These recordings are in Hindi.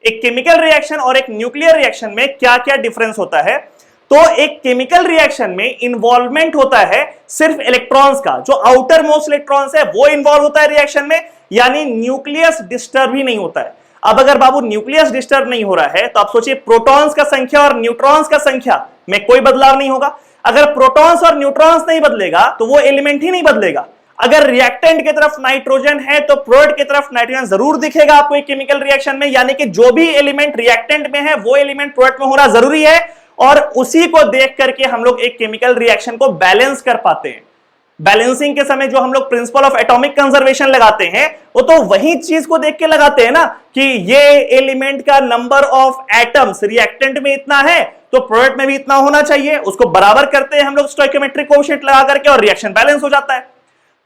एक केमिकल रिएक्शन और एक न्यूक्लियर रिएक्शन में क्या क्या डिफरेंस होता है। तो एक केमिकल रिएक्शन में इन्वॉल्वमेंट होता है सिर्फ इलेक्ट्रॉन्स का, जो आउटर मोस्ट इलेक्ट्रॉन्स है वो इन्वॉल्व होता है रिएक्शन में, यानी न्यूक्लियस डिस्टर्ब ही नहीं होता है। अब अगर बाबू न्यूक्लियस डिस्टर्ब नहीं हो रहा है तो आप सोचिए प्रोटॉन्स का संख्या और न्यूट्रॉन्स का संख्या में कोई बदलाव नहीं होगा। अगर प्रोटॉन्स और न्यूट्रॉन्स नहीं बदलेगा तो वो एलिमेंट ही नहीं बदलेगा। अगर रिएक्टेंट की तरफ नाइट्रोजन है तो प्रोडक्ट की तरफ नाइट्रोजन जरूर दिखेगा आपको एक केमिकल रिएक्शन में, यानी कि जो भी एलिमेंट रिएक्टेंट में है वो एलिमेंट प्रोडक्ट में होना जरूरी है, और उसी को देख करके हम लोग एक केमिकल रिएक्शन को बैलेंस कर पाते हैं। बैलेंसिंग के समय जो हम लोग प्रिंसिपल ऑफ एटॉमिक कंजर्वेशन लगाते हैं वो तो वही चीज को देख के लगाते हैं ना, कि ये एलिमेंट का नंबर ऑफ एटम्स रिएक्टेंट में इतना है तो प्रोडक्ट में भी इतना होना चाहिए, उसको बराबर करते हैं हम लोग स्टोइकियोमेट्रिक कोएफिशिएंट लगा करके और रिएक्शन बैलेंस हो जाता है।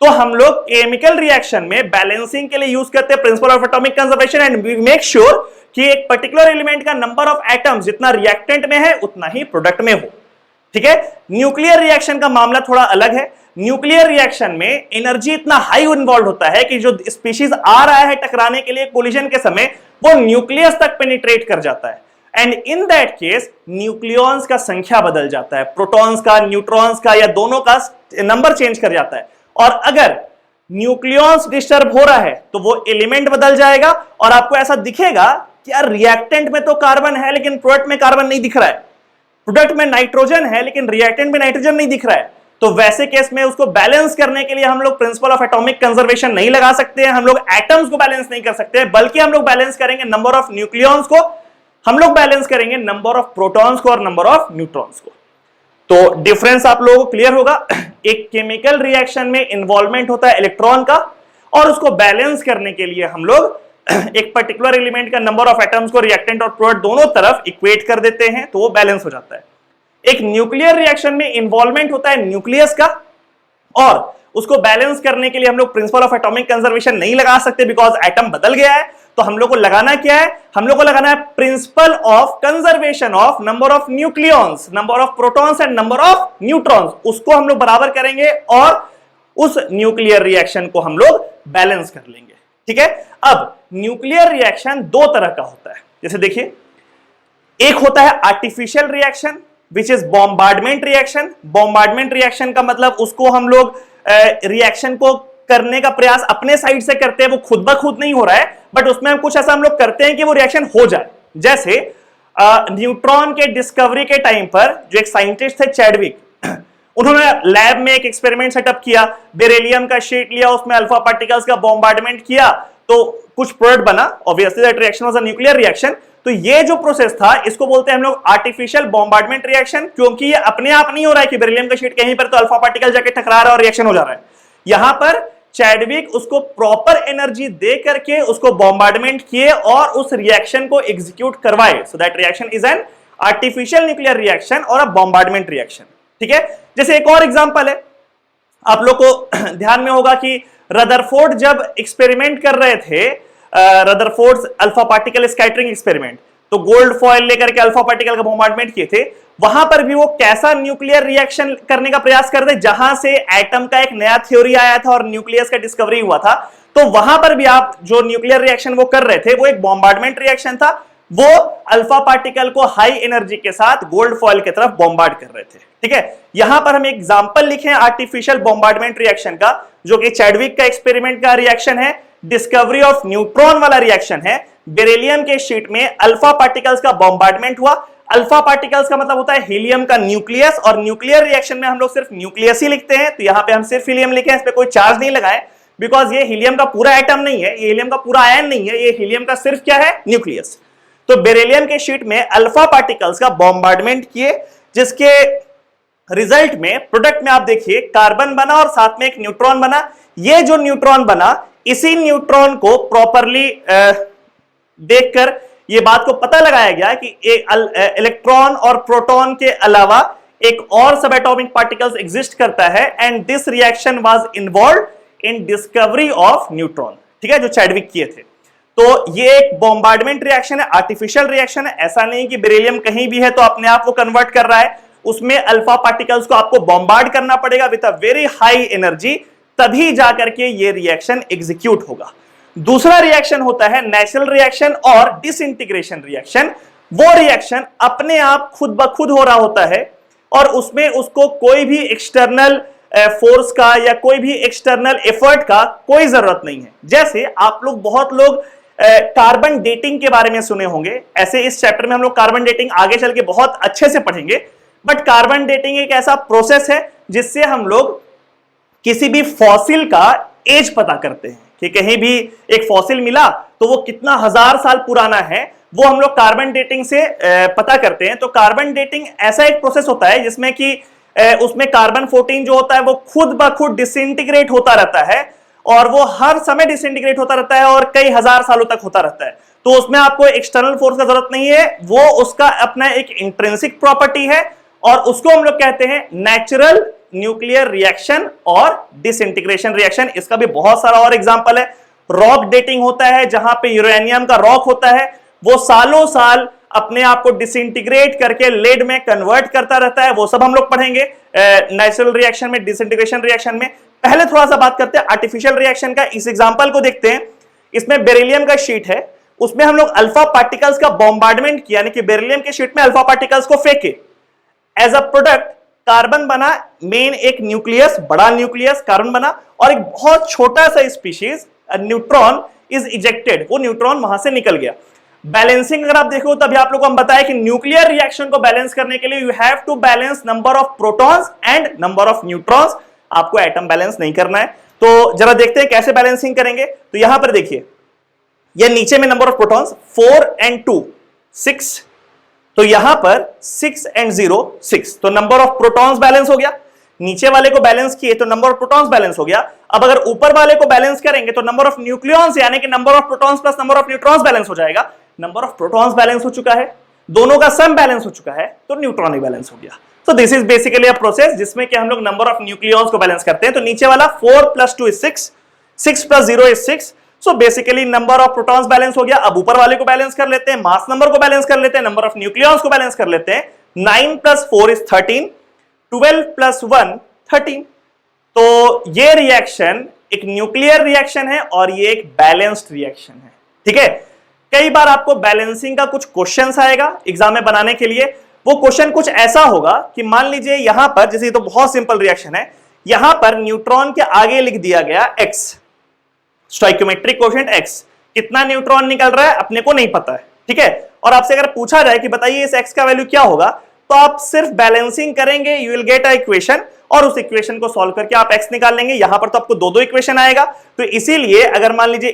तो हम लोग केमिकल रिएक्शन में बैलेंसिंग के लिए यूज करते हैं principle of atomic conservation and we make sure कि एक पर्टिकुलर एलिमेंट का नंबर ऑफ एटम्स जितना रिएक्टेंट में है उतना ही प्रोडक्ट में हो। ठीक है। न्यूक्लियर रिएक्शन का मामला थोड़ा अलग है। न्यूक्लियर रिएक्शन में एनर्जी इतना हाई इन्वॉल्व होता है कि जो स्पीशीज आ रहा है टकराने के लिए कोलिजन के समय वो न्यूक्लियस तक पेनिट्रेट कर जाता है, and in that case nucleons का संख्या बदल जाता है, प्रोटॉन्स का, न्यूट्रॉन्स का या दोनों का नंबर चेंज कर जाता है। और अगर न्यूक्लियॉन्स डिस्टर्ब हो रहा है तो वो एलिमेंट बदल जाएगा और आपको ऐसा दिखेगा कि यार रिएक्टेंट में तो कार्बन है लेकिन प्रोडक्ट में कार्बन नहीं दिख रहा है, प्रोडक्ट में नाइट्रोजन है लेकिन रिएक्टेंट में नाइट्रोजन नहीं दिख रहा है। तो वैसे केस में उसको बैलेंस करने के लिए हम लोग प्रिंसिपल ऑफ एटॉमिक कंजर्वेशन नहीं लगा सकते हैं, हम लोग एटम्स को बैलेंस नहीं कर सकते, बल्कि हम लोग बैलेंस करेंगे नंबर ऑफ न्यूक्लियॉन्स को, हम लोग बैलेंस करेंगे नंबर ऑफ प्रोटॉन्स को और नंबर ऑफ न्यूट्रॉन्स को। तो डिफरेंस आप लोगों को क्लियर होगा। एक केमिकल रिएक्शन में इन्वॉल्वमेंट होता है इलेक्ट्रॉन का, और उसको बैलेंस करने के लिए हम लोग एक पर्टिकुलर एलिमेंट का नंबर ऑफ एटम्स को रिएक्टेंट और प्रोडक्ट दोनों तरफ इक्वेट कर देते हैं तो वो बैलेंस हो जाता है। एक न्यूक्लियर रिएक्शन में इन्वॉल्वमेंट होता है न्यूक्लियस का, और उसको बैलेंस करने के लिए हम लोग प्रिंसिपल ऑफ एटॉमिक कंजर्वेशन नहीं लगा सकते बिकॉज एटम बदल गया है। तो हम लोग को लगाना क्या है, हम लोग को लगाना है principle of conservation of number of nucleons, number of protons and number of neutrons, उसको हम लोग बराबर करेंगे और उस न्यूक्लियर रिएक्शन को हम लोग बैलेंस कर लेंगे। ठीक है। अब न्यूक्लियर रिएक्शन दो तरह का होता है, जैसे देखिए, एक होता है artificial reaction which is bombardment reaction. Bombardment reaction का मतलब उसको हम लोग रिएक्शन को करने का प्रयास अपने साइड से करते हैं, वो खुद ब खुद नहीं हो रहा है, बट उसमें हम कुछ ऐसा हम लोग करते हैं कि वो रिएक्शन हो जाए। जैसे न्यूट्रॉन के डिस्कवरी के टाइम पर जो एक साइंटिस्ट थे चैडविक, उन्होंने लैब में एक एक्सपेरिमेंट सेटअप किया, बेरिलियम का शीट लिया, उसमें अल्फा पार्टिकल्स का बॉम्बार्डमेंट किया तो कुछ प्रोडक्ट बना, obviously that reaction was a nuclear reaction. तो ये जो प्रोसेस था इसको बोलते हैं हम लोग आर्टिफिशियल बॉम्बार्डमेंट रिएक्शन, क्योंकि ये अपने आप नहीं हो रहा है कि बेरिलियम का शीट कहीं पर तो अल्फा पार्टिकल जाके टकरा रहा है और रिएक्शन हो जा रहा है। यहां पर चैडविक उसको प्रॉपर एनर्जी दे करके उसको बॉम्बार्डमेंट किए और उस रिएक्शन को एग्जीक्यूट करवाए, so that reaction is an artificial nuclear reaction और अ बॉम्बार्डमेंट रिएक्शन। ठीक है। जैसे एक और एग्जांपल है, आप लोग को ध्यान में होगा कि रदरफोर्ड जब एक्सपेरिमेंट कर रहे थे, Rutherford alpha particle scattering experiment, तो गोल्ड फॉयल लेकर के अल्फा पार्टिकल का बॉम्बार्डमेंट किए थे, वहां पर भी वो कैसा न्यूक्लियर रिएक्शन करने का प्रयास कर रहे, जहां से एटम का एक नया थ्योरी आया था और न्यूक्लियस का डिस्कवरी हुआ था, तो वहां पर भी आप जो न्यूक्लियर रिएक्शन वो कर रहे थे वो एक बॉम्बार्डमेंट रिएक्शन था। वो अल्फा पार्टिकल को हाई एनर्जी के साथ गोल्ड फॉयल की तरफ बॉम्बार्ड कर रहे थे। ठीक है। यहां पर हम एक एग्जांपल लिखे आर्टिफिशियल बॉम्बार्डमेंट रिएक्शन का, जो कि चैडविक का एक्सपेरिमेंट का रिएक्शन है, डिस्कवरी ऑफ न्यूट्रॉन वाला रिएक्शन है। बेरिलियम के शीट में अल्फा पार्टिकल्स का बॉम्बार्डमेंट हुआ। अल्फा पार्टिकल्स का मतलब होता है हीलियम का न्यूक्लियस, और न्यूक्लियर रिएक्शन में हम लोग सिर्फ न्यूक्लियस ही लिखते हैं, तो यहां पे हम सिर्फ हीलियम लिखे हैं, इस पे कोई चार्ज नहीं लगाए, बिकॉज ये हीलियम का पूरा एटम नहीं है, ये हीलियम का पूरा आयन नहीं है, ये हीलियम का सिर्फ क्या है, न्यूक्लियस। तो बेरिलियम के शीट में अल्फा पार्टिकल्स का बॉम्बार्डमेंट किए, जिसके रिजल्ट में प्रोडक्ट में आप देखिए कार्बन बना और साथ में एक न्यूट्रॉन बना। ये जो न्यूट्रॉन बना, इसी न्यूट्रॉन को प्रॉपरली देखकर ये बात को पता लगाया गया कि इलेक्ट्रॉन और प्रोटॉन के अलावा एक और सब एटॉमिक पार्टिकल्स एग्जिस्ट करता है, and this reaction was involve in discovery of neutron. ठीक है, जो चैडविक किए थे। तो ये एक बॉम्बार्डमेंट रिएक्शन है, आर्टिफिशियल रिएक्शन है। ऐसा नहीं कि बेरिलियम कहीं भी है तो अपने आप वो कन्वर्ट कर रहा है, उसमें अल्फा पार्टिकल्स को आपको बॉम्बार्ड करना पड़ेगा with a very high energy, तभी जाकर के ये रिएक्शन एग्जीक्यूट होगा। दूसरा रिएक्शन होता है नेचुरल रिएक्शन और डिसइंटीग्रेशन रिएक्शन। वो रिएक्शन अपने आप खुद ब खुद हो रहा होता है और उसमें उसको कोई भी एक्सटर्नल फोर्स का या कोई भी एक्सटर्नल एफर्ट का कोई जरूरत नहीं है। जैसे आप लोग बहुत लोग कार्बन डेटिंग के बारे में सुने होंगे, ऐसे इस चैप्टर में हम लोग कार्बन डेटिंग आगे चल के बहुत अच्छे से पढ़ेंगे। बट कार्बन डेटिंग एक ऐसा प्रोसेस है जिससे हम लोग किसी भी फॉसिल का एज पता करते हैं कि कहीं भी एक फॉसिल मिला तो वो कितना हजार साल पुराना है, वो हम लोग कार्बन डेटिंग से पता करते हैं। तो कार्बन डेटिंग ऐसा एक प्रोसेस होता है जिसमें कि उसमें कार्बन 14 जो होता है वो खुद ब खुद डिसइंटीग्रेट होता रहता है और वो हर समय डिसइंटीग्रेट होता रहता है और कई हजार सालों तक होता रहता है। तो उसमें आपको एक्सटर्नल फोर्स का जरूरत नहीं है, वो उसका अपना एक इंट्रिंसिक प्रॉपर्टी है और उसको हम लोग कहते हैं नेचुरल न्यूक्लियर रिएक्शन और डिसइंटीग्रेशन रिएक्शन। इसका भी बहुत सारा और एग्जांपल है। रॉक डेटिंग होता है जहां पे यूरेनियम का रॉक होता है, वो सालों साल अपने आप को डिसइंटीग्रेट करके लेड में कन्वर्ट करता रहता है। वो सब हम लोग पढ़ेंगे नेचुरल रिएक्शन में, डिसइंटीग्रेशन रिएक्शन में। पहले थोड़ा सा बात करते हैं आर्टिफिशियल रिएक्शन का। इस एग्जांपल को देखते हैं। इसमें बेरिलियम का शीट है, उसमें हम लोग अल्फा पार्टिकल्स का बॉम्बार्डमेंट किया, यानी कि बेरिलियम के शीट में अल्फा पार्टिकल्स को फेंके। एज अ प्रोडक्ट कार्बन बना, मेन एक न्यूक्लियस, बड़ा न्यूक्लियस कार्बन बना और एक बहुत छोटा सा स्पीशीज न्यूट्रॉन इज इजेक्टेड, वो न्यूट्रॉन वहां से निकल गया। बैलेंसिंग अगर आप देखो तभी आप लोग को हम बताया कि न्यूक्लियर रिएक्शन को बैलेंस करने के लिए you have to balance number of protons and number of neutrons. आपको एटम बैलेंस नहीं करना है। तो जरा देखते हैं कैसे बैलेंसिंग करेंगे। तो यहां पर देखिए, ये नीचे में नंबर ऑफ प्रोटॉन्स 4 and 2 6, तो यहां पर 6 and 0 6, तो नंबर ऑफ प्रोटॉन्स बैलेंस हो गया। नीचे वाले को बैलेंस किए तो नंबर ऑफ प्रोटॉन्स बैलेंस हो गया। अब अगर ऊपर वाले को बैलेंस करेंगे तो नंबर ऑफ न्यूक्लियॉन्स यानी कि number of protons plus number of neutrons balance हो जाएगा। नंबर ऑफ प्रोटॉन्स बैलेंस हो चुका है, दोनों का सम बैलेंस हो चुका है, तो न्यूट्रॉन ही बैलेंस हो गया। तो this is basically a process जिसमें कि हम लोग नंबर ऑफ न्यूक्लियॉन्स को बैलेंस करते हैं। तो नीचे वाला 4 + 2 is 6, 6 + 0 is 6। So basically number of protons balance हो गया। अब ऊपर वाले को बैलेंस कर लेते हैं, मास नंबर को बैलेंस कर लेते हैं, नंबर ऑफ न्यूक्लियॉन्स को बैलेंस कर लेते हैं। 9 + 4 is 13, 12 + 1 13। तो ये रिएक्शन एक न्यूक्लियर रिएक्शन है और ये एक बैलेंस्ड रिएक्शन है। ठीक है, कई बार आपको बैलेंसिंग का कुछ क्वेश्चंस आएगा एग्जाम में बनाने के लिए। वो क्वेश्चन कुछ ऐसा होगा कि मान लीजिए यहां पर, जैसे तो बहुत सिंपल रिएक्शन है, यहां पर न्यूट्रॉन के आगे लिख दिया गया x, स्टोइकोमेट्रिक कोएफिशिएंट x, कितना न्यूट्रॉन निकल रहा है अपने को नहीं पता है। ठीक है, और आपसे अगर पूछा जाए कि बताइए इस x का वैल्यू क्या होगा, तो आप सिर्फ बैलेंसिंग करेंगे, you will get a equation और उस इक्वेशन को सॉल्व करके आप x निकाल लेंगे। यहां पर तो आपको दो इक्वेशन आएगा। तो इसीलिए अगर मान लीजिए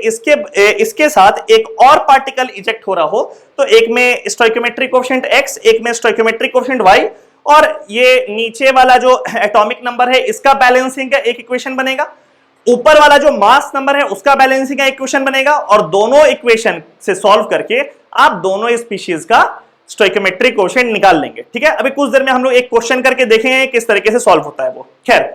इसके साथ एक और पार्टिकल इजेक्ट हो रहा हो तो एक में स्टोइकोमेट्रिक कोएफिशिएंट x, एक में स्टोइकोमेट्रिक कोएफिशिएंट y, और ये नीचे वाला जो एटॉमिक नंबर है इसका बैलेंसिंग का एक इक्वेशन बनेगा, ऊपर वाला जो मास नंबर है उसका बैलेंसिंग का इक्वेशन बनेगा, और दोनों इक्वेशन से सॉल्व करके आप दोनों स्पीशीज का स्टोइकोमेट्रिक कोएफिशिएंट निकाल लेंगे। ठीक है, अभी कुछ देर में हम लोग एक क्वेश्चन करके देखेंगे किस तरीके से सॉल्व होता है वो। खैर,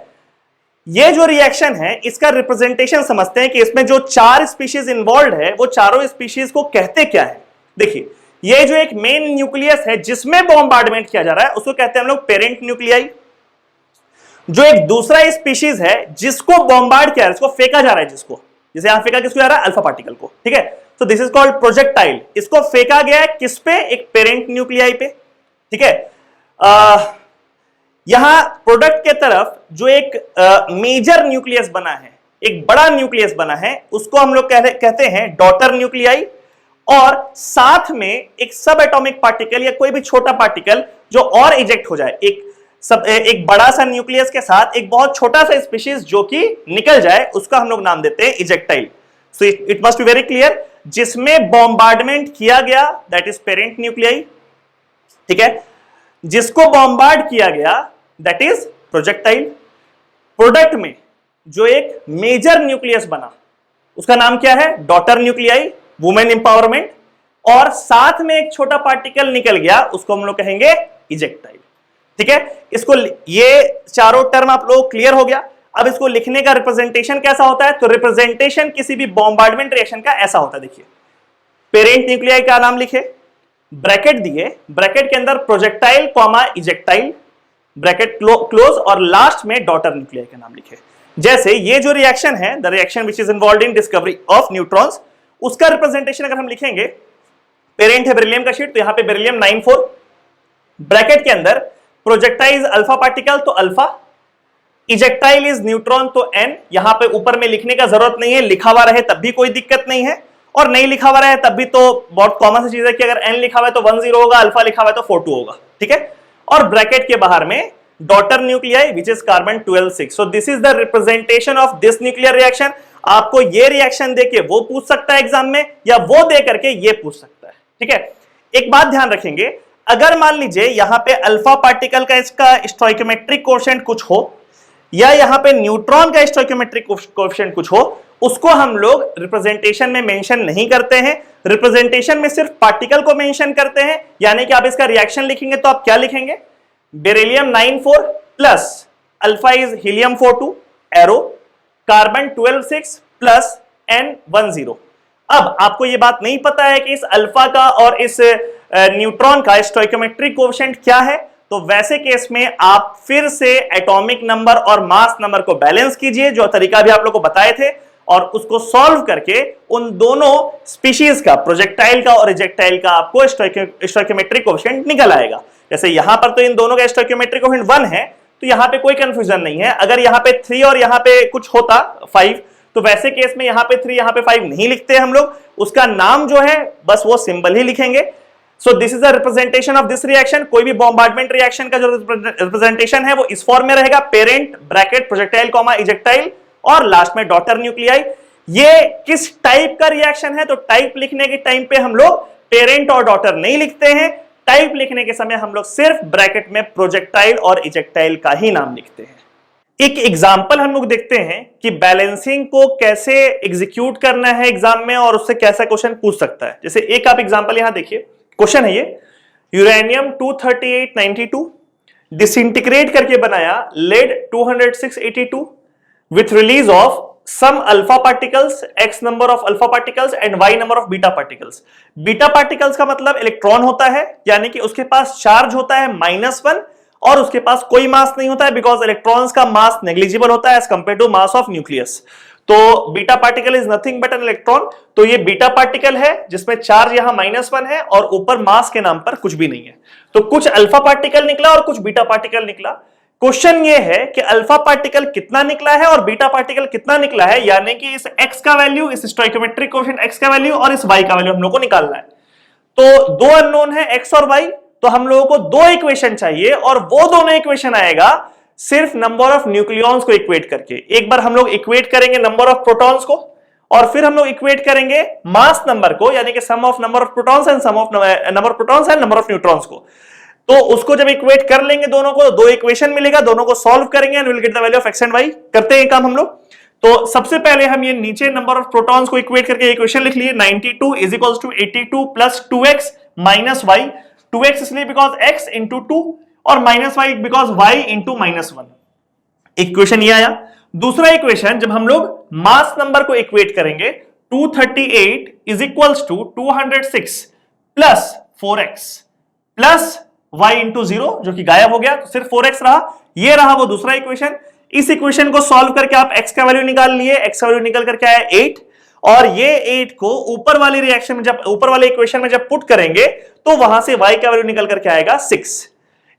ये जो रिएक्शन है इसका रिप्रेजेंटेशन समझते हैं कि इसमें जो 4 स्पीशीज इन्वॉल्व है वो चारों स्पीशीज को कहते क्या है। देखिए, ये जो एक मेन न्यूक्लियस है जिसमें बॉम्बार्डमेंट किया जा रहा है उसको कहते हैं हम लोग पेरेंट न्यूक्लियाई। जो एक दूसरा स्पीशीज है जिसको बॉम्बार्ड किया, इसको फेंका जा रहा है, जिसको, जैसे यहां फेंका किसको जा रहा है, अल्फा पार्टिकल को। ठीक है, तो दिस इज कॉल्ड प्रोजेक्टाइल। इसको फेंका गया है किस पे, एक पेरेंट न्यूक्लियाई पे। ठीक है, यहां प्रोडक्ट के तरफ जो एक मेजर न्यूक्लियस बना है, एक बड़ा न्यूक्लियस बना है, उसको हम लोग कहते हैं डॉटर न्यूक्लियाई, और साथ में एक सब एटॉमिक पार्टिकल या कोई भी छोटा पार्टिकल जो और इजेक्ट हो जाए, एक बड़ा सा न्यूक्लियस के साथ एक बहुत छोटा सा स्पीशीज जो कि निकल जाए, उसका हम लोग नाम देते हैं ejectile. So it must be very clear, जिसमें बॉम्बार्डमेंट किया गया दैट इज पेरेंट न्यूक्लियाई। ठीक है, जिसको बॉम्बार्ड किया गया दैट इज प्रोजेक्टाइल। प्रोडक्ट में जो एक मेजर न्यूक्लियस बना उसका नाम क्या है, डॉटर न्यूक्लियाई, वुमेन इंपावरमेंट, और साथ में एक छोटा पार्टिकल निकल गया उसको हम लोग कहेंगे इजेक्टाइल। ठीक है, इसको, ये चारों टर्म आप लोग क्लियर हो गया। अब इसको लिखने का रिप्रेजेंटेशन कैसा होता है, तो रिप्रेजेंटेशन किसी भी बॉम्बार्डमेंट रिएक्शन का ऐसा होता है। देखिए, पेरेंट न्यूक्लियाई का नाम लिखे, ब्रैकेट दिए, ब्रैकेट के अंदर प्रोजेक्टाइल कॉमा इजेक्टाइल, ब्रैकेट क्लोज, और लास्ट में डॉटर न्यूक्लियाई का नाम लिखे। जैसे ये जो रिएक्शन है, the reaction which is involved in discovery of neutrons, उसका रिप्रेजेंटेशन अगर हम लिखेंगे, पेरेंट है बेरिलियम का शीट, तो यहां पे बेरिलियम 94, ब्रैकेट के अंदर प्रोजेक्टाइल अल्फा पार्टिकल तो अल्फा, इजेक्टाइल इज न्यूट्रॉन तो एन। यहां पे ऊपर में लिखने का जरूरत नहीं है, लिखा हुआ रहे तब भी कोई दिक्कत नहीं है, और नहीं लिखा हुआ रहे तब भी तो बहुत कॉमन सी चीज है कि अगर एन लिखा हुआ है तो 10 होगा, अल्फा लिखा हुआ है तो 42 होगा, ठीक है। और ब्रैकेट के बाहर में daughter nuclei which is carbon 12 6। So this is the representation of this nuclear reaction. आपको ये रिएक्शन देके वो पूछ सकता है एग्जाम में, या वो दे करके ये पूछ सकता है, ठीक है। एक बात ध्यान रखेंगे, अगर मान लीजिए यहां पे अल्फा पार्टिकल का इसका स्टोइकोमेट्रिक कोएफिशिएंट कुछ हो, या यहां पे न्यूट्रॉन का स्टोइकोमेट्रिक कोएफिशिएंट कुछ हो, उसको हम लोग रिप्रेजेंटेशन में मेंशन नहीं करते हैं। रिप्रेजेंटेशन में सिर्फ पार्टिकल को मेंशन करते हैं, यानी कि आप इसका रिएक्शन लिखेंगे तो आप क्या लिखेंगे, beryllium 94 plus alpha is helium 42 arrow, carbon 12 6 plus N10। अब आपको यह बात नहीं पता है कि इस अल्फा का और इस न्यूट्रॉन का स्टोइकोमेट्रिक कोएफिशिएंट क्या है, तो वैसे केस में आप फिर से एटॉमिक नंबर और मास नंबर को बैलेंस कीजिए, जो तरीका भी आप लोगों को बताए थे, और उसको सॉल्व करके उन दोनों स्पीशीज का, प्रोजेक्टाइल का और इजेक्टाइल का, आपको स्टोइकोमेट्रिक कोएफिशिएंट निकल आएगा। जैसे यहां पर तो इन दोनों का स्टोइकोमेट्रिक कोएफिशिएंट 1 है, तो यहां पे कोई कंफ्यूजन नहीं है। अगर यहां पे 3 और यहां पे कुछ होता 5, तो वैसे केस में यहां पे 3 यहां पे 5 नहीं लिखते हम लोग, उसका नाम जो है बस वो सिंबल ही लिखेंगे। So this is the representation of this reaction. कोई भी बॉम्बार्डमेंट रिएक्शन का जो रिप्रेजेंटेशन है वो इस फॉर्म में रहेगा, पेरेंट ब्रैकेट प्रोजेक्टाइल कॉमा इजेक्टाइल और लास्ट में डॉटर न्यूक्लियाई। ये किस टाइप का रिएक्शन है, तो टाइप लिखने के टाइम पे हम लोग पेरेंट और डॉटर नहीं लिखते हैं, टाइप लिखने के समय हम लोग सिर्फ ब्रैकेट में प्रोजेक्टाइल और इजेक्टाइल का ही नाम लिखते हैं। एक एग्जांपल हम लोग देखते हैं कि बैलेंसिंग को कैसे एग्जीक्यूट करना है एग्जाम में, और उससे कैसा क्वेश्चन पूछ सकता है। जैसे एक आप एग्जांपल यहां देखिए, क्वेश्चन है ये, यूरेनियम 23892 डिसइंटीग्रेट करके बनाया lead 20682 with release of some alpha particles, x number of alpha particles and y number of beta particles। Beta particles का मतलब इलेक्ट्रॉन होता है, यानी कि उसके पास चार्ज होता है -1 और उसके पास कोई मास नहीं होता है, बिकॉज इलेक्ट्रॉन्स का मास नेग्लिजिबल होता है as compare to mass of nucleus. तो beta particle is nothing but an electron. तो ये बीटा पार्टिकल है जिसमें चार्ज यहां -1 है और ऊपर मास के नाम पर कुछ भी नहीं है। तो कुछ अल्फा पार्टिकल निकला और कुछ बीटा पार्टिकल निकला। क्वेश्चन ये है कि अल्फा पार्टिकल कितना निकला है और बीटा पार्टिकल कितना निकला है, यानी कि इस x का वैल्यू, इस स्टोइकोमेट्रिक कोएफिशिएंट x का वैल्यू और इस y का वैल्यू हम लोग को निकालना है। तो दो अननोन है x और y, तो हम लोगों को दो इक्वेशन चाहिए, और वो दोनों इक्वेशन आएगा सिर्फ नंबर ऑफ न्यूक्लियॉन्स को इक्वेट करके। एक बार हम लोग इक्वेट करेंगे नंबर ऑफ प्रोटॉन्स को, और फिर हम लोग इक्वेट करेंगे मास नंबर को, यानी कि sum of number of protons and sum of number of protons and number of neutrons को। तो उसको जब इक्वेट कर लेंगे दोनों को, दो इक्वेशन मिलेगा, दोनों को सॉल्व करेंगे and will get the value of x and y। करते हैं काम हम लोग। तो सबसे पहले हम ये नीचे नंबर ऑफ प्रोटॉन्स को इक्वेट करके इक्वेशन लिख लिए, 92 is equals to 82 plus 2x minus y। 2x इसलिए बिकॉज x इंटू 2 और minus y because y into -1। Equation ये आया। दूसरा इक्वेशन जब हम लोग मास नंबर को इक्वेट करेंगे, 238 is equals to 206 plus 4x plus y into 0, जो कि गायब हो गया, तो सिर्फ 4x रहा। ये रहा वो दूसरा इक्वेशन। इस इक्वेशन को सॉल्व करके आप x का वैल्यू निकाल लिए, x का वैल्यू निकल करके आया 8, और ये 8 को ऊपर वाली रिएक्शन में जब, ऊपर वाले इक्वेशन में जब पुट करेंगे तो वहां से y का वैल्यू निकल करके आएगा 6।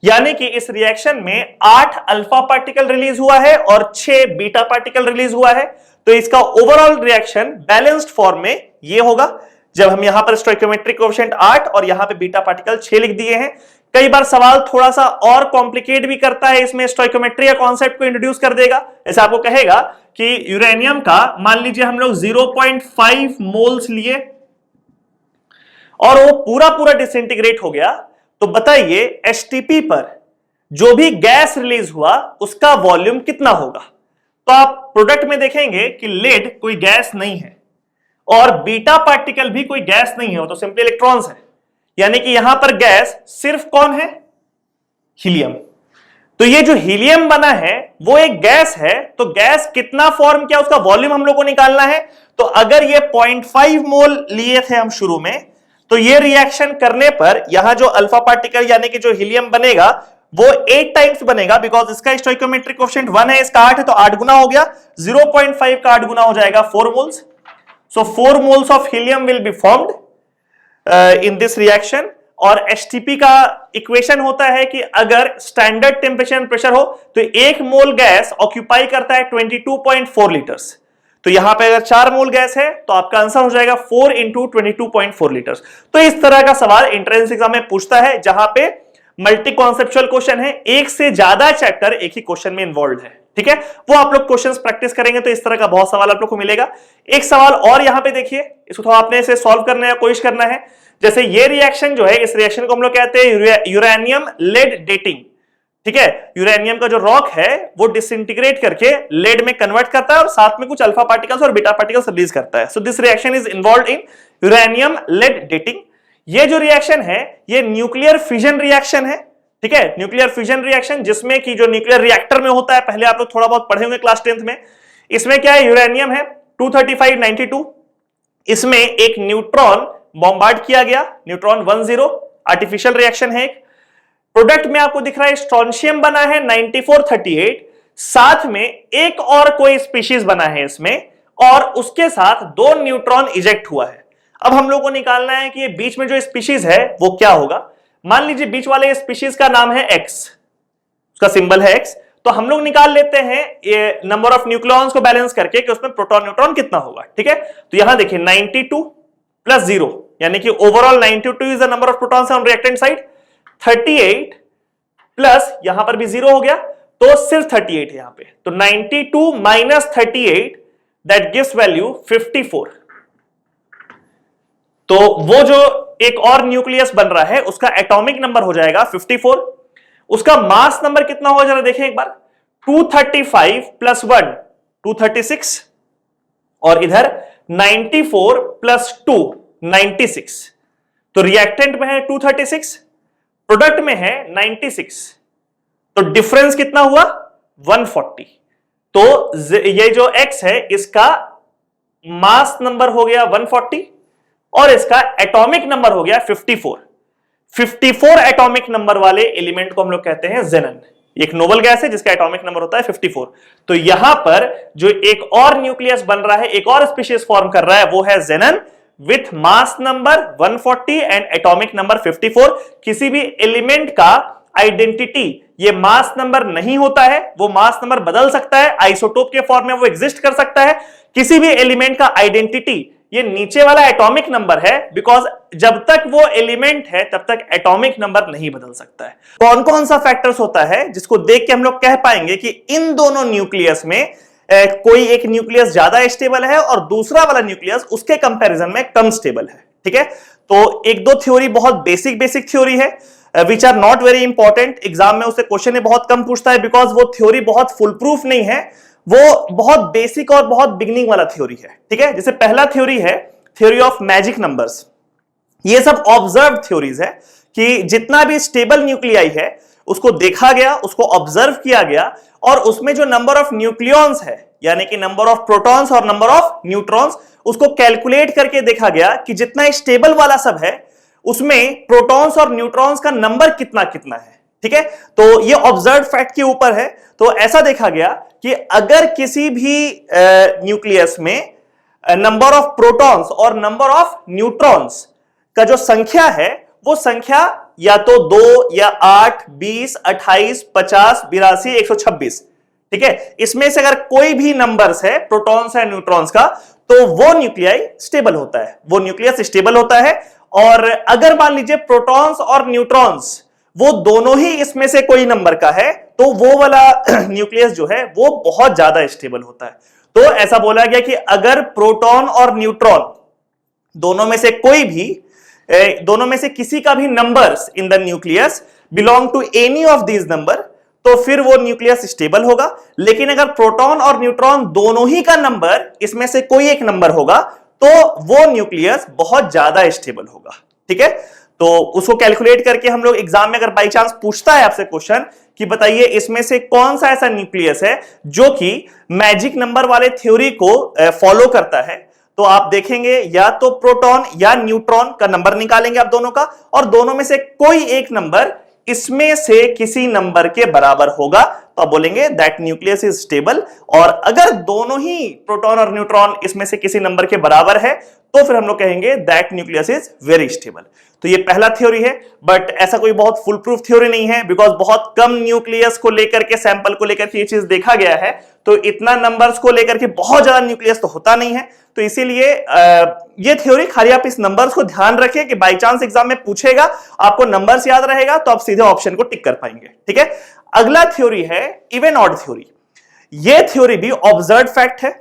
यानी कि इस रिएक्शन में 8 अल्फा पार्टिकल रिलीज हुआ है और 6 बीटा पार्टिकल रिलीज हुआ है। तो इसका ओवरऑल रिएक्शन बैलेंस्ड फॉर्म में ये होगा, जब हम यहां पर स्टोइकोमेट्रिक कोएफिशिएंट 8 और यहां पे बीटा पार्टिकल 6 लिख दिए हैं। कई बार सवाल थोड़ा सा और कॉम्प्लिकेट भी करता है, इसमें स्टोइकोमेट्री या कॉन्सेप्ट को इंट्रोड्यूस कर देगा। ऐसे आपको कहेगा कि यूरेनियम का मान लीजिए हम लोग 0.5 मोल्स लिए और वो पूरा पूरा डिसइंटीग्रेट हो गया, तो बताइए एसटीपी पर जो भी गैस रिलीज हुआ उसका वॉल्यूम कितना होगा। तो आप प्रोडक्ट में देखेंगे कि लेड कोई गैस नहीं है और बीटा पार्टिकल भी कोई गैस नहीं है, वो तो सिंपली इलेक्ट्रॉन्स है। यानी कि यहां पर गैस सिर्फ कौन है, हीलियम। तो ये जो हीलियम बना है वो एक गैस है, तो गैस कितना फॉर्म किया उसका वॉल्यूम हम लोग को निकालना है। तो अगर ये 0.5 मोल लिए थे हम शुरू में, तो ये रिएक्शन करने पर यहां जो अल्फा पार्टिकल यानी कि जो हीलियम बनेगा वो 8 टाइम्स बनेगा, बिकॉज इसका स्टोइकोमेट्रिक कोएफिशिएंट 1 है, इसका 8 है, तो 8 गुना हो गया, 0.5 का 8 गुना हो जाएगा 4 moles. So 4 moles of helium will be formed in this reaction. और एचटीपी का इक्वेशन होता है कि अगर स्टैंडर्ड टेम्परेचर एंड प्रेशर हो तो 1 मोल गैस ऑक्यूपाई करता है 22.4 लीटर्स। तो यहां पे अगर 4 मोल गैस है तो आपका आंसर हो जाएगा 4 इंटू 22.4 लीटर्स। तो इस तरह का सवाल एंट्रेंस एग्जाम में पूछता है, जहां पे मल्टी कॉन्सेप्चुअल क्वेश्चन है, एक से ज्यादा चैप्टर एक ही क्वेश्चन में इन्वॉल्व है। ठीक है, वो आप लोग क्वेश्चंस प्रैक्टिस करेंगे तो इस तरह का बहुत सवाल आप लोग को मिलेगा। एक सवाल और यहां पे देखिए, इसको थोड़ा आपने इसे सॉल्व करने की कोशिश करना है। जैसे ये रिएक्शन जो है, इस रिएक्शन को हम लोग कहते हैं यूरेनियम लेड डेटिंग। ठीक है, यूरेनियम का जो रॉक है वो डिसइंटीग्रेट करके लेड में कन्वर्ट करता है और साथ में कुछ अल्फा पार्टिकल्स और बीटा पार्टिकल्स रिलीज करता है। So this reaction is involved in uranium lead dating. ये जो रिएक्शन है ये न्यूक्लियर फिजन रिएक्शन है। ठीक है, न्यूक्लियर फिजन रिएक्शन, जिसमें कि जो न्यूक्लियर रिएक्टर में होता है, पहले आप लोग थोड़ा बहुत पढ़े होंगे क्लास 10th में। इसमें क्या है, यूरेनियम है 23592, इसमें एक न्यूट्रॉन बॉम्बार्ड किया गया, न्यूट्रॉन 10, आर्टिफिशियल रिएक्शन है। एक प्रोडक्ट में आपको दिख रहा है स्ट्रोंशियम बना है 9438, साथ में एक और कोई स्पीशीज बना है इसमें, और उसके साथ 2 न्यूट्रॉन इजेक्ट हुआ है। अब हम लोग को निकालना है कि ये बीच में जो स्पीशीज है वो क्या होगा। मान लीजिए बीच वाले स्पीशीज का नाम है X, उसका सिंबल है X, तो हम लोग निकाल लेते हैं ये नंबर ऑफ न्यूक्लियॉन्स को बैलेंस करके कि उसमें प्रोटॉन न्यूट्रॉन कितना होगा। ठीक है, तो यहां देखिए 92 प्लस 0, यानी कि overall 92 is the number of protons on reactant side, 38 plus यहां पर भी 0 हो गया, तो सिर्फ 38 है यहां पे। तो 92 माइनस 38 दैट गिव्स वैल्यू 54। तो वो जो एक और न्यूक्लियस बन रहा है उसका एटॉमिक नंबर हो जाएगा 54। उसका मास नंबर कितना होगा जरा देखें एक बार, 235 प्लस 1 236, और इधर 94 प्लस 2 96। तो रिएक्टेंट में है 236, प्रोडक्ट में है 96, तो डिफरेंस कितना हुआ 140। तो ये जो X है इसका मास नंबर हो गया 140 और इसका एटॉमिक नंबर हो गया 54। 54 एटॉमिक नंबर वाले एलिमेंट को हम लोग कहते हैं जेनन। एक नोबल गैस है जिसका एटॉमिक नंबर होता है 54। तो यहां पर जो एक और न्यूक्लियस बन रहा है, एक और स्पीशीज फॉर्म कर रहा है, वो है xenon with mass number 140 and atomic number 54। किसी भी एलिमेंट का आइडेंटिटी ये मास नंबर नहीं होता है, वो मास नंबर बदल सकता है, आइसोटोप के फॉर्म में वो एग्जिस्ट कर सकता है। किसी भी एलिमेंट का आइडेंटिटी ये नीचे वाला एटॉमिक नंबर है, बिकॉज जब तक वो एलिमेंट है तब तक एटॉमिक नंबर नहीं बदल सकता है। कौन कौन सा फैक्टर्स होता है जिसको देख के हम लोग कह पाएंगे कि इन दोनों न्यूक्लियस में कोई एक न्यूक्लियस ज्यादा स्टेबल है और दूसरा वाला न्यूक्लियस उसके कंपैरिजन में कम स्टेबल है। ठीक है, तो एक दो थ्योरी बहुत बेसिक थ्योरी है which are not very important. Exam में उससे क्वेश्चन ही बहुत कम पूछता है, बिकॉज वो थ्योरी बहुत फुल प्रूफ नहीं है, वो बहुत बेसिक और बहुत बिगिनिंग वाला थ्योरी है। ठीक है, जैसे पहला थ्योरी है थ्योरी ऑफ मैजिक नंबर्स। ये सब ऑब्जर्व थ्योरीज है कि जितना भी स्टेबल न्यूक्लियाई है उसको देखा गया, उसको ऑब्जर्व किया गया, और उसमें जो नंबर ऑफ न्यूक्लियॉन्स है, यानी कि नंबर ऑफ प्रोटॉन्स और नंबर ऑफ न्यूट्रॉन्स, उसको कैलकुलेट करके देखा गया कि जितना स्टेबल वाला सब है उसमें प्रोटॉन्स और न्यूट्रॉन्स का नंबर कितना कितना है। ठीक है, तो ये ऑब्जर्व फैक्ट के ऊपर है। तो ऐसा देखा गया कि अगर किसी भी न्यूक्लियस में नंबर ऑफ प्रोटॉन्स और नंबर ऑफ न्यूट्रॉन्स का जो संख्या है वो संख्या या तो 2 या 8, 20, 28, 50, 82, 126, ठीक है, इसमें से अगर कोई भी नंबर्स है प्रोटॉन्स या न्यूट्रॉन्स का, तो वो न्यूक्लियाई स्टेबल होता है, वो न्यूक्लियस स्टेबल होता है। और अगर मान लीजिए प्रोटॉन्स और न्यूट्रॉन्स वो दोनों ही इसमें से कोई नंबर का है, तो वो वाला न्यूक्लियस जो है वो बहुत ज्यादा स्टेबल होता है। तो ऐसा बोला गया कि अगर प्रोटॉन और न्यूट्रॉन दोनों में से कोई भी, दोनों में से किसी का भी numbers in the nucleus belong to any of these number, तो फिर वो न्यूक्लियस स्टेबल होगा। लेकिन अगर प्रोटॉन और न्यूट्रॉन दोनों ही का नंबर इसमें से कोई एक नंबर होगा तो वो न्यूक्लियस बहुत ज्यादा स्टेबल होगा। ठीक है, तो उसको कैलकुलेट करके हम लोग एग्जाम में अगर बाई चांस पूछता है आपसे क्वेश्चन कि बताइए इसमें से कौन सा ऐसा न्यूक्लियस है जो कि मैजिक नंबर वाले थ्योरी को फॉलो करता है, तो आप देखेंगे या तो प्रोटॉन या न्यूट्रॉन का नंबर निकालेंगे आप दोनों का, और दोनों में से कोई एक नंबर इसमें से किसी नंबर के बराबर होगा तो आप बोलेंगे दैट न्यूक्लियस इज स्टेबल। और अगर दोनों ही प्रोटॉन और न्यूट्रॉन इसमें से किसी नंबर के बराबर है तो फिर हम लोग कहेंगे that nucleus is very stable. तो ये पहला थ्योरी है, बट ऐसा कोई बहुत फुल प्रूफ थ्योरी नहीं है, बिकॉज बहुत कम न्यूक्लियस को लेकर के, सैंपल को लेकर के ये चीज देखा गया है। तो इतना नंबर्स को लेकर के बहुत ज्यादा न्यूक्लियस तो होता नहीं है। तो इसीलिए ये थ्योरी, खाली आप इस नंबर्स को ध्यान रखें कि बाई चांस एग्जाम में पूछेगा, आपको नंबर्स याद रहेगा तो आप सीधे ऑप्शन को टिक कर पाएंगे। ठीक है, अगला थ्योरी है इवन ऑड थ्योरी। ये थ्योरी भी ऑब्जर्व्ड फैक्ट है।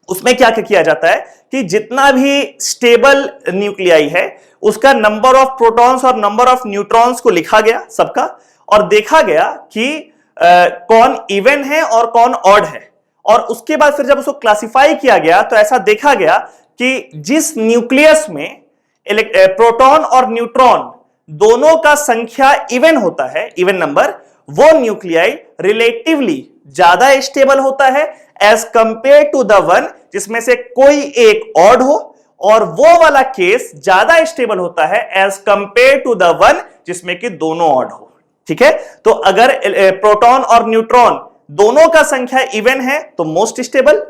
उसमें क्या किया जाता है कि जितना भी स्टेबल न्यूक्लियाई है उसका नंबर ऑफ प्रोटॉन्स और नंबर ऑफ न्यूट्रॉन्स को लिखा गया सबका, और देखा गया कि कौन इवन है और कौन ऑड है। और उसके बाद फिर जब उसको क्लासिफाई किया गया तो ऐसा देखा गया कि जिस न्यूक्लियस में प्रोटॉन और न्यूट्रॉन दोनों का संख्या इवन होता है, इवन नंबर, वो न्यूक्लियाई रिलेटिवली ज्यादा स्टेबल होता है as compare to the one जिसमें से कोई एक ऑड हो, और वो वाला केस ज्यादा स्टेबल होता है as compare to the one जिसमें कि दोनों ऑड हो। ठीक है, तो अगर प्रोटॉन और न्यूट्रॉन दोनों का संख्या इवन है तो मोस्ट स्टेबल,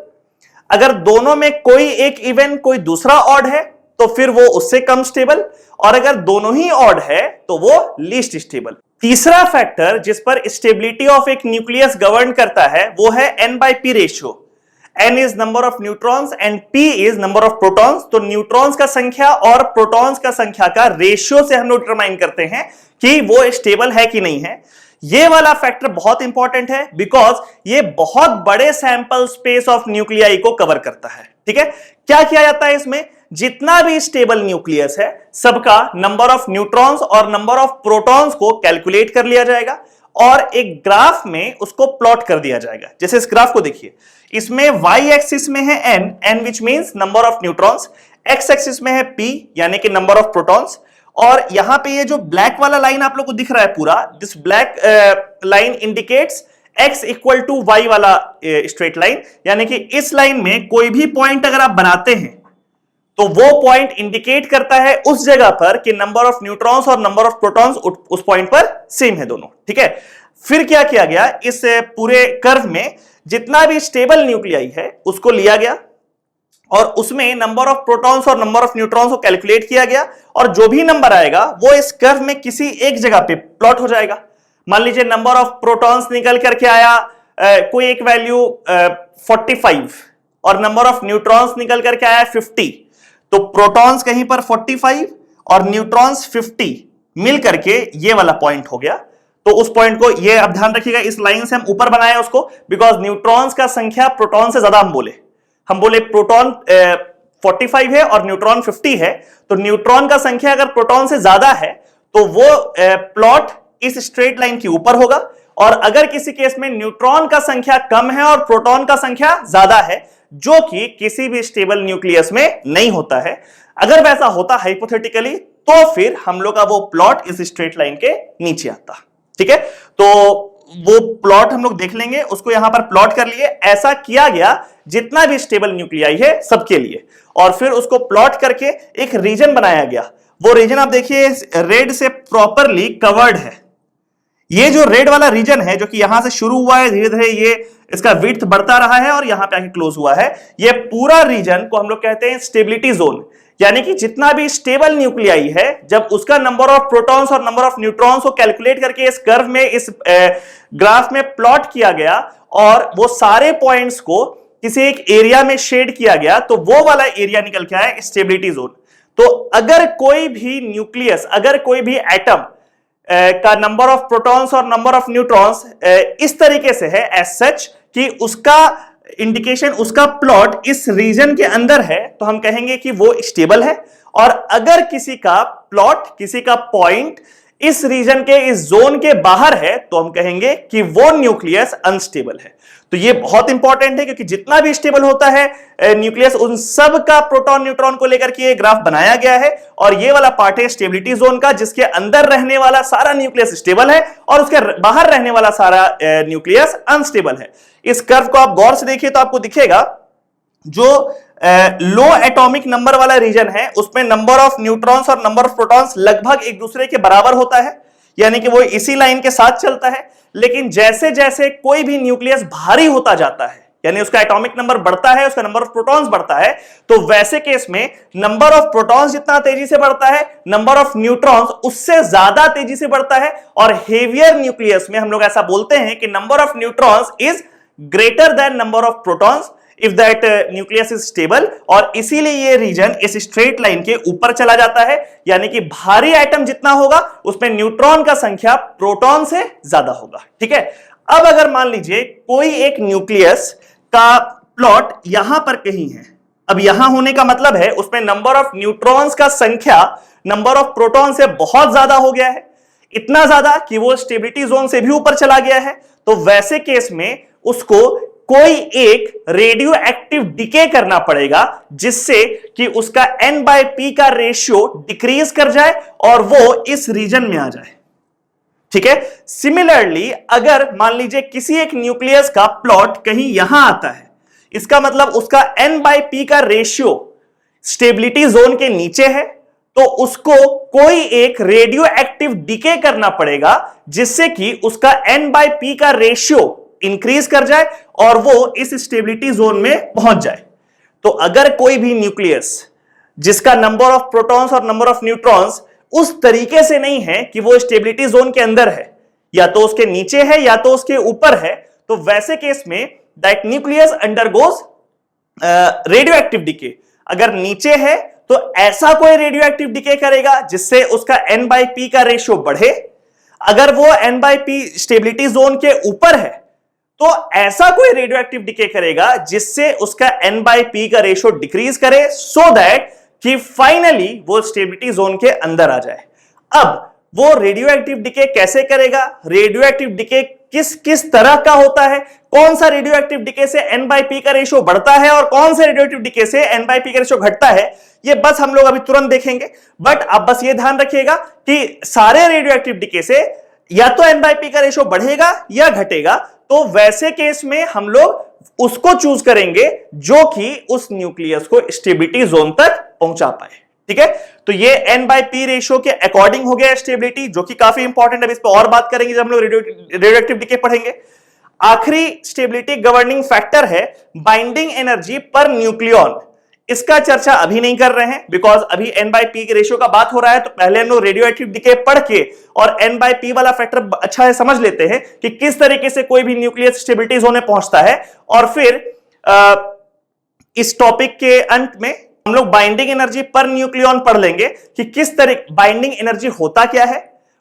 अगर दोनों में कोई एक इवन कोई दूसरा ऑड है तो फिर वो उससे कम स्टेबल, और अगर दोनों ही ऑड है तो वो लीस्ट स्टेबल। तीसरा फैक्टर जिस पर स्टेबिलिटी ऑफ एक न्यूक्लियस गवर्न करता है वो है n/p ratio. n is number of neutrons and p is number of protons. तो न्यूट्रॉन्स का संख्या और प्रोटॉन्स का संख्या का रेशियो से हम लोग डिटरमाइन करते हैं कि वो स्टेबल है कि नहीं है। ये वाला फैक्टर बहुत इंपॉर्टेंट है बिकॉज ये बहुत बड़े सैंपल स्पेस ऑफ न्यूक्लियाई को कवर करता है। ठीक है, क्या किया जाता है इसमें, जितना भी स्टेबल न्यूक्लियस है सबका नंबर ऑफ न्यूट्रॉन्स और नंबर ऑफ प्रोटॉन्स को कैलकुलेट कर लिया जाएगा और एक ग्राफ में उसको प्लॉट कर दिया जाएगा। जैसे इस ग्राफ को देखिए, इसमें y एक्सिस में है n which means number of neutrons, x axis में है p यानी कि नंबर ऑफ प्रोटॉन्स, और यहां पे ये जो ब्लैक वाला लाइन आप लोग को दिख रहा है पूरा, this black line indicates x equal to y वाला स्ट्रेट लाइन, यानी कि इस लाइन में कोई भी पॉइंट अगर आप बनाते हैं तो वो पॉइंट इंडिकेट करता है उस जगह पर कि नंबर ऑफ न्यूट्रॉन्स और नंबर ऑफ प्रोटॉन्स उस पॉइंट पर सेम है दोनों। ठीक है, फिर क्या किया गया, इस पूरे कर्व में जितना भी स्टेबल न्यूक्लियाई है उसको लिया गया और उसमें नंबर ऑफ प्रोटॉन्स और नंबर ऑफ न्यूट्रॉन्स को कैलकुलेट किया गया, और जो भी नंबर आएगा वो इस कर्व में किसी एक जगह पे प्लॉट हो जाएगा। मान लीजिए नंबर ऑफ प्रोटॉन्स निकल करके आया कोई एक वैल्यू 45 और नंबर ऑफ न्यूट्रॉन्स निकल करके आया 50, तो प्रोटॉन्स कहीं पर 45 और न्यूट्रॉन्स 50 मिल करके ये वाला पॉइंट हो गया। तो उस पॉइंट को ये आप ध्यान रखिएगा, इस लाइन से हम ऊपर बनाए उसको, बिकॉज न्यूट्रॉन्स का संख्या प्रोटॉन से ज्यादा हम बोले प्रोटॉन 45 है और न्यूट्रॉन 50 है, तो न्यूट्रॉन का संख्या अगर प्रोटॉन से ज्यादा है तो वो प्लॉट इस स्ट्रेट लाइन के ऊपर होगा, और अगर किसी केस में न्यूट्रॉन का संख्या कम है और प्रोटॉन का संख्या ज्यादा है, जो कि किसी भी स्टेबल न्यूक्लियस में नहीं होता है, अगर वैसा होता हाइपोथेटिकली तो फिर हम लोग का वो प्लॉट इस स्ट्रेट लाइन के नीचे आता। ठीक है, तो वो प्लॉट हम लोग देख लेंगे, उसको यहां पर प्लॉट कर लिए। ऐसा किया गया जितना भी स्टेबल न्यूक्लियाई है सबके लिए, और फिर उसको प्लॉट करके एक रीजन बनाया गया। वो रीजन आप देखिए रेड से प्रॉपरली कवर्ड है। ये जो रेड वाला रीजन है जो कि यहां से शुरू हुआ है, धीरे धीरे ये इसका विड्थ बढ़ता रहा है और यहां पे आके क्लोज हुआ है, ये पूरा रीजन को हम लोग कहते हैं स्टेबिलिटी जोन। यानी कि जितना भी स्टेबल न्यूक्लियाई है, जब उसका नंबर ऑफ प्रोटॉन्स और नंबर ऑफ न्यूट्रॉन्स को कैलकुलेट करके इस कर्व में, इस ग्राफ में प्लॉट किया गया और वो सारे पॉइंट्स को किसी एक एरिया में शेड किया गया, तो वो वाला एरिया निकल के आया स्टेबिलिटी जोन। तो अगर कोई भी न्यूक्लियस, अगर कोई भी एटम का नंबर ऑफ प्रोटॉन्स और नंबर ऑफ न्यूट्रॉन्स इस तरीके से है एज सच कि उसका इंडिकेशन, उसका प्लॉट इस रीजन के अंदर है, तो हम कहेंगे कि वो स्टेबल है। और अगर किसी का प्लॉट, किसी का पॉइंट इस रीजन के, इस जोन के बाहर है, तो हम कहेंगे कि वो न्यूक्लियस अनस्टेबल है। तो ये बहुत इंपॉर्टेंट है क्योंकि जितना भी स्टेबल होता है न्यूक्लियस, उन सब का प्रोटॉन न्यूट्रॉन को लेकर के ये ग्राफ बनाया गया है, और ये वाला पार्ट है स्टेबिलिटी जोन का, जिसके अंदर रहने वाला सारा न्यूक्लियस स्टेबल है और उसके बाहर रहने वाला सारा न्यूक्लियस अनस्टेबल है। इस कर्व को आप गौर से देखिए तो आपको दिखेगा जो लो एटॉमिक नंबर वाला रीजन है उसमें नंबर ऑफ न्यूट्रॉन्स और नंबर ऑफ प्रोटॉन्स लगभग एक दूसरे के बराबर होता है। यानी कि वो इसी लाइन के साथ चलता है। लेकिन जैसे जैसे कोई भी न्यूक्लियस भारी होता जाता है, यानी उसका एटॉमिक नंबर बढ़ता है, उसका नंबर ऑफ प्रोटॉन्स बढ़ता है, तो वैसे केस में नंबर ऑफ प्रोटॉन्स जितना तेजी से बढ़ता है, नंबर ऑफ न्यूट्रॉन्स उससे ज्यादा तेजी से बढ़ता है। और हेवियर न्यूक्लियस में हम लोग ऐसा बोलते हैं कि number of neutrons is greater than number of protons if that nucleus is stable. और इसीलिए ये रीजन इस स्ट्रेट लाइन के ऊपर चला जाता है, यानी कि भारी एटम जितना होगा उसमें न्यूट्रॉन का संख्या प्रोटॉन से ज्यादा होगा। ठीक है, अब अगर मान लीजिए कोई एक न्यूक्लियस का प्लॉट यहां पर कहीं है, अब यहां होने का मतलब है उसमें नंबर ऑफ न्यूट्रॉन्स का संख्या नंबर ऑफ प्रोटॉन से बहुत ज्यादा हो गया है, इतना ज्यादा कि वो स्टेबिलिटी जोन से भी ऊपर चला गया है। तो वैसे केस में उसको कोई एक रेडियो एक्टिव डिके करना पड़ेगा जिससे कि उसका N/P का रेशियो डिक्रीज कर जाए और वो इस रीजन में आ जाए। ठीक है, सिमिलरली अगर मान लीजिए किसी एक न्यूक्लियस का प्लॉट कहीं यहां आता है, इसका मतलब उसका N/P का रेशियो स्टेबिलिटी जोन के नीचे है, तो उसको कोई एक रेडियो एक्टिव डिके करना पड़ेगा जिससे कि उसका N/P का रेशियो इंक्रीज कर जाए और वो इस स्टेबिलिटी जोन में पहुंच जाए। तो अगर कोई भी न्यूक्लियस जिसका नंबर ऑफ प्रोटॉन्स और नंबर ऑफ न्यूट्रॉन्स उस तरीके से नहीं है कि वो स्टेबिलिटी जोन के अंदर है, या तो उसके नीचे है या तो उसके ऊपर है, तो वैसे केस में that nucleus undergoes radio active decay. अगर नीचे है तो ऐसा कोई रेडियो एक्टिव डिके करेगा जिससे उसका N/P का रेशियो बढ़े। अगर वो N/P स्टेबिलिटी जोन के ऊपर है तो ऐसा कोई रेडियो एक्टिव डिके करेगा जिससे उसका N/P का रेशियो डिक्रीज करे, सो दैट कि फाइनली वो स्टेबिलिटी जोन के अंदर आ जाए। अब वो रेडियो एक्टिव डिके कैसे करेगा, रेडियो एक्टिव डिके किस किस तरह का होता है, कौन सा रेडियो एक्टिव डिके से N/P का रेशियो बढ़ता है और कौन से रेडियो एक्टिव डिके से N/P का रेशियो घटता है, ये बस हम लोग अभी तुरंत देखेंगे। बट आप बस ये ध्यान रखिएगा कि सारे रेडियो एक्टिव डिके से या तो N/P का रेशियो बढ़ेगा या घटेगा, तो वैसे केस में हम लोग उसको चूज करेंगे जो कि उस न्यूक्लियस को स्टेबिलिटी जोन तक पहुंचा पाए। ठीक है, तो ये N/P रेशियो के अकॉर्डिंग हो गया स्टेबिलिटी, जो कि काफी इंपॉर्टेंट है। इस पर और बात करेंगे जब हम लोग रेडियो एक्टिव डिके पढ़ेंगे। आखिरी स्टेबिलिटी गवर्निंग फैक्टर है बाइंडिंग एनर्जी पर न्यूक्लियॉन। इसका चर्चा अभी नहीं कर रहे हैं बिकॉज अभी N/P के रेशियो का बात हो रहा है, तो पहले हम लोग रेडियो एक्टिव डिके पढ़ के और N/P वाला फैक्टर अच्छा है समझ लेते हैं कि किस तरीके से कोई भी न्यूक्लियस स्टेबिलिटी जोन में पहुंचता है। और फिर इस टॉपिक के अंत में हम लोग बाइंडिंग एनर्जी पर न्यूक्लियॉन पढ़ लेंगे कि किस तरह बाइंडिंग एनर्जी होता क्या है,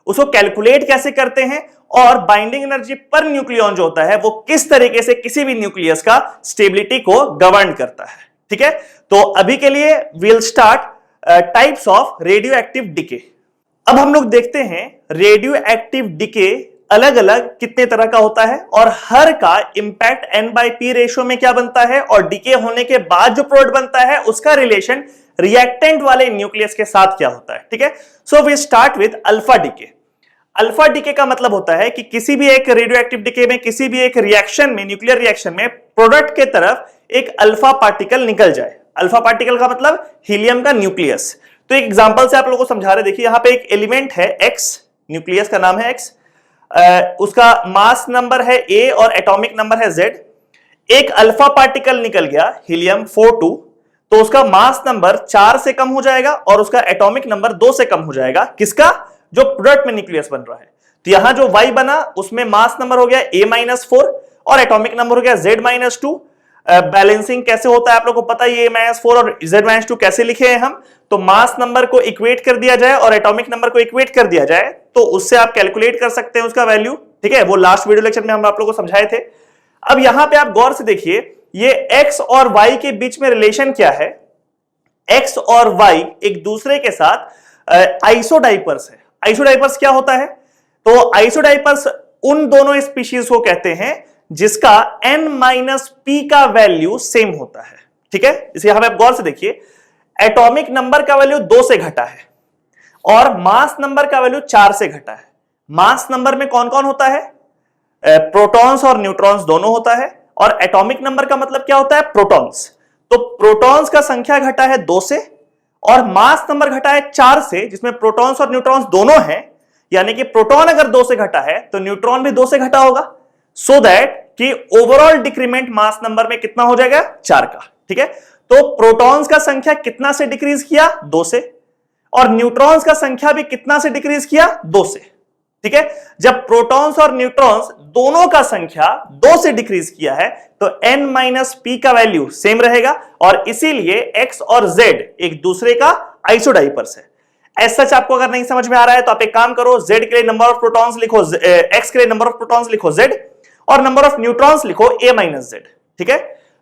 उसको कैलकुलेट कैसे करते हैं, और बाइंडिंग एनर्जी पर न्यूक्लियॉन जो होता है वो किस तरीके से किसी भी न्यूक्लियस का स्टेबिलिटी को गवर्न करता है। ठीक है, तो अभी के लिए will start types of radio active decay. अब हम लोग देखते हैं रेडियो एक्टिव डिके अलग अलग कितने तरह का होता है और हर का इंपैक्ट N/P रेशियो में क्या बनता है, और डिके होने के बाद जो प्रोडक्ट बनता है उसका रिलेशन रिएक्टेंट वाले न्यूक्लियस के साथ क्या होता है। ठीक है, so we start with alpha decay. Alpha decay का मतलब होता है कि किसी भी एक रेडियो एक्टिव डिके में, किसी भी एक रिएक्शन में, न्यूक्लियर रिएक्शन में प्रोडक्ट के तरफ एक अल्फा पार्टिकल निकल जाए। अल्फा पार्टिकल का मतलब हीलियम का न्यूक्लियस। तो एक एग्जांपल से आप लोगों को समझा रहे, देखिए यहां पे एक एलिमेंट है X, न्यूक्लियस का नाम है X, उसका मास नंबर है A और एटॉमिक नंबर है Z। एक अल्फा पार्टिकल निकल गया हीलियम 42, तो उसका मास नंबर 4 से कम हो जाएगा और उसका एटॉमिक नंबर 2 से कम हो जाएगा। किसका? जो प्रोडक्ट में न्यूक्लियस बन रहा है। तो यहां जो Y बना उसमें मास नंबर हो गया A-4 और एटॉमिक नंबर हो गया Z-2। बैलेंसिंग कैसे होता है आप लोगों को पता है, A-4 और Z-2 कैसे लिखे हैं हम, तो मास नंबर को इक्वेट कर दिया जाए और एटॉमिक नंबर को इक्वेट कर दिया जाए तो उससे आप कैलकुलेट कर सकते हैं उसका वैल्यू। ठीक है, वो लास्ट वीडियो लेक्चर में हम आप लोगों को समझाए थे। अब यहां पे आप गौर से देखिए ये X और Y के बीच में रिलेशन क्या है। X और Y एक दूसरे के साथ आइसोडाइपर्स है। आइसोडाइपर्स क्या होता है? तो आइसोडाइपर्स उन दोनों स्पीशीज को कहते हैं जिसका N-P का वैल्यू सेम होता है। ठीक है, इसे यहां पे आप गौर से देखिए, एटॉमिक नंबर का वैल्यू 2 से घटा है और मास नंबर का वैल्यू 4 से घटा है। मास नंबर में कौन कौन होता है? प्रोटॉन्स और न्यूट्रॉन्स दोनों होता है। और एटॉमिक नंबर का मतलब क्या होता है? प्रोटॉन्स। तो प्रोटॉन्स का संख्या घटा है 2 से और मास नंबर घटा है 4 से, जिसमें प्रोटॉन्स और न्यूट्रॉन्स दोनों हैं। यानी कि प्रोटॉन अगर 2 से घटा है तो न्यूट्रॉन भी 2 से घटा होगा, सो दैट कि ओवरऑल डिक्रीमेंट मास नंबर में कितना हो जाएगा, 4 का। ठीक है, तो प्रोटॉन्स का संख्या कितना से डिक्रीज किया, 2 से, और न्यूट्रॉन्स का संख्या भी कितना से डिक्रीज किया, 2 से। ठीक है, जब प्रोटॉन्स और न्यूट्रॉन्स दोनों का संख्या 2 से डिक्रीज किया है तो n माइनस पी का वैल्यू सेम रहेगा, और इसीलिए x और z एक दूसरे का आइसोडाइपर्स है। ऐसा सच आपको अगर नहीं समझ में आ रहा है तो आप एक काम करो, z के लिए नंबर ऑफ प्रोटॉन्स लिखो, x के लिए नंबर ऑफ प्रोटॉन्स लिखो z, और नंबर ऑफ न्यूट्रॉन्स लिखो a माइनस z। ठीक है,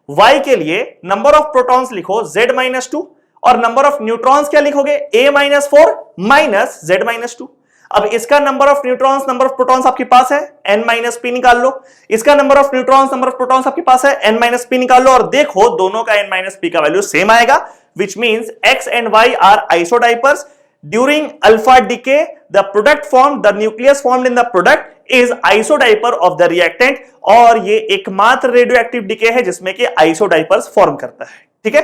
y के लिए नंबर ऑफ प्रोटॉन्स लिखो z माइनस 2, और नंबर ऑफ न्यूट्रॉन्स क्या लिखोगे, a minus 4 minus z minus 2। अब इसका number of neutrons number of protons आपके पास है, n माइनस p निकाल लो। इसका number of neutrons number of protons आपके पास है, n माइनस p निकाल लो, और देखो दोनों का n माइनस p का वैल्यू सेम आएगा, which means x and y are isodiapers. During alpha decay, the product formed, the nucleus formed in the product is isodiaper of the reactant, और ये एकमात्र रेडियोएक्टिव डिके है जिसमें कि आइसोडाइपर्स फॉर्म करता है। ठीक है,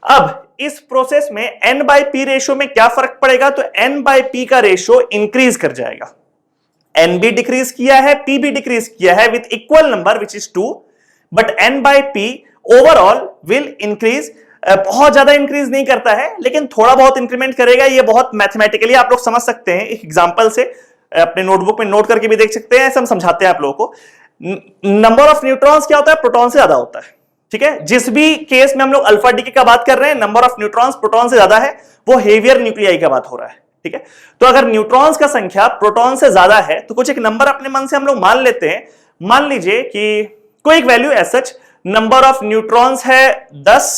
अब इस प्रोसेस में n बाई पी रेशियो में क्या फर्क पड़ेगा, तो n बाई पी का रेशियो इंक्रीज कर जाएगा। n भी डिक्रीज किया है, p भी डिक्रीज किया है with equal number which is 2, but n by P overall will increase. बहुत ज्यादा इंक्रीज नहीं करता है लेकिन थोड़ा बहुत इंक्रीमेंट करेगा। ये बहुत मैथमेटिकली आप लोग समझ सकते हैं, एक एग्जांपल से अपने नोटबुक में नोट करके भी देख सकते हैं, ऐसे हम समझाते हैं आप लोगों को। नंबर ऑफ न्यूट्रॉन्स क्या होता है, प्रोटॉन से ज्यादा होता है। ठीक है, जिस भी केस में हम लोग अल्फा डीके का बात कर रहे हैं, नंबर ऑफ न्यूट्रॉन्स प्रोटॉन से ज्यादा है, वो हेवियर न्यूक्लियाई का बात हो रहा है। ठीक है, तो अगर न्यूट्रॉन्स का संख्या प्रोटॉन से ज्यादा है तो कुछ एक नंबर अपने मन से हम लोग मान लेते हैं। मान लीजिए कि कोई एक value as such, number of neutrons है 10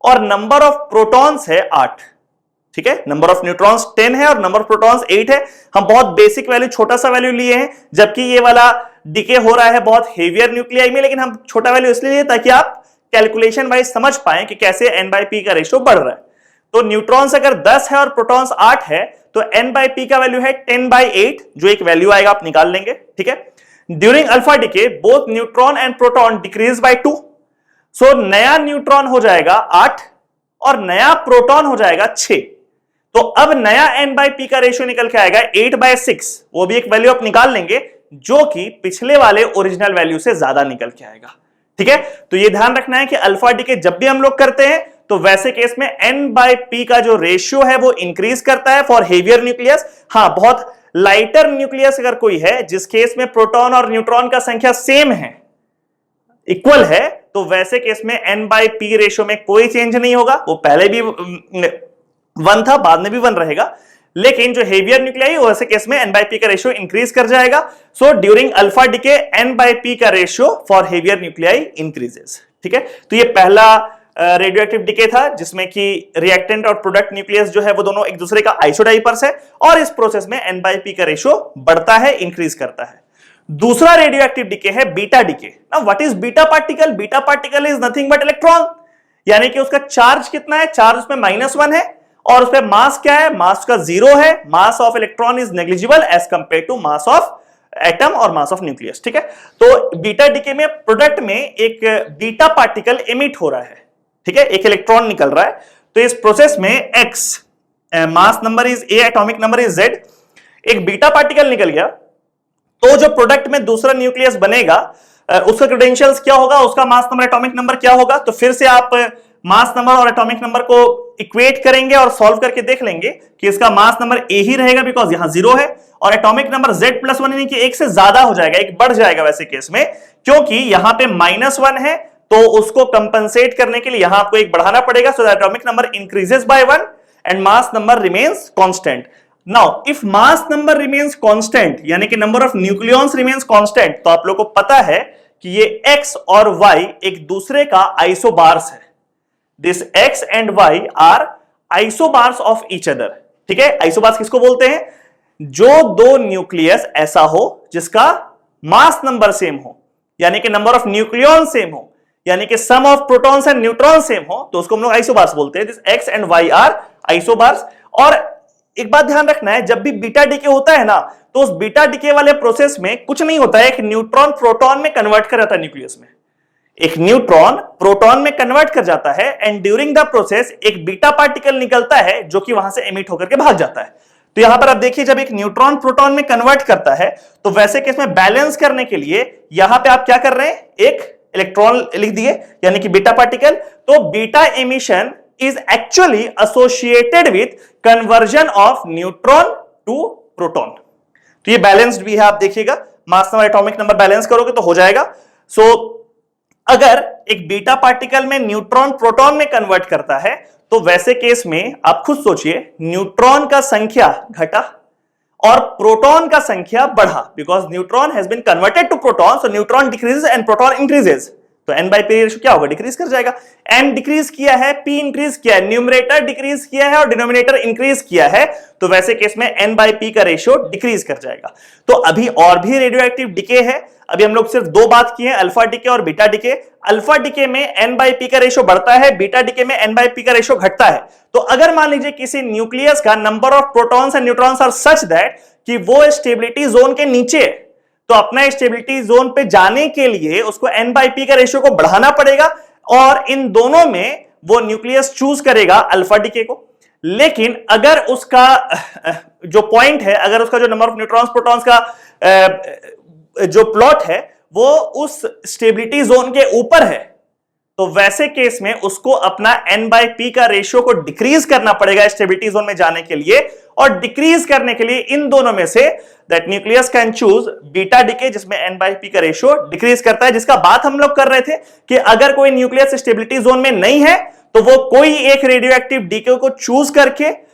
और नंबर ऑफ प्रोटॉन्स है 8। ठीक है, नंबर ऑफ न्यूट्रॉन्स 10 है और नंबर ऑफ प्रोटॉन्स 8 है। हम बहुत बेसिक वैल्यू, छोटा सा वैल्यू लिए हैं, जबकि ये वाला डिके हो रहा है बहुत हेवियर न्यूक्लियाई में, लेकिन हम छोटा वैल्यू इसलिए लिए ताकि आप कैलकुलेशन वाइज समझ पाए कि कैसे n बाई पी का रेशियो बढ़ रहा है। तो न्यूट्रॉन्स अगर 10 है और प्रोटॉन्स 8 है तो n बाई पी का वैल्यू है 10 बाई 8, जो एक वैल्यू आएगा आप निकाल लेंगे। ठीक है, during alpha decay both neutron and proton decrease by 2, सो नया न्यूट्रॉन हो जाएगा 8 और नया प्रोटॉन हो जाएगा 6। तो अब नया n बाई पी का रेशियो निकल के आएगा 8 बाई 6, वो भी एक वैल्यू आप निकाल लेंगे जो कि पिछले वाले ओरिजिनल वैल्यू से ज्यादा निकल के आएगा। ठीक है, तो ये ध्यान रखना है कि अल्फा डिके जब भी हम लोग करते हैं तो वैसे केस में n बाई पी का जो रेशियो है वो इंक्रीज करता है फॉर हेवियर न्यूक्लियस। हाँ, बहुत लाइटर न्यूक्लियस अगर कोई है जिस केस में प्रोटॉन और न्यूट्रॉन का संख्या सेम है, इक्वल है, तो वैसे केस में n बाई पी रेशियो में कोई चेंज नहीं होगा। वो पहले भी 1 था, बाद में भी 1 रहेगा, लेकिन जो हेवियर न्यूक्लियाई वैसे केस में n बाई पी का रेशियो इंक्रीज कर जाएगा। So during alpha decay n by P का ratio for heavier nuclei increases. ठीक है, तो ये पहला रेडियोएक्टिव डिके था जिसमें कि रिएक्टेंट और प्रोडक्ट न्यूक्लियस जो है वो दोनों एक दूसरे का आइसोडाइपर्स है, और इस प्रोसेस में n बाई पी का रेशियो बढ़ता है, इंक्रीज करता है। दूसरा रेडियोएक्टिव डिके है beta decay. Now what is beta particle? Beta particle is nothing but electron, यानी कि उसका चार्ज कितना है, चार्ज उसमें -1 है, और उस पर मास क्या है, मास का 0 है। Mass of electron is negligible as compare to mass of atom और मास ऑफ न्यूक्लियस। ठीक है, तो बीटा डिके में प्रोडक्ट में एक बीटा पार्टिकल एमिट हो रहा है। ठीक है, एक इलेक्ट्रॉन निकल रहा है। तो इस प्रोसेस में x mass number is a, atomic number is z, एक बीटा पार्टिकल निकल गया, तो जो प्रोडक्ट में दूसरा न्यूक्लियस बनेगा उसका क्रेडेंशियल्स क्या होगा, उसका मास नंबर एटॉमिक नंबर क्या होगा। तो फिर से आप मास नंबर और एटॉमिक नंबर को इक्वेट करेंगे और सॉल्व करके देख लेंगे कि इसका मास नंबर a ही रहेगा बिकॉज यहां 0 है, और एटॉमिक नंबर z+1 यानी कि 1 से ज्यादा हो जाएगा, एक बढ़ जाएगा वैसे केस में, क्योंकि यहां पे -1 है तो उसको कंपनसेट करने के लिए यहां आपको एक बढ़ाना पड़ेगा। So that atomic number increases by 1 and mass number remains constant. Now if mass number remains constant यानी कि number of nucleons remains constant, तो आप लोगों को पता है कि ये x और y एक दूसरे का आइसोबार्स है। This x and y are isobars of each other. ठीक है, आइसोबार्स किसको बोलते हैं? जो दो न्यूक्लियस ऐसा हो जिसका मास नंबर सेम हो, यानी कि नंबर ऑफ न्यूक्लियॉन सेम हो, यानी कि sum of protons and neutron same हो, तो उसको हम लोग आइसोबार्स बोलते हैं। This x and y are isobars. और एक बात ध्यान रखना है, जब भी बीटा डिके होता है ना, तो उस बीटा डिके वाले प्रोसेस में कुछ नहीं होता है, एक न्यूट्रॉन प्रोटॉन में कन्वर्ट कर जाता है न्यूक्लियस में, एक न्यूट्रॉन प्रोटॉन में कन्वर्ट कर जाता है, एंड ड्यूरिंग द प्रोसेस एक बीटा पार्टिकल निकलता है जो कि वहां से एमिट होकर के भाग जाता है। तो यहां पर आप देखिए जब एक न्यूट्रॉन प्रोटॉन में कन्वर्ट करता है तो वैसे केस में बैलेंस करने के लिए यहां पे आप क्या कर रहे हैं, एक इलेक्ट्रॉन लिख दिए यानी कि बीटा पार्टिकल। तो beta emission is actually associated with conversion of neutron to proton. तो ये बैलेंस्ड भी है, आप देखिएगा mass number atomic number balance करोगे तो हो जाएगा। सो अगर एक बीटा पार्टिकल में न्यूट्रॉन प्रोटॉन में कन्वर्ट करता है तो वैसे केस में आप खुद सोचिए न्यूट्रॉन का संख्या घटा और प्रोटॉन का संख्या बढ़ा, because neutron has been converted to proton, so neutron decreases and proton increases. तो n बाई पी रेशियो क्या होगा, डिक्रीज कर जाएगा। n डिक्रीज किया है, p इंक्रीज किया है, न्यूमरेटर डिक्रीज किया है और डिनोमिनेटर इंक्रीज किया है, तो वैसे केस में n बाई पी का रेशियो डिक्रीज कर जाएगा। तो अभी और भी रेडियो एक्टिव डिके है, अभी हम लोग सिर्फ दो बात किए हैं, अल्फा डिके और बीटा डिके। अल्फा डिके में n बाई पी का रेशियो बढ़ता है, बीटा डिके में n बाई पी का रेशियो घटता है। तो अगर मान लीजिए किसी न्यूक्लियस का number of protons and neutrons are such that कि वो स्टेबिलिटी जोन के नीचे, तो अपना स्टेबिलिटी जोन पे जाने के लिए उसको n बाई पी का रेशियो को बढ़ाना पड़ेगा और इन दोनों में वो न्यूक्लियस चूज करेगा अल्फा डिके को। लेकिन अगर उसका जो पॉइंट है, अगर उसका जो नंबर ऑफ न्यूट्रॉन्स प्रोटॉन्स का जो प्लॉट है वो उस स्टेबिलिटी जोन के ऊपर है, तो वैसे केस में उसको अपना n बाई पी का रेशियो को डिक्रीज करना पड़ेगा स्टेबिलिटी जोन में जाने के लिए। और डिक्रीज करने के लिए इन दोनों में say that nucleus can choose beta decay जिसमें n बाई पी का रेशियो डिक्रीज करता है, जिसका बात हम लोग कर रहे थे कि अगर कोई न्यूक्लियस स्टेबिलिटी जोन में नहीं है तो वो कोई एक रेडियो एक्टिव डीके को चूज करके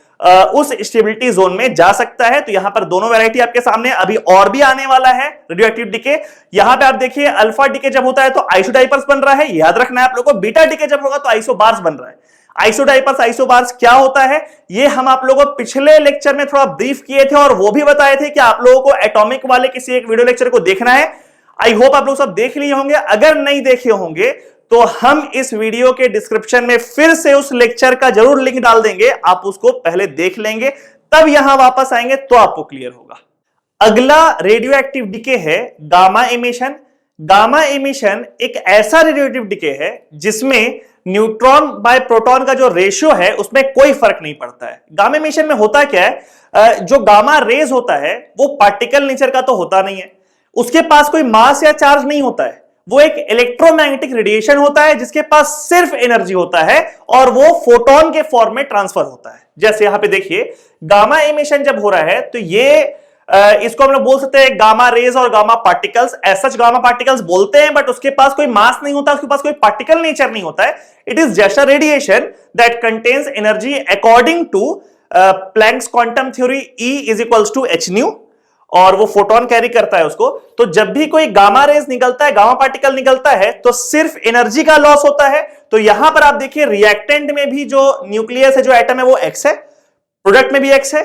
उस स्टेबिलिटी जोन में जा सकता है। तो यहां पर दोनों वैरायटी आपके सामने, अभी और भी आने वाला है रेडियो एक्टिव डीके। यहां पे आप देखिए अल्फा डीके जब होता है तो आइसोडाइपर्स बन रहा है, याद रखना है आप लोगों को। बीटा डीके जब होगा तो आइसोबार्स बन रहा है। आइसोडाइपर्स आइसोबार्स क्या होता है ये हम आप लोगों को पिछले लेक्चर में थोड़ा ब्रीफ किए थे और वो भी बताए थे कि आप लोगों को एटॉमिक वाले किसी एक वीडियो लेक्चर को देखना है। आई होप आप लोग सब देख लिए होंगे, अगर नहीं देखे होंगे तो हम इस वीडियो के डिस्क्रिप्शन में फिर से उस लेक्चर का जरूर लिंक डाल देंगे, आप उसको पहले देख लेंगे तब यहां वापस आएंगे तो आपको क्लियर होगा। अगला रेडियो एक्टिव डिके है गामा एमिशन। गामा एमिशन एक ऐसा रेडियो एक्टिव डिके है जिसमें न्यूट्रॉन बाय प्रोटॉन का जो रेशियो है उसमें कोई फर्क नहीं पड़ता है। गामा एमिशन में होता क्या है, जो गामा रेज होता है वो पार्टिकल नेचर का तो होता नहीं है, उसके पास कोई मास या चार्ज नहीं होता है, वो एक इलेक्ट्रोमैग्नेटिक रेडिएशन होता है जिसके पास सिर्फ एनर्जी होता है और वो फोटोन के फॉर्म में ट्रांसफर होता है। जैसे यहां पे देखिए गामा एमिशन जब हो रहा है तो ये इसको हम लोग बोल सकते हैं गामा रेज और gamma particles. As such gamma particles बोलते हैं बट उसके पास कोई मास नहीं होता, उसके पास कोई पार्टिकल नेचर नहीं होता है। It is just a radiation that contains energy according to Planck's quantum theory E is equals to h nu, और वो फोटोन कैरी करता है उसको। तो जब भी कोई गामा रेज निकलता है, गामा पार्टिकल निकलता है तो सिर्फ एनर्जी का लॉस होता है। तो यहां पर आप देखिए रिएक्टेंट में भी जो न्यूक्लियस है, जो एटम है वो x है, प्रोडक्ट में भी x है,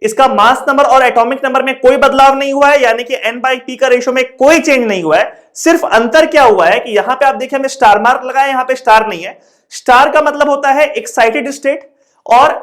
इसका मास नंबर और एटॉमिक नंबर में कोई बदलाव नहीं हुआ है, यानी कि n बाई पी का रेशियो में कोई चेंज नहीं हुआ है। सिर्फ अंतर क्या हुआ है कि यहां पे आप देखिए हमें स्टार मार्क लगाए, यहां पे स्टार नहीं है। स्टार का मतलब होता है एक्साइटेड स्टेट और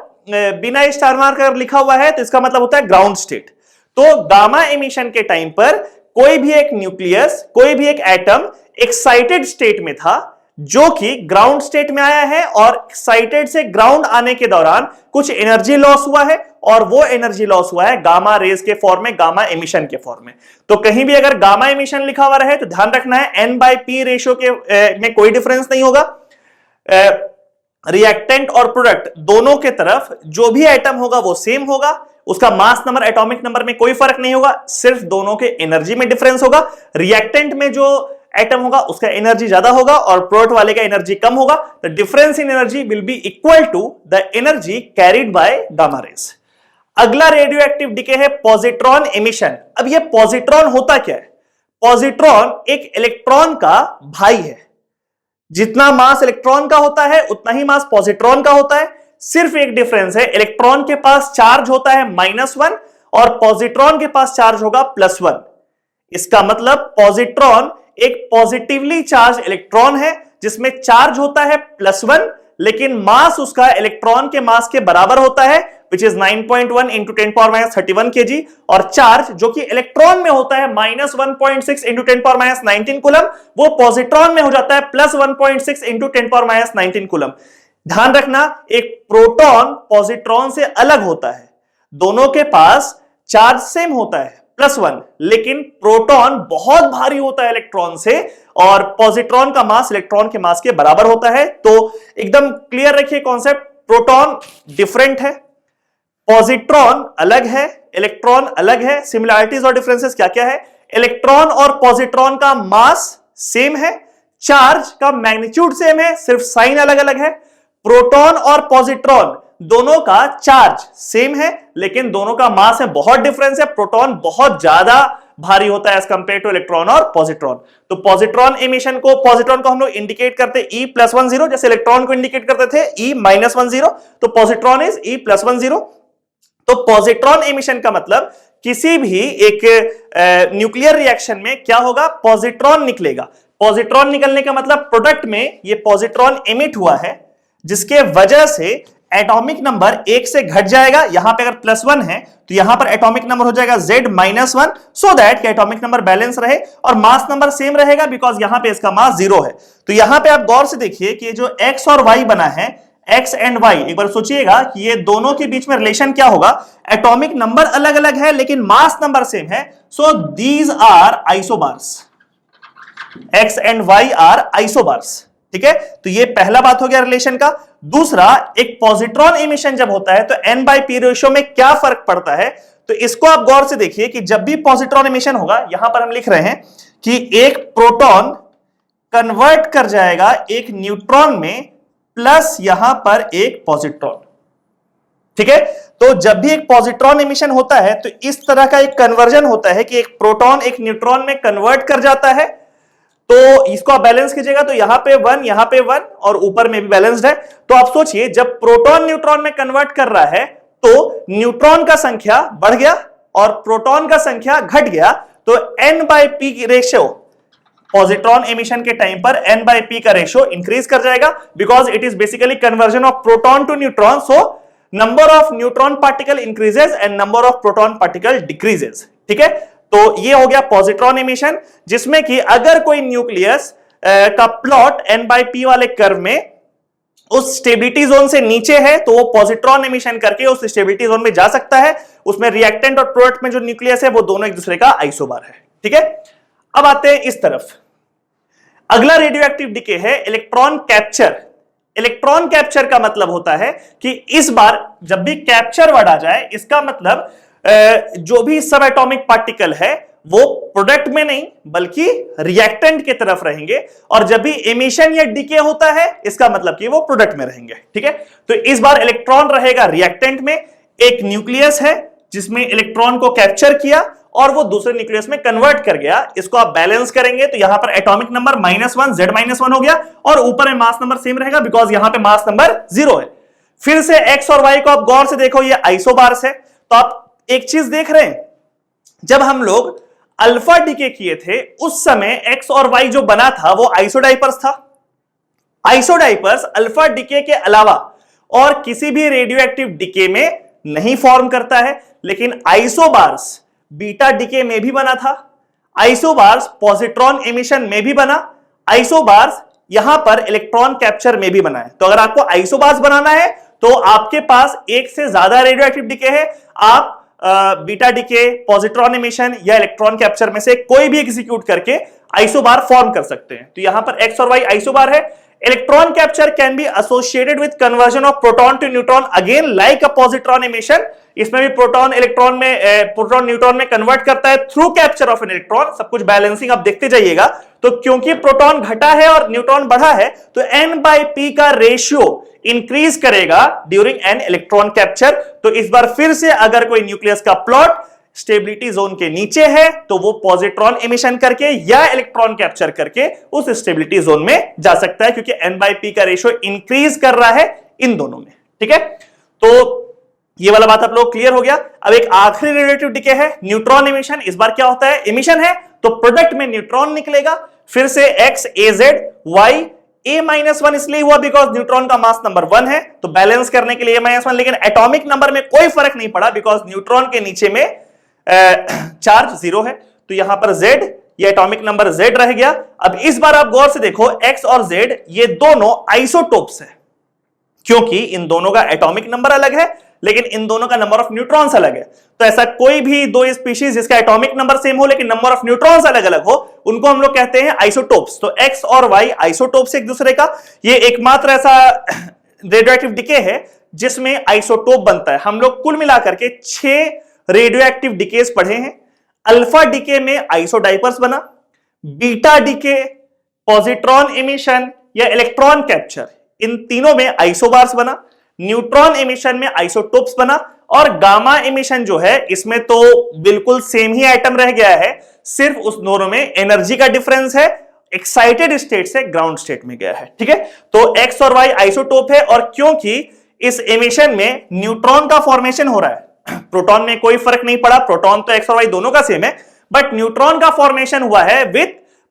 बिना स्टार मार्क अगर लिखा हुआ है तो इसका मतलब होता है ग्राउंड स्टेट। तो गामा एमिशन के टाइम पर कोई भी एक न्यूक्लियस, कोई भी एक एटम एक्साइटेड स्टेट में था जो कि ग्राउंड स्टेट में आया है और एक्साइटेड से ग्राउंड आने के दौरान कुछ एनर्जी लॉस हुआ है और वो एनर्जी लॉस हुआ है गामा रेज के फॉर्म में, गामा एमिशन के फॉर्म में। तो कहीं भी अगर गामा एमिशन लिखा हुआ रहे तो ध्यान रखना है n बाई पी रेशियो के में कोई डिफरेंस नहीं होगा। रिएक्टेंट और प्रोडक्ट दोनों के तरफ जो भी एटम होगा वो सेम होगा, उसका मास नंबर एटॉमिक नंबर में कोई फर्क नहीं होगा, सिर्फ दोनों के एनर्जी में डिफरेंस होगा। रिएक्टेंट में जो एटम होगा उसका एनर्जी ज्यादा होगा और प्रोडक्ट वाले का एनर्जी कम होगा। The difference in energy will be equal to the energy carried by gamma rays. अगला रेडियो एक्टिव डिके है पॉजिट्रॉन एमिशन। अब ये पॉजिट्रॉन होता क्या है? पॉजिट्रॉन एक इलेक्ट्रॉन का भाई है, जितना मास इलेक्ट्रॉन का होता है उतना ही मास पॉजिट्रॉन का होता है। सिर्फ एक डिफरेंस है, इलेक्ट्रॉन के पास चार्ज होता है -1 और पॉजिट्रॉन के पास चार्ज होगा +1। इसका मतलब पॉजिट्रॉन एक पॉजिटिवली चार्ज इलेक्ट्रॉन है जिसमें चार्ज होता है +1, लेकिन मास उसका इलेक्ट्रॉन के मास के बराबर होता है, विच इज 9.1 इंटू 10⁻31 kg, और चार्ज जो कि इलेक्ट्रॉन में होता है -1.6 इंटू 10⁻19 कूलम, वो पॉजिट्रॉन में हो जाता है +1.6 इंटू 10⁻19 कूलम। ध्यान रखना, एक प्रोटॉन पॉजिट्रॉन से अलग होता है। दोनों के पास चार्ज सेम होता है +1, लेकिन प्रोटॉन बहुत भारी होता है इलेक्ट्रॉन से और पॉजिट्रॉन का मास इलेक्ट्रॉन के मास के बराबर होता है। तो एकदम क्लियर रखिए कॉन्सेप्ट, प्रोटॉन डिफरेंट है, पॉजिट्रॉन अलग है, इलेक्ट्रॉन अलग है। सिमिलरिटीज और डिफरेंसेस क्या क्या है? इलेक्ट्रॉन और पॉजिट्रॉन का मास सेम है, चार्ज का मैग्नीट्यूड सेम है, सिर्फ साइन अलग अलग है। प्रोटॉन और पॉजिट्रॉन दोनों का चार्ज सेम है, लेकिन दोनों का मास में बहुत डिफरेंस है। प्रोटॉन बहुत ज्यादा भारी होता है एज कंपेयर टू इलेक्ट्रॉन और पॉजिट्रॉन। तो पॉजिट्रॉन एमिशन को, पॉजिट्रॉन को हम लोग इंडिकेट करते E+10, जैसे इलेक्ट्रॉन को इंडिकेट करते थे E-10, तो पॉजिट्रॉन इज E+10। तो पॉजिट्रॉन एमिशन का मतलब किसी भी एक न्यूक्लियर रिएक्शन में क्या होगा? पॉजिट्रॉन निकलेगा। पॉजिट्रॉन निकलने का मतलब प्रोडक्ट में ये पॉजिट्रॉन एमिट हुआ है, जिसके वजह से एटॉमिक नंबर 1 से घट जाएगा। यहां पे अगर +1 है तो यहां पर एटॉमिक नंबर हो जाएगा Z-1, सो दैट कि एटॉमिक नंबर बैलेंस रहे और मास नंबर सेम रहेगा, बिकॉज यहां पे इसका मास 0 है। तो यहां पे आप गौर से देखिए कि जो X और Y बना है, X एंड Y, एक बार सोचिएगा कि ये दोनों के बीच में रिलेशन क्या होगा? एटॉमिक नंबर अलग अलग है लेकिन मास नंबर सेम है, so these are isobars. X and Y are isobars. ठीक है, तो ये पहला बात हो गया रिलेशन का। दूसरा, एक पॉजिट्रॉन एमिशन जब होता है तो N/P रेशियो में क्या फर्क पड़ता है? तो इसको आप गौर से देखिए कि जब भी पॉजिट्रॉन एमिशन होगा, यहां पर हम लिख रहे हैं कि एक प्रोटॉन कन्वर्ट कर जाएगा एक न्यूट्रॉन में, प्लस यहां पर एक पॉजिट्रॉन। ठीक है, तो जब भी एक पॉजिट्रॉन एमिशन होता है तो इस तरह का एक कन्वर्जन होता है कि एक प्रोटॉन एक न्यूट्रॉन में कन्वर्ट कर जाता है। तो इसको आप बैलेंस कीजिएगा, तो यहां पे 1, यहां पे 1 और ऊपर में भी बैलेंस्ड है। तो आप सोचिए, जब प्रोटॉन न्यूट्रॉन में कन्वर्ट कर रहा है तो न्यूट्रॉन का संख्या बढ़ गया और प्रोटॉन का संख्या घट गया, तो N/P रेशियो पॉजिट्रॉन एमिशन के टाइम पर N/P का रेशियो इंक्रीज कर जाएगा, because it is basically conversion of proton to neutron. So number of neutron particle increases and number of proton particle decreases. ठीक है, तो ये हो गया पॉजिट्रॉन एमिशन, जिसमें कि अगर कोई न्यूक्लियस का प्लॉट N/P वाले कर्व में उस स्टेबिलिटी जोन से नीचे है तो वो पॉजिट्रॉन एमिशन करके उस स्टेबिलिटी जोन में जा सकता है। उसमें रिएक्टेंट और प्रोडक्ट में जो न्यूक्लियस है वो दोनों एक दूसरे का आइसोबार है। ठीक है, अब आते हैं इस तरफ। अगला रेडियो एक्टिव डिके है इलेक्ट्रॉन कैप्चर। इलेक्ट्रॉन कैप्चर का मतलब होता है कि इस बार जब भी कैप्चर वर्ड आ जाए, इसका मतलब जो भी सब एटॉमिक पार्टिकल है वो प्रोडक्ट में नहीं बल्कि रिएक्टेंट की तरफ रहेंगे, और जब भी एमिशन या डीके होता है इसका मतलब कि वो प्रोडक्ट में रहेंगे। ठीक है, तो इस बार इलेक्ट्रॉन रहेगा रिएक्टेंट में, एक न्यूक्लियस है जिसमें इलेक्ट्रॉन को कैप्चर किया और वो दूसरे न्यूक्लियस में कन्वर्ट कर गया। इसको आप बैलेंस करेंगे तो यहां पर एटॉमिक नंबर -1 Z-1 हो गया और ऊपर में मास नंबर सेम रहेगा, बिकॉज यहां पे मास नंबर 0 है। फिर से X और Y को आप गौर से देखो, ये आइसोबार्स है। तो आप एक चीज देख रहे हैं, जब हम लोग अल्फा डीके किए थे उस समय X और Y जो बना था वो आइसोडाइपर्स था। आइसोडाइपर्स अल्फा डीके के अलावा और किसी भी रेडियो एक्टिव डीके में नहीं फॉर्म करता है, लेकिन आइसोबार्स बीटा डीके में भी बना था, आइसोबार्स पॉजिट्रॉन एमिशन में भी बना, आइसोबार्स यहां पर इलेक्ट्रॉन कैप्चर में भी बना है। तो अगर आपको आइसोबार्स बनाना है तो आपके पास एक से ज्यादा रेडियो एक्टिव डीके है, आप बीटा डीके, पॉजिट्रॉन एमिशन या इलेक्ट्रॉन कैप्चर में से कोई भी एग्जीक्यूट करके आइसोबार फॉर्म कर सकते हैं। तो यहां पर X और Y आइसोबार है। Electron capture can be associated with conversion of proton to neutron, again like a positron emission. इसमें भी प्रोटॉन इलेक्ट्रॉन में, प्रोटॉन न्यूट्रॉन में कन्वर्ट करता है through capture of an electron. सब कुछ बैलेंसिंग आप देखते जाइएगा। तो क्योंकि प्रोटॉन घटा है और न्यूट्रॉन बढ़ा है तो N/P का रेशियो इंक्रीज करेगा ड्यूरिंग एन इलेक्ट्रॉन कैप्चर। तो इस बार फिर से अगर कोई न्यूक्लियस का प्लॉट स्टेबिलिटी जोन के नीचे है तो वो पॉजिट्रॉन एमिशन करके या इलेक्ट्रॉन कैप्चर करके उस स्टेबिलिटी जोन में जा सकता है, क्योंकि N/P का रेशियो इंक्रीज कर रहा है इन दोनों में। ठीक है, तो ये वाला बात आप लोग क्लियर हो गया। अब एक आखिरी रेडियोएक्टिव डीके है न्यूट्रॉन एमिशन। इस बार क्या होता है, एमिशन है तो प्रोडक्ट में न्यूट्रॉन निकलेगा। फिर से X AZ, Y A-1 इसलिए हुआ बिकॉज न्यूट्रॉन का मास नंबर 1 है, तो बैलेंस करने के लिए A-1, लेकिन एटॉमिक नंबर में कोई फर्क नहीं पड़ा बिकॉज न्यूट्रॉन के नीचे में चार्ज 0 है। तो यहां पर Z, ये एटॉमिक नंबर Z रह गया। अब इस बार आप गौर से देखो, X और Z ये दोनों आइसोटोप्स है, क्योंकि इन दोनों का एटॉमिक नंबर अलग है लेकिन इन दोनों का नंबर ऑफ न्यूट्रॉन्स अलग है। तो ऐसा कोई भी दो स्पीशीज जिसका एटॉमिक नंबर सेम हो लेकिन नंबर ऑफ न्यूट्रॉन्स अलग अलग हो, उनको हम लोग कहते हैं आइसोटोप्स। तो एक्स और वाई आइसोटोप्स एक दूसरे का। ये एकमात्र ऐसा रेडियोएक्टिव डिके है जिसमें आइसोटोप बनता है। हम लोग कुल मिलाकर के 6 रेडियोएक्टिव डिकेस पढ़े हैं। अल्फा डिके में आइसोडाइपर्स बना, बीटा डिके, पॉजिट्रॉन एमिशन या इलेक्ट्रॉन कैप्चर, इन तीनों में आइसोबार्स बना, न्यूट्रॉन एमिशन में आइसोटोप्स बना, और गामा एमिशन जो है इसमें तो बिल्कुल सेम ही एटम रह गया है, सिर्फ उस दोनों में एनर्जी का डिफरेंस है, एक्साइटेड स्टेट से ग्राउंड स्टेट में गया है। ठीक है, तो एक्स और वाई आइसोटोप है, और क्योंकि इस एमिशन में न्यूट्रॉन का फॉर्मेशन हो रहा है, प्रोटॉन में कोई फर्क नहीं पड़ा, प्रोटॉन तो एक्स और वाई दोनों का सेम है, बट न्यूट्रॉन का फॉर्मेशन हुआ है विथ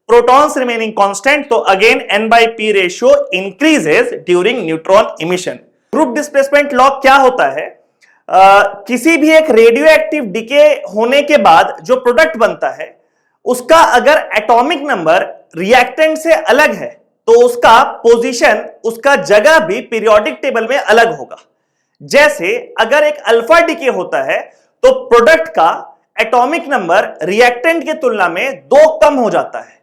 प्रोटॉन्स रिमेनिंग कांस्टेंट, तो again n/p ratio increases during neutron emission. Group displacement law क्या होता है? किसी भी एक रेडियो एक्टिव डिके होने के बाद जो प्रोडक्ट बनता है उसका अगर एटॉमिक नंबर रिएक्टेंट से अलग है तो उसका पोजीशन, उसका जगह भी पीरियोडिक टेबल में अलग होगा। जैसे अगर एक अल्फा डिके होता है तो प्रोडक्ट का एटॉमिक नंबर रिएक्टेंट की तुलना में 2 कम हो जाता है।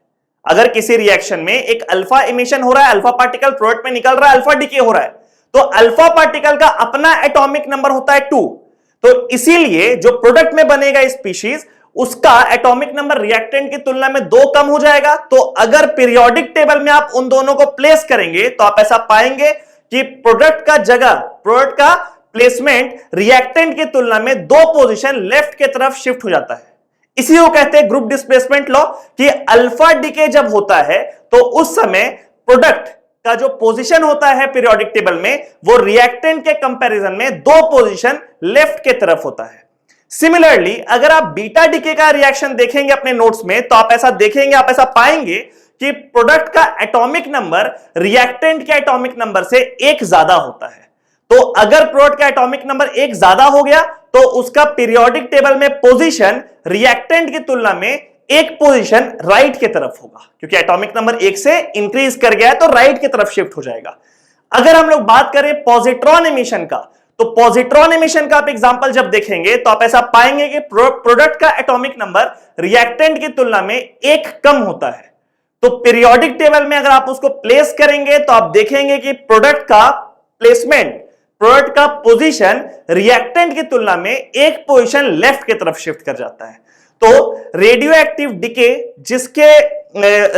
अगर किसी रिएक्शन में एक अल्फा इमिशन हो रहा है, अल्फा पार्टिकल प्रोडक्ट में निकल रहा है, अल्फा डिके हो रहा है, तो अल्फा पार्टिकल का अपना एटॉमिक नंबर होता है 2। तो इसीलिए जो प्रोडक्ट में बनेगा स्पीशीज, उसका एटॉमिक नंबर रिएक्टेंट की तुलना में 2 कम हो जाएगा। तो अगर पीरियोडिक टेबल में आप उन दोनों को प्लेस करेंगे तो आप ऐसा पाएंगे कि प्रोडक्ट का जगह, प्रोडक्ट का प्लेसमेंट रिएक्टेंट की तुलना में 2 पोजीशन लेफ्ट की तरफ शिफ्ट हो जाता है। इसी को कहते हैं ग्रुप डिस्प्लेसमेंट लॉ, कि अल्फा डिके जब होता है तो उस समय प्रोडक्ट का जो पोजीशन होता है पीरियोडिक टेबल में वो रिएक्टेंट के कंपैरिजन में 2 पोजीशन लेफ्ट के तरफ होता है। सिमिलरली अगर आप बीटा डिके का रिएक्शन देखेंगे अपने नोट्स में तो आप ऐसा देखेंगे, आप ऐसा पाएंगे कि प्रोडक्ट का एटॉमिक नंबर रिएक्टेंट के एटॉमिक नंबर से 1 ज्यादा होता है। तो अगर प्रोडक्ट का एटॉमिक नंबर 1 ज्यादा हो गया तो उसका पीरियोडिक टेबल में पोजीशन रिएक्टेंट की तुलना में 1 पोजीशन राइट की तरफ होगा, क्योंकि एटॉमिक नंबर 1 से इंक्रीज कर गया है तो राइट की तरफ शिफ्ट हो जाएगा। अगर हम लोग बात करें पॉजिट्रॉन एमिशन का, तो पॉजिट्रॉन एमिशन का आप एग्जांपल जब देखेंगे तो आप ऐसा पाएंगे कि प्रोडक्ट का एटॉमिक नंबर रिएक्टेंट की तुलना में 1 कम होता है। तो पीरियोडिक टेबल में अगर आप उसको प्लेस करेंगे तो आप देखेंगे कि प्रोडक्ट का प्लेसमेंट, प्रोडक्ट का पोजीशन रिएक्टेंट की तुलना में 1 पोजीशन लेफ्ट की तरफ शिफ्ट कर जाता है। तो रेडियो एक्टिव डिके जिसके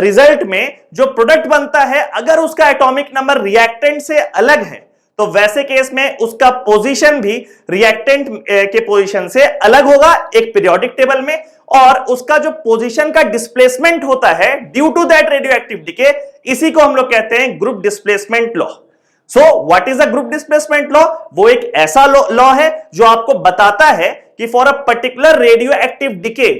रिजल्ट में जो प्रोडक्ट बनता है अगर उसका एटॉमिक नंबर रिएक्टेंट से अलग है तो वैसे केस में उसका पोजीशन भी रिएक्टेंट के पोजीशन से अलग होगा एक पीरियोडिक टेबल में, और उसका जो पोजीशन का डिस्प्लेसमेंट होता है due to that radio active decay, इसी को हम लोग कहते हैं group displacement law. So what is a group displacement law? वो एक ऐसा लॉ है जो आपको बताता है कि for a particular radio active decay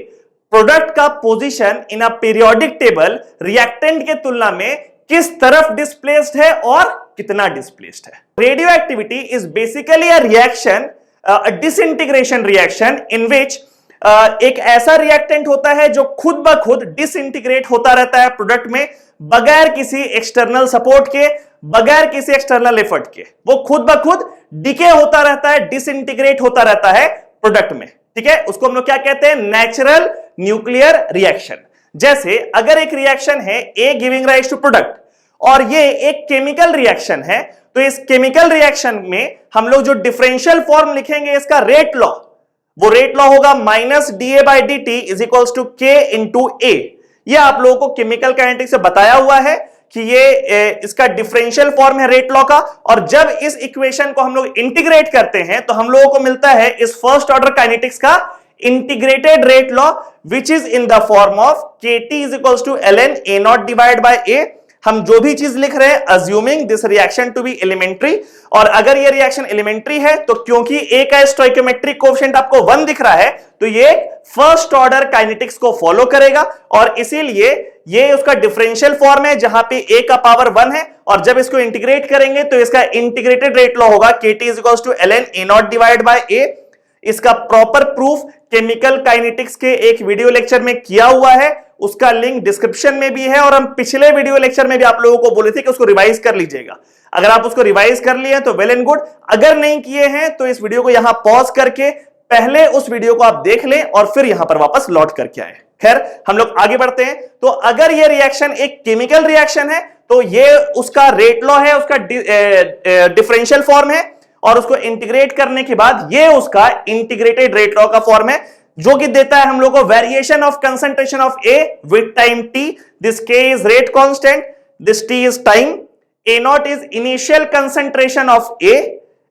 product का position in a periodic table reactant के तुलना में किस तरफ डिस्प्लेस्ड है और कितना डिस्प्लेस्ड है। Radio activity is basically a reaction, a disintegration reaction in which एक ऐसा रिएक्टेंट होता है जो खुद ब खुद डिसइंटीग्रेट होता रहता है प्रोडक्ट में बगैर किसी एक्सटर्नल सपोर्ट के, बगैर किसी एक्सटर्नल एफर्ट के। वो खुद ब खुद डिके होता रहता है, डिसइंटीग्रेट होता रहता है प्रोडक्ट में। ठीक है, उसको हम लोग क्या कहते हैं? Natural nuclear reaction. जैसे अगर एक रिएक्शन है ए गिविंग राइज टू प्रोडक्ट और ये एक केमिकल रिएक्शन है, तो इस केमिकल रिएक्शन में हम लोग जो डिफरेंशियल फॉर्म लिखेंगे इसका रेट लॉ, वो रेट लॉ होगा -dA/dt is equals to K into A। ये आप लोगों को केमिकल काइनेटिक्स से बताया हुआ है कि ये इसका डिफरेंशियल फॉर्म है रेट लॉ का, और जब इस इक्वेशन को हम लोग इंटीग्रेट करते हैं तो हम लोगों को मिलता है इस फर्स्ट ऑर्डर काइनेटिक्स का integrated rate law which is in the form of KT is equals to ln A0 divide by A। हम जो भी चीज लिख रहे हैं assuming this reaction to be elementary, और अगर ये रिएक्शन एलिमेंट्री है तो क्योंकि A का स्टोइकियोमेट्रिक कोएफिशिएंट आपको 1 दिख रहा है तो ये फर्स्ट ऑर्डर काइनेटिक्स को फॉलो करेगा, और इसीलिए ये उसका डिफरेंशियल फॉर्म है जहां पे A का पावर 1 है, और जब इसको इंटीग्रेट करेंगे तो इसका इंटीग्रेटेड रेट लॉ होगा KT is equals to ln A0 divide by A। इसका प्रॉपर प्रूफ केमिकल काइनेटिक्स के एक वीडियो लेक्चर में किया हुआ है, उसका लिंक डिस्क्रिप्शन में भी है और हम पिछले वीडियो लेक्चर में भी आप लोगों को बोले थे कि उसको रिवाइज कर लीजिएगा। अगर आप उसको रिवाइज कर लिए हैं तो वेल एंड गुड, अगर नहीं किए हैं तो इस वीडियो को यहां पॉज करके पहले उस वीडियो को आप देख लें और फिर यहां पर वापस लौट करके आए। खैर हम लोग आगे बढ़ते हैं। तो अगर ये रिएक्शन एक केमिकल रिएक्शन है तो ये उसका रेट लॉ है, उसका डिफरेंशियल फॉर्म है और उसको इंटीग्रेट करने के बाद ये उसका इंटीग्रेटेड रेट लॉ का फॉर्म है, जो कि देता है हम लोग को variation of concentration of A with time T. This K is rate constant, this T is time, A naught is initial concentration of A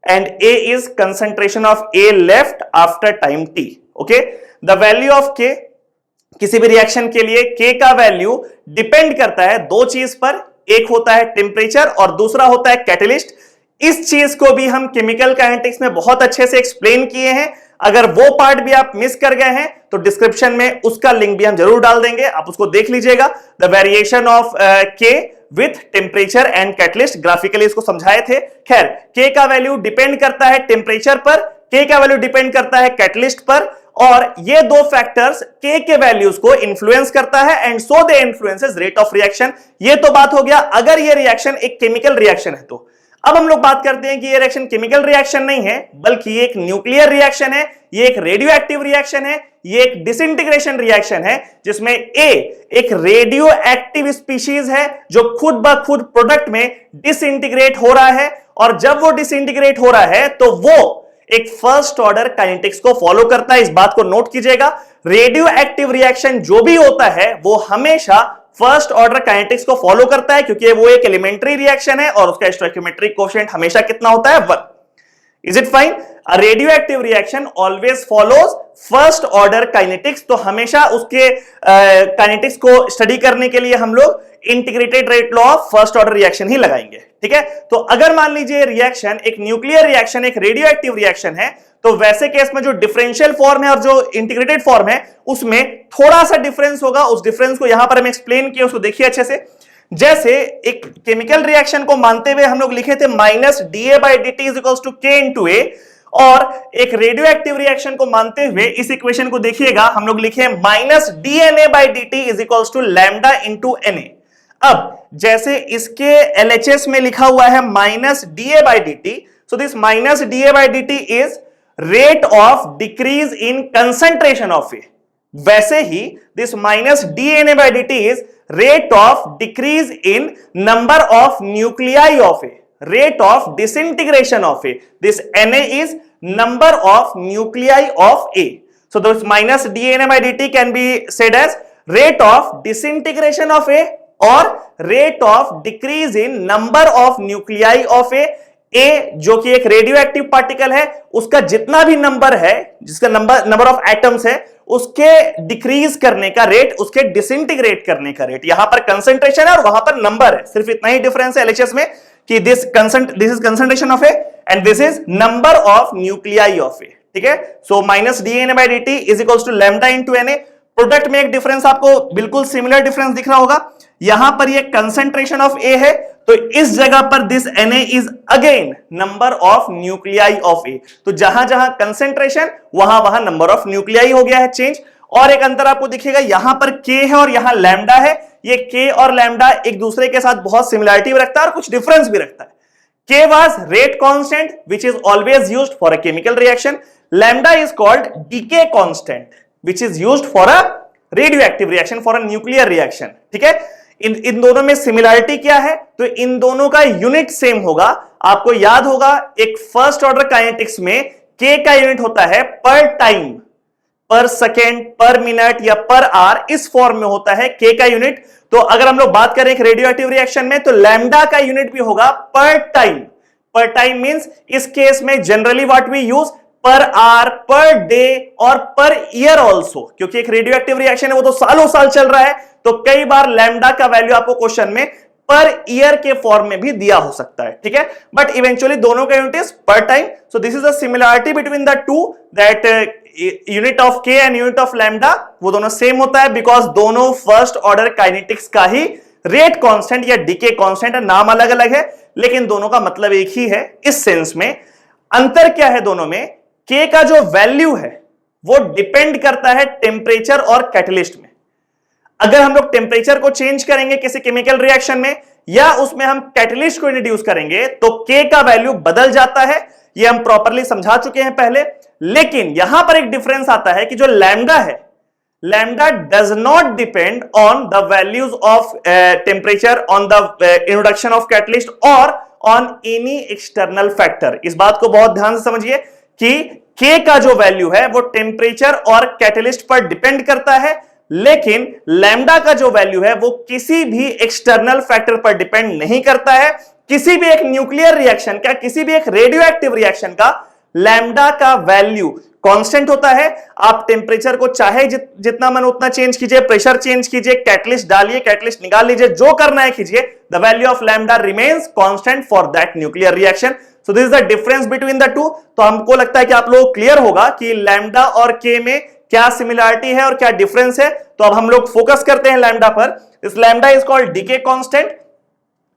and A is concentration of A left after time T. Okay, the value of K, किसी भी रिएक्शन के लिए के का वैल्यू डिपेंड करता है दो चीज पर, एक होता है टेम्परेचर और दूसरा होता है कैटलिस्ट। इस चीज को भी हम केमिकल काइनेटिक्स में बहुत अच्छे से एक्सप्लेन किए हैं। अगर वो पार्ट भी आप मिस कर गए हैं तो डिस्क्रिप्शन में उसका लिंक भी हम जरूर डाल देंगे, आप उसको देख लीजिएगा। द वेरिएशन ऑफ के with temperature and catalyst, graphically इसको समझाए थे। खैर, के का वैल्यू डिपेंड करता है टेम्परेचर पर, के का वैल्यू डिपेंड करता है कैटलिस्ट पर, और ये दो फैक्टर्स के वैल्यूज को इन्फ्लुएंस करता है and so they influences rate of reaction. ये तो बात हो गया अगर ये रिएक्शन एक केमिकल रिएक्शन है तो। अब हम लोग बात करते हैं कि ये रिएक्शन केमिकल रिएक्शन नहीं है बल्कि ये एक न्यूक्लियर रिएक्शन है, ये एक रेडियो एक्टिव रिएक्शन है, ये एक डिसइंटीग्रेशन रिएक्शन है जिसमें ए एक रेडियो एक्टिव स्पीशीज है जो खुद ब खुद प्रोडक्ट में डिसइंटीग्रेट हो रहा है, और जब वो डिसइंटीग्रेट हो रहा है तो वो एक फर्स्ट ऑर्डर काइनेटिक्स को फॉलो करता है। इस बात को नोट कीजिएगा, रेडियो एक्टिव रिएक्शन जो भी होता है वो हमेशा फर्स्ट ऑर्डर काइनेटिक्स को फॉलो करता है, क्योंकि वो एक एलिमेंट्री रिएक्शन है और उसका स्टोइकियोमेट्रिक कोएफिशिएंट हमेशा कितना होता है, 1। Is it fine? A radioactive reaction always follows first order kinetics. तो हमेशा उसके काइनेटिक्स को स्टडी करने के लिए हम लोग integrated rate law of first order reaction ही लगाएंगे। ठीक है, तो अगर मान लीजिए रिएक्शन एक न्यूक्लियर रिएक्शन, एक रेडियोएक्टिव रिएक्शन है, तो वैसे केस में जो डिफरेंशियल फॉर्म है और जो इंटीग्रेटेड फॉर्म है उसमें थोड़ा सा डिफरेंस होगा। उस डिफरेंस को यहां पर हम एक्सप्लेन किए, उसको देखिए अच्छे से। जैसे एक केमिकल रिएक्शन को मानते हुए हम लोग लिखे थे minus da/dt is equals to k into A, और एक रेडियोएक्टिव रिएक्शन को मानते हुए इस इक्वेशन को देखिएगा हम लोग लिखे minus dNA/dt is equals to lambda into Na। अब जैसे इसके LHS में लिखा हुआ है minus da/dt, so this minus da/dt is rate of decrease in concentration of A, वैसे ही this minus dNA/dt is rate of decrease in number of nuclei of A, rate of disintegration of A. This Na is number of nuclei of A. So this minus dNA/dt can be said as rate of disintegration of A or rate of decrease in number of nuclei of A. A जो कि एक रेडियोएक्टिव पार्टिकल है, उसका जितना भी नंबर है, जिसका नंबर ऑफ एटम्स है, उसके डिक्रीज करने का रेट, उसके डिसइंटीग्रेट करने का रेट। यहां पर कंसंट्रेशन है और वहां पर नंबर है, सिर्फ इतना ही डिफरेंस है एलएचएस में कि this is concentration of A and this is number of nuclei of A. ठीक है, so minus dNA/dt is equals to lambda into Na। Product में एक डिफरेंस आपको बिल्कुल सिमिलर डिफरेंस दिख रहा होगा। यहां पर ये कंसंट्रेशन ऑफ ए है तो इस जगह पर this Na is again number of nuclei of A. तो जहां जहां कंसंट्रेशन वहां वहां नंबर ऑफ न्यूक्लियाई हो गया है चेंज। और एक अंतर आपको दिखेगा, यहां पर k है और यहां लैम्डा है। ये k और लैम्डा एक दूसरे के साथ बहुत सिमिलरिटी रखता है और कुछ डिफरेंस भी रखता है। k was rate constant which is always used for a chemical reaction. Lambda is called decay constant which is used for a radioactive reaction, for a nuclear reaction. ठीक है, इन दोनों में सिमिलरिटी क्या है? तो इन दोनों का यूनिट सेम होगा। आपको याद होगा एक फर्स्ट ऑर्डर काइनेटिक्स में k का यूनिट होता है पर टाइम, पर सेकेंड, पर मिनट या पर आवर, इस फॉर्म में होता है k का यूनिट। तो अगर हम लोग बात करें एक रेडियोएक्टिव रिएक्शन में तो लैम्डा का यूनिट भी होगा per time. Per time means इस केस में generally what we use per hour, per day और पर ईयर ऑल्सो, क्योंकि एक रेडियोएक्टिव रिएक्शन है वो तो सालों साल चल रहा है, तो कई बार लैम्डा का वैल्यू आपको क्वेश्चन में पर ईयर के फॉर्म में भी दिया हो सकता है। ठीक है, बट इवेंचुअली दोनों का यूनिट इज पर time. So this is the similarity between the two, that unit of k and unit of lambda वो दोनों सेम होता है बिकॉज दोनों फर्स्ट ऑर्डर काइनेटिक्स का ही रेट कांस्टेंट या डीके कांस्टेंट है। नाम अलग अलग है लेकिन दोनों का मतलब एक ही है। इस सेंस में अंतर क्या है दोनों में? k का जो वैल्यू है वो डिपेंड करता है टेम्परेचर और कैटलिस्ट में। अगर हम लोग टेम्परेचर को चेंज करेंगे किसी केमिकल रिएक्शन में या उसमें हम कैटलिस्ट को इंट्रोड्यूस करेंगे तो K का वैल्यू बदल जाता है। ये हम प्रॉपरली समझा चुके हैं पहले, लेकिन यहां पर एक डिफरेंस आता है कि जो लैम्डा है, lambda does not depend on the values of temperature on the introduction of catalyst और ऑन एनी एक्सटर्नल फैक्टर। इस बात को बहुत ध्यान से समझिए कि K का जो वैल्यू है वो टेम्परेचर और कैटलिस्ट पर डिपेंड करता है, लेकिन लैम्डा का जो वैल्यू है वो किसी भी एक्सटर्नल फैक्टर पर डिपेंड नहीं करता है। किसी भी एक न्यूक्लियर रिएक्शन का, किसी भी एक रेडियो एक्टिव रिएक्शन का लैम्डा का वैल्यू कांस्टेंट होता है। आप टेम्परेचर को चाहे जितना मन उतना चेंज कीजिए, प्रेशर चेंज कीजिए, कैटलिस्ट डालिए, कैटलिस्ट निकाल लीजिए, जो करना है कीजिए, the value of lambda remains constant for that nuclear reaction. So this is the difference between the two. तो हमको लगता है कि आप लोगों को क्लियर होगा कि लैम्डा और के में क्या सिमिलरिटी है और क्या डिफरेंस है। तो अब हम लोग फोकस करते हैं लैम्डा पर। This lambda is called decay constant,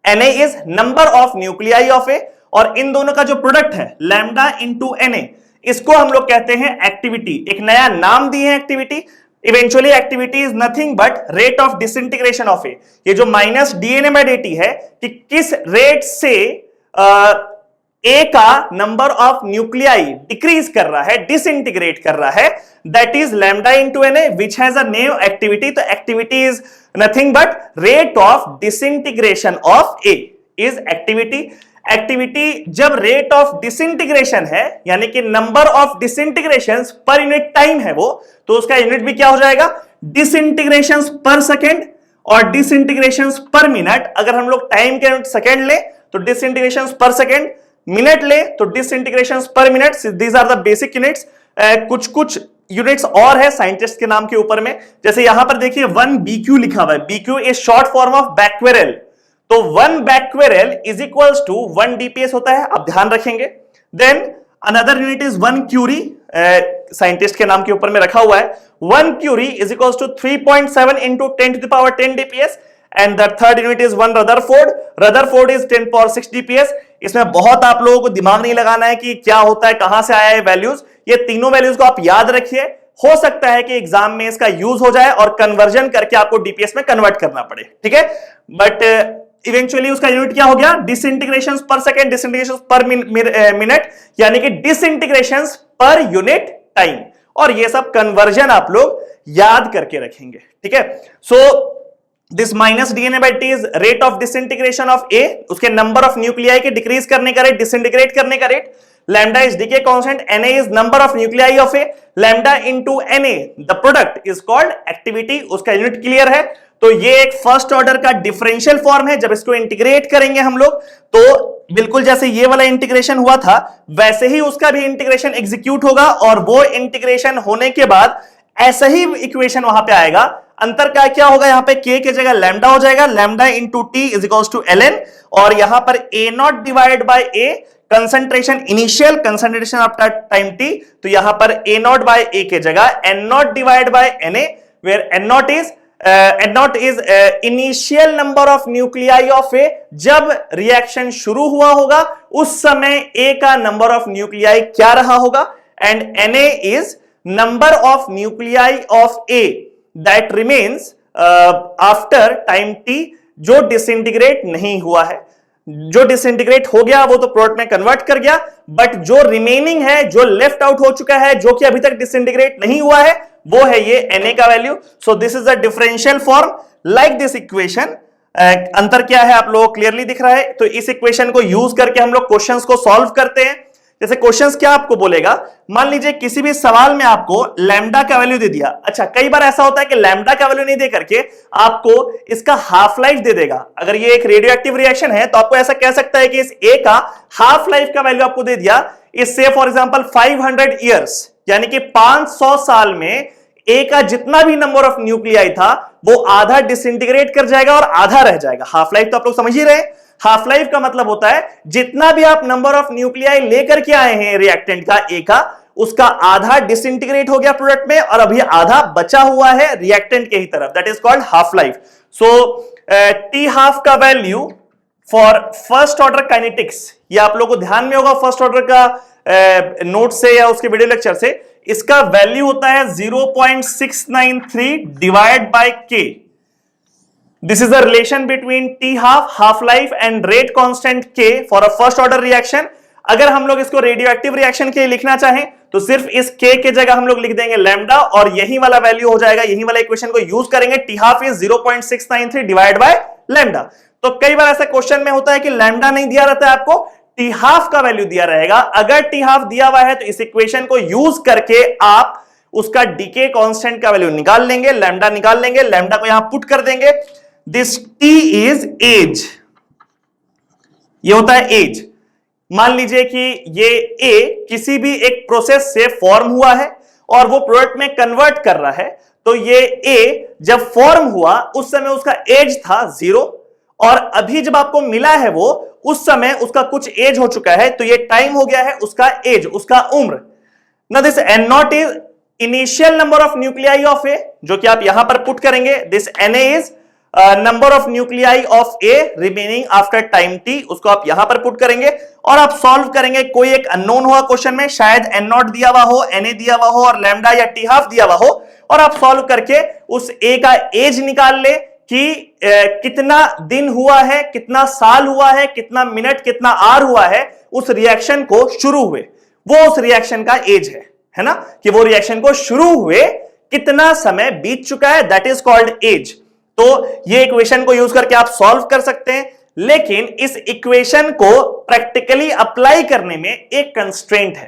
Na is number of nuclei of A, और इन दोनों का जो प्रोडक्ट है लैम्डा इंटू Na, इसको हम लोग कहते हैं एक्टिविटी। एक नया नाम दिए हैं activity. Eventually activity is nothing but rate of disintegration of A. ये जो माइनस dNA/dt है कि किस रेट से ए का नंबर ऑफ न्यूक्लियाई डिक्रीज कर रहा है, डिसइंटीग्रेट कर रहा है, that is lambda into Na which has a name activity. तो activity is nothing but rate of disintegration of A is activity. Activity जब रेट ऑफ डिसइंटीग्रेशन है यानी कि नंबर ऑफ डिसइंटीग्रेशंस पर यूनिट टाइम है वो, तो उसका यूनिट भी क्या हो जाएगा, डिसइंटीग्रेशंस पर सेकेंड और डिसइंटीग्रेशंस पर मिनट। अगर हम लोग टाइम के यूनिट सेकेंड ले तो डिसइंटीग्रेशंस पर सेकेंड, मिनट ले तो disintegrations per minute. These are the basic units. कुछ कुछ यूनिट्स और है साइंटिस्ट के नाम के ऊपर में, जैसे यहां पर देखिए 1 BQ लिखा हुआ है। BQ is short form of becquerel, तो 1 becquerel is equals to 1 DPS होता है, आप ध्यान रखेंगे। Then another unit is 1 curie, scientist के नाम के ऊपर में रखा हुआ है। 1 curie is equals to 3.7 into 10 to the power 10 DPS, and the third unit is 1 rutherford. Rutherford is 10 power 6 DPS। इसमें बहुत आप लोगों को दिमाग नहीं लगाना है कि क्या होता है, कहां से आया है वैल्यूज। ये तीनों वैल्यूज को आप याद रखिए। हो सकता है कि एग्जाम में इसका यूज हो जाए और कन्वर्जन करके आपको डीपीएस में कन्वर्ट करना पड़े, ठीक है। बट इवेंचुअली उसका यूनिट क्या हो गया, डिसइंटीग्रेशन पर सेकेंड, डिसइंटीग्रेशन पर मिनट, यानी कि डिसइंटीग्रेशन पर यूनिट टाइम। और ये सब कन्वर्जन आप लोग याद करके रखेंगे, ठीक है। So this minus dNA/dt is rate of disintegration of A, उसके नंबर ऑफ न्यूक्लियाई के डिक्रीज करने का रेट, डिसइंटीग्रेट करने का rate. Lambda is decay constant, Na is number of nuclei of A, lambda into Na the product is called activity. उसका यूनिट क्लियर है। तो ये एक फर्स्ट ऑर्डर का डिफरेंशियल फॉर्म है। जब इसको इंटीग्रेट करेंगे हम लोग तो बिल्कुल जैसे ये वाला इंटीग्रेशन हुआ था वैसे ही उसका भी इंटीग्रेशन एग्जीक्यूट होगा, और वो इंटीग्रेशन होने के बाद ऐसा ही इक्वेशन वहां पे आएगा। अंतर क्या होगा, यहां पे k की जगह लैम्डा हो जाएगा, lambda into t is equals to ln, और यहां पर a naught divide by a concentration, initial concentration after time t, तो यहां पर a नॉट बाय a के जगह n naught divide by Na, where n naught is initial number of nuclei of a। जब रिएक्शन शुरू हुआ होगा उस समय a का नंबर ऑफ न्यूक्लियाई क्या रहा होगा, and Na is number of nuclei of a that remains after time t, जो डिसइंटीग्रेट नहीं हुआ है। जो डिसइंटीग्रेट हो गया वो तो प्रोडक्ट में कन्वर्ट कर गया, बट जो रिमेनिंग है, जो लेफ्ट आउट हो चुका है, जो कि अभी तक डिसइंटीग्रेट नहीं हुआ है, वो है ये Na का value. So this is a differential form like this equation. अंतर क्या है आप लोगों को क्लियरली दिख रहा है। तो इस इक्वेशन को यूज करके हम लोग क्वेश्चंस को सॉल्व करते हैं। जैसे क्वेश्चंस क्या आपको बोलेगा, मान लीजिए किसी भी सवाल में आपको लैम्डा का वैल्यू दे दिया। अच्छा, कई बार ऐसा होता है कि लैम्डा का वैल्यू नहीं दे करके आपको इसका हाफ लाइफ दे देगा। अगर ये एक रेडियो एक्टिव रिएक्शन है तो आपको ऐसा कह सकता है कि इस ए का हाफ लाइफ का वैल्यू आपको दे दिया, इससे फॉर एग्जांपल 500 इयर्स, यानी कि 500 साल में ए का जितना भी नंबर ऑफ न्यूक्लियाई था वो आधा डिसइंटीग्रेट कर जाएगा और आधा रह जाएगा। हाफ लाइफ तो आप लोग समझ ही रहे। हाफ लाइफ का मतलब होता है जितना भी आप नंबर ऑफ न्यूक्लियाई लेकर के आए हैं रिएक्टेंट का ए का, उसका आधा डिसइंटीग्रेट हो गया प्रोडक्ट में और अभी आधा बचा हुआ है रिएक्टेंट के ही तरफ, that is called half life. So T half का value for first order kinetics, ये आप लोगों को ध्यान में होगा फर्स्ट ऑर्डर का नोट से या उसके वीडियो लेक्चर से, इसका वैल्यू होता है 0.693 डिवाइड बाय के। This is the relation between T half, half life and rate constant K for a first order reaction. अगर हम लोग इसको रेडियोएक्टिव रिएक्शन के लिए लिखना चाहें तो सिर्फ इस K के जगह हम लोग लिख देंगे लैम्डा और यही वाला वैल्यू हो जाएगा, यही वाला इक्वेशन को यूज करेंगे। T half is 0.693 divide by lambda. तो कई बार ऐसा क्वेश्चन में होता है कि लैम्डा नहीं दिया रहता है, आपको T half का वैल्यू दिया रहेगा। अगर T half दिया हुआ है तो इस इक्वेशन को यूज करके आप उसका डीके कांस्टेंट का वैल्यू निकाल लेंगे, लैम्डा निकाल लेंगे, लैम्डा को यहां पुट कर देंगे। दिस T इज एज, ये होता है एज। मान लीजिए कि ये A किसी भी एक प्रोसेस से फॉर्म हुआ है और वो प्रोडक्ट में कन्वर्ट कर रहा है, तो ये A जब फॉर्म हुआ उस समय उसका एज था 0 और अभी जब आपको मिला है वो उस समय उसका कुछ एज हो चुका है, तो ये टाइम हो गया है उसका एज, उसका उम्र। ना this N0 is initial number of nuclei of A, जो कि आप यहां पर पुट करेंगे। This Na is number of nuclei of A remaining after time T, उसको आप यहां पर पुट करेंगे और आप सॉल्व करेंगे। कोई एक अननोन होगा क्वेश्चन में, शायद N0 दिया हुआ हो, Na दिया हुआ हो और लैम्डा या T half दिया हुआ हो, और आप सॉल्व करके उस A का एज निकाल ले कि कितना दिन हुआ है, कितना साल हुआ है, कितना मिनट, कितना आवर हुआ है उस रिएक्शन को शुरू हुए, वो उस रिएक्शन का एज है ना, कि वो रिएक्शन को शुरू हुए कितना समय बीत चुका है, दैट इज कॉल्ड एज। तो ये इक्वेशन को यूज करके आप सॉल्व कर सकते हैं, लेकिन इस इक्वेशन को प्रैक्टिकली अप्लाई करने में एक कंस्ट्रेंट है।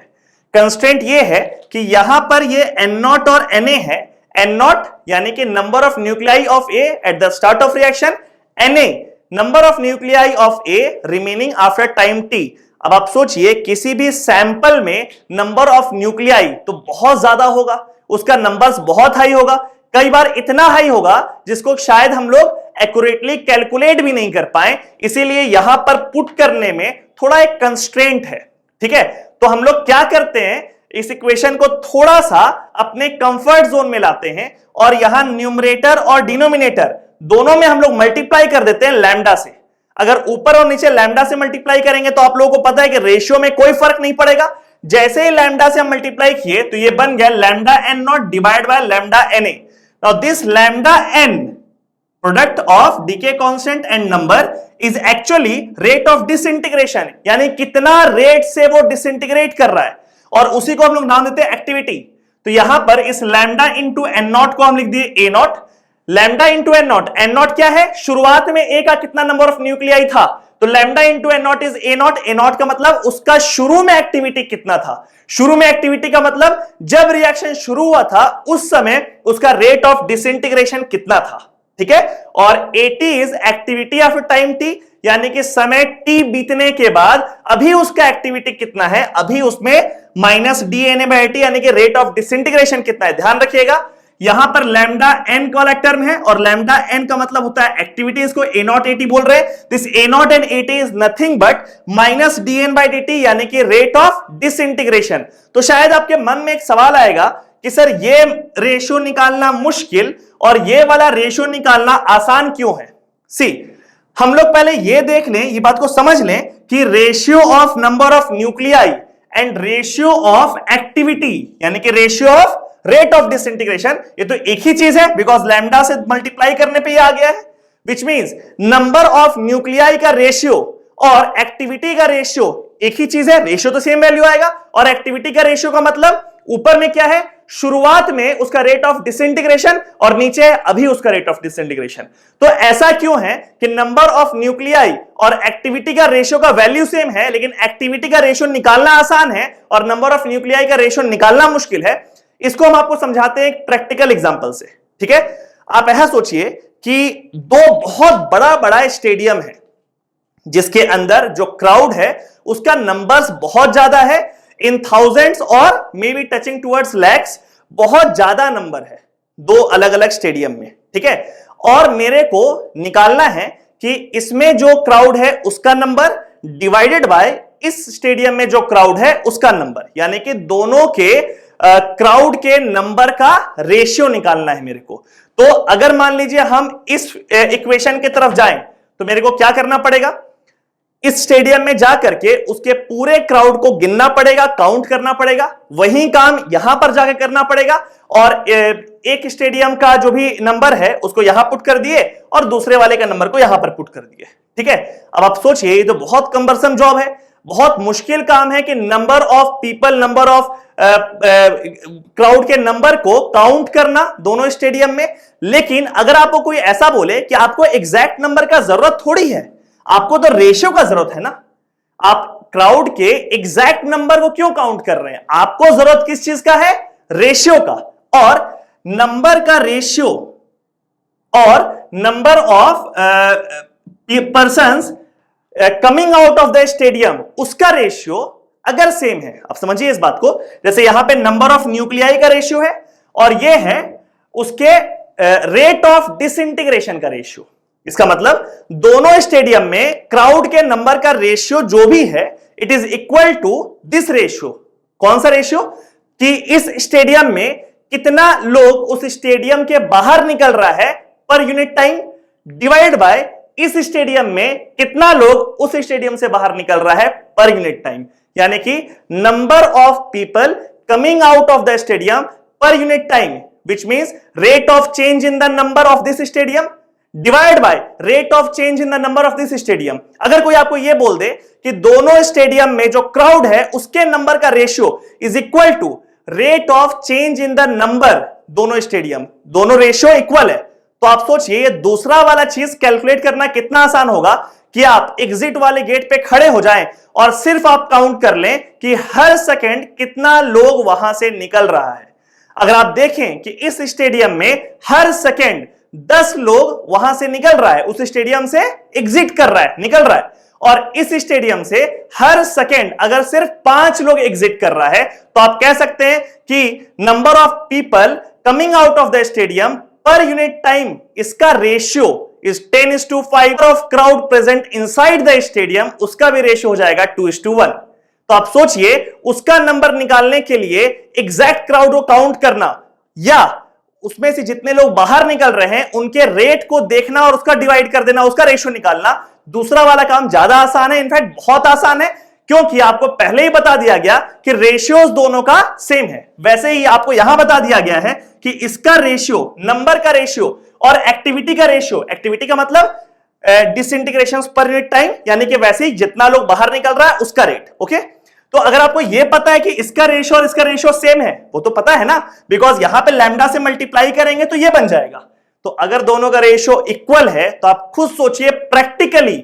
कंस्ट्रेंट ये है कि यहां पर ये N0 और Na है। N0 यानी कि number of nuclei of A at the start of reaction, Na number of nuclei of A remaining after time T। अब आप सोचिए किसी भी सैंपल में नंबर ऑफ न्यूक्लियाई तो बहुत ज्यादा होगा, उसका नंबर्स बहुत हाई होगा, कई बार इतना हाई होगा जिसको शायद हम लोग एक्यूरेटली कैलकुलेट भी नहीं कर पाए, इसीलिए यहां पर पुट करने में थोड़ा एक कंस्ट्रेंट है। ठीक है, तो हम लोग क्या करते हैं, इस इक्वेशन को थोड़ा सा अपने कंफर्ट जोन में लाते हैं और यहां न्यूमरेटर और डिनोमिनेटर दोनों में हम लोग मल्टीप्लाई कर देते हैं लैम्डा से। अगर ऊपर और नीचे लैम्डा से मल्टीप्लाई करेंगे तो आप लोगों को पता है कि रेशियो में कोई फर्क नहीं पड़ेगा। जैसे ही लैम्डा से हम मल्टीप्लाई किए तो ये बन गया lambda N0 divide by lambda Na। Now this lambda n product of decay constant and number is actually rate of disintegration, यानी कितना रेट से वो डिसइंटीग्रेट कर रहा है, और उसी को हम लोग नाम देते हैं एक्टिविटी। तो यहां पर इस लैम्डा इंटू N0 को हम लिख दिए A0, lambda into N0। N0 क्या है, शुरुआत में A का कितना नंबर ऑफ न्यूक्लियाई था, तो lambda into N0 is A0। A0 का मतलब उसका शुरू में एक्टिविटी कितना था, शुरू में एक्टिविटी का मतलब जब रिएक्शन शुरू हुआ था उस समय उसका रेट ऑफ डिसइंटीग्रेशन कितना था। ठीक है, और AT is activity after time T, यानी कि समय T बीतने के बाद अभी उसका एक्टिविटी कितना है, अभी उसमें माइनस DNA/AT यानी कि रेट ऑफ डिसइंटीग्रेशन कितना है। ध्यान रखिएगा यहां पर लैम्डा n वाला टर्म है और लैम्डा n का मतलब होता है एक्टिविटी, इसको A0 AT बोल रहे हैं। This A0 and AT is nothing but minus DN/dt यानी कि रेट ऑफ डिसइंटीग्रेशन। तो शायद आपके मन में एक सवाल आएगा कि सर ये रेशियो निकालना मुश्किल और ये वाला रेशियो निकालना आसान क्यों है। सी, हम लोग पहले ये देख लें, ये बात को समझ लें कि ratio of number of nuclei and ratio of activity यानी कि ratio of rate of disintegration, ये तो एक ही चीज है, बिकॉज लैम्डा से मल्टीप्लाई करने पे ये आ गया है, which means number of nuclei का रेशियो और एक्टिविटी का रेशियो एक ही चीज है। रेशियो तो सेम वैल्यू आएगा, और एक्टिविटी का रेशियो का मतलब ऊपर में क्या है, शुरुआत में उसका रेट ऑफ डिसइंटीग्रेशन और नीचे अभी उसका रेट ऑफ डिसइंटीग्रेशन। तो ऐसा क्यों है कि नंबर ऑफ न्यूक्लियाई और एक्टिविटी का रेशियो का वैल्यू सेम है, लेकिन एक्टिविटी का रेशियो निकालना आसान है और नंबर ऑफ न्यूक्लियाई का रेशियो निकालना मुश्किल है। इसको हम आपको समझाते हैं एक प्रैक्टिकल एग्जांपल से। ठीक है, आप ऐसा सोचिए कि दो बहुत बड़ा बड़ा स्टेडियम है जिसके अंदर जो क्राउड है उसका नंबर्स बहुत ज्यादा है, इन थाउजेंड्स और may be touching towards lakhs, बहुत ज्यादा नंबर है दो अलग अलग स्टेडियम में। ठीक है, और मेरे को निकालना है कि इसमें जो क्राउड है उसका नंबर डिवाइडेड बाय इस स्टेडियम में जो क्राउड है उसका नंबर, यानी कि दोनों के क्राउड के नंबर का रेशियो निकालना है मेरे को। तो अगर मान लीजिए हम इस इक्वेशन की तरफ जाएं तो मेरे को क्या करना पड़ेगा, इस स्टेडियम में जा करके उसके पूरे क्राउड को गिनना पड़ेगा, काउंट करना पड़ेगा। वही काम यहां पर जाकर करना पड़ेगा और एक स्टेडियम का जो भी नंबर है उसको यहां पुट कर दिए और दूसरे वाले का नंबर को यहां पर पुट कर दिए। ठीक है, अब आप सोचिए ये तो बहुत कम्बरसम जॉब है, बहुत मुश्किल काम है कि number of people, number of crowd के नंबर को काउंट करना दोनों स्टेडियम में। लेकिन अगर आपको कोई ऐसा बोले कि आपको एग्जैक्ट नंबर का जरूरत थोड़ी है, आपको तो रेशियो का जरूरत है ना, आप क्राउड के एग्जैक्ट नंबर को क्यों काउंट कर रहे हैं? आपको जरूरत किस चीज का है? रेशियो का। और नंबर का रेशियो और number of persons coming out of the stadium, उसका रेशियो अगर सेम है, आप समझिए इस बात को, जैसे यहां पे नंबर ऑफ न्यूक्लियाई का रेशियो है और ये है उसके रेट ऑफ डिसइंटीग्रेशन का रेशियो। इसका मतलब दोनों स्टेडियम में क्राउड के नंबर का रेशियो जो भी है it is equal to this ratio. कौन सा रेशियो? कि इस स्टेडियम में कितना लोग उस स्टेडियम के बाहर निकल रहा है पर यूनिट टाइम, डिवाइड बाय इस स्टेडियम में कितना लोग उस स्टेडियम से बाहर निकल रहा है पर यूनिट टाइम। यानी कि number of people coming out of the stadium per unit time, which means rate of change in the number of this stadium divide by rate of change in the number of this stadium. अगर कोई आपको यह बोल दे कि दोनों स्टेडियम में जो क्राउड है उसके नंबर का ratio is equal to rate of change in the number, दोनों स्टेडियम, दोनों रेशियो इक्वल है, तो आप सोचिए ये दूसरा वाला चीज कैलकुलेट करना कितना आसान होगा कि आप एग्जिट वाले गेट पे खड़े हो जाएं और सिर्फ आप काउंट कर लें कि हर सेकंड कितना लोग वहां से निकल रहा है। अगर आप देखें कि इस स्टेडियम में हर सेकंड 10 लोग वहां से निकल रहा है, उस स्टेडियम से एग्जिट कर रहा है, निकल रहा है, और इस स्टेडियम से हर सेकंड अगर सिर्फ 5 लोग एग्जिट कर रहा है, तो आप कह सकते हैं कि number of people coming out of the stadium per unit time, इसका ratio is 10:5 of crowd present inside the stadium, उसका भी रेशियो हो जाएगा 2:1। तो आप सोचिए उसका नंबर निकालने के लिए एग्जैक्ट क्राउड को काउंट करना या उसमें से जितने लोग बाहर निकल रहे हैं उनके रेट को देखना और उसका डिवाइड कर देना, उसका रेशियो निकालना, दूसरा वाला काम ज्यादा आसान है, इनफैक्ट बहुत आसान है, क्योंकि आपको पहले ही बता दिया गया कि रेशियोज दोनों का सेम है। वैसे ही आपको यहां बता दिया गया है कि इसका रेशियो, नंबर का रेशियो और एक्टिविटी का रेशियो, एक्टिविटी का मतलब डिसइंटीग्रेशन पर यूनिट टाइम, यानी कि वैसे ही जितना लोग बाहर निकल रहा है उसका रेट। ओके, तो अगर आपको यह पता है कि इसका रेशियो और इसका रेशियो सेम है, वो तो पता है ना, बिकॉज यहां पे लैम्डा से मल्टीप्लाई करेंगे तो ये बन जाएगा। तो अगर दोनों का रेशियो इक्वल है तो आप खुद सोचिए प्रैक्टिकली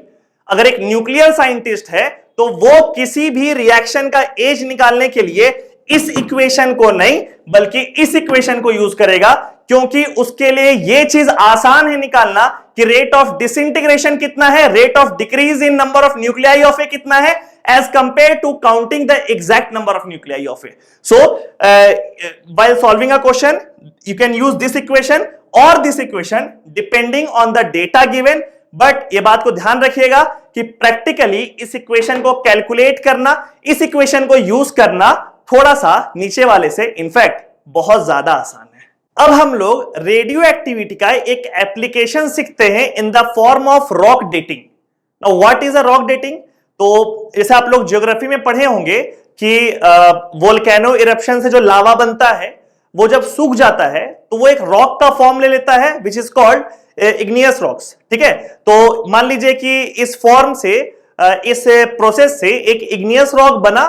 अगर एक न्यूक्लियर साइंटिस्ट है तो वो किसी भी रिएक्शन का एज निकालने के लिए इस इक्वेशन को नहीं बल्कि इस इक्वेशन को यूज करेगा, क्योंकि उसके लिए यह चीज आसान है निकालना कि रेट ऑफ डिसइंटीग्रेशन कितना है, rate of decrease in number of nuclei of A कितना है as compared to counting the exact number of nuclei of A. So, while solving a question, you can use this equation or this equation depending on the data given. But ये बात को ध्यान रखिएगा कि practically इस equation को calculate करना, इस equation को use करना थोड़ा सा नीचे वाले से इनफैक्ट बहुत ज्यादा आसान है। अब हम लोग रेडियो एक्टिविटी का एक एप्लीकेशन सीखते हैं इन the form of rock dating. Now what is a rock dating? तो जैसे आप लोग ज्योग्राफी में पढ़े होंगे कि वोल्केनो इरप्शन से जो लावा बनता है वो जब सूख जाता है तो वो एक रॉक का फॉर्म ले लेता है which is called igneous rocks. ठीक है, तो मान लीजिए कि इस फॉर्म से, इस प्रोसेस से एक इग्नियस रॉक बना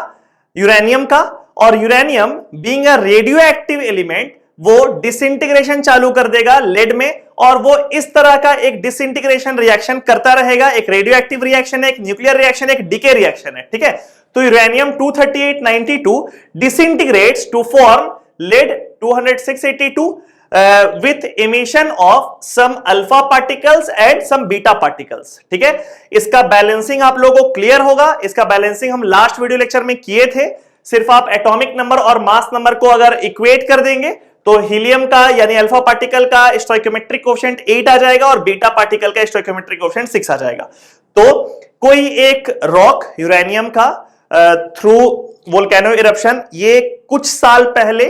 यूरेनियम का, और uranium being a radio active element वो डिसइंटीग्रेशन चालू कर देगा लेड में, और वो इस तरह का एक डिसइंटीग्रेशन रिएक्शन करता रहेगा। एक रेडियो एक्टिव रिएक्शन है, एक न्यूक्लियर रिएक्शन है, एक डीके रिएक्शन है। ठीक है, तो uranium 23892 disintegrates to form lead 20682 with emission of some alpha particles and some beta particles। ठीक है, इसका बैलेंसिंग आप लोगों को क्लियर होगा। इसका बैलेंसिंग हम लास्ट वीडियो लेक्चर में किए थे। सिर्फ आप एटॉमिक नंबर और मास नंबर को अगर इक्वेट कर देंगे तो हीलियम का यानी अल्फा पार्टिकल का स्टोइकियोमेट्रिक कोएफिशिएंट 8 आ जाएगा और बीटा पार्टिकल का स्टोइकियोमेट्रिक कोएफिशिएंट 6 आ जाएगा। तो कोई एक रॉक यूरेनियम का थ्रू वोल्केनो इरप्शन ये कुछ साल पहले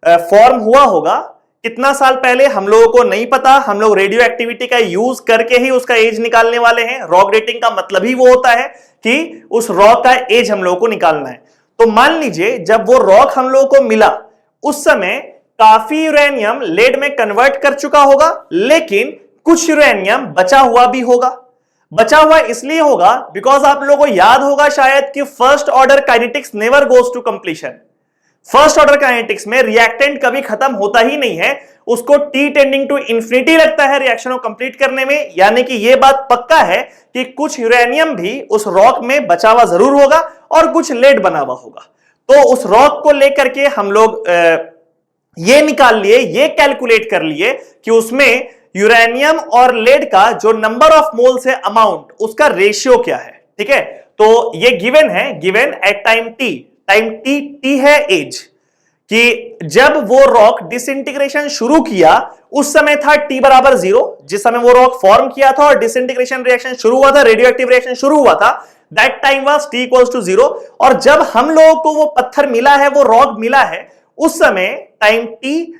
फॉर्म हुआ होगा, कितना साल पहले हम लोगों को नहीं पता, हम लोग रेडियो एक्टिविटी का यूज करके ही उसका एज निकालने वाले हैं। रॉक डेटिंग का मतलब ही वो होता है कि उस रॉक का एज हम लोगों को निकालना है। तो मान लीजिए जब वो रॉक हम लोगों को मिला उस समय काफी यूरेनियम लेड में कन्वर्ट कर चुका होगा, लेकिन कुछ यूरेनियम बचा हुआ भी होगा। बचा हुआ इसलिए होगा बिकॉज आप लोगों को याद होगा शायद कि first order kinetics never goes to completion. First order kinetics में रिएक्टेंट कभी खत्म होता ही नहीं है, उसको टी टेंडिंग टू इंफिनिटी लगता है रिएक्शन को कंप्लीट करने में। यानी कि यह बात पक्का है कि कुछ यूरेनियम भी उस रॉक में बचा हुआ जरूर होगा और कुछ लेड बना हुआ होगा। तो उस रॉक को लेकर के हम लोग ये निकाल लिए, ये कैलकुलेट कर लिए कि उसमें यूरेनियम और लेड का जो नंबर ऑफ मोल्स है अमाउंट, उसका रेशियो क्या है। ठीक है, तो ये गिवन है, given at time T, time T, T है एज, कि जब वो रॉक डिसइंटीग्रेशन शुरू किया उस समय था टी बराबर 0, जिस समय वो रॉक फॉर्म किया था और डिसइंटीग्रेशन रिएक्शन शुरू हुआ था, रेडियो एक्टिव रिएक्शन शुरू हुआ था, that time was t equals to 0। और जब हम लोगों को वो पत्थर मिला है, वो रॉक मिला है, उस समय time t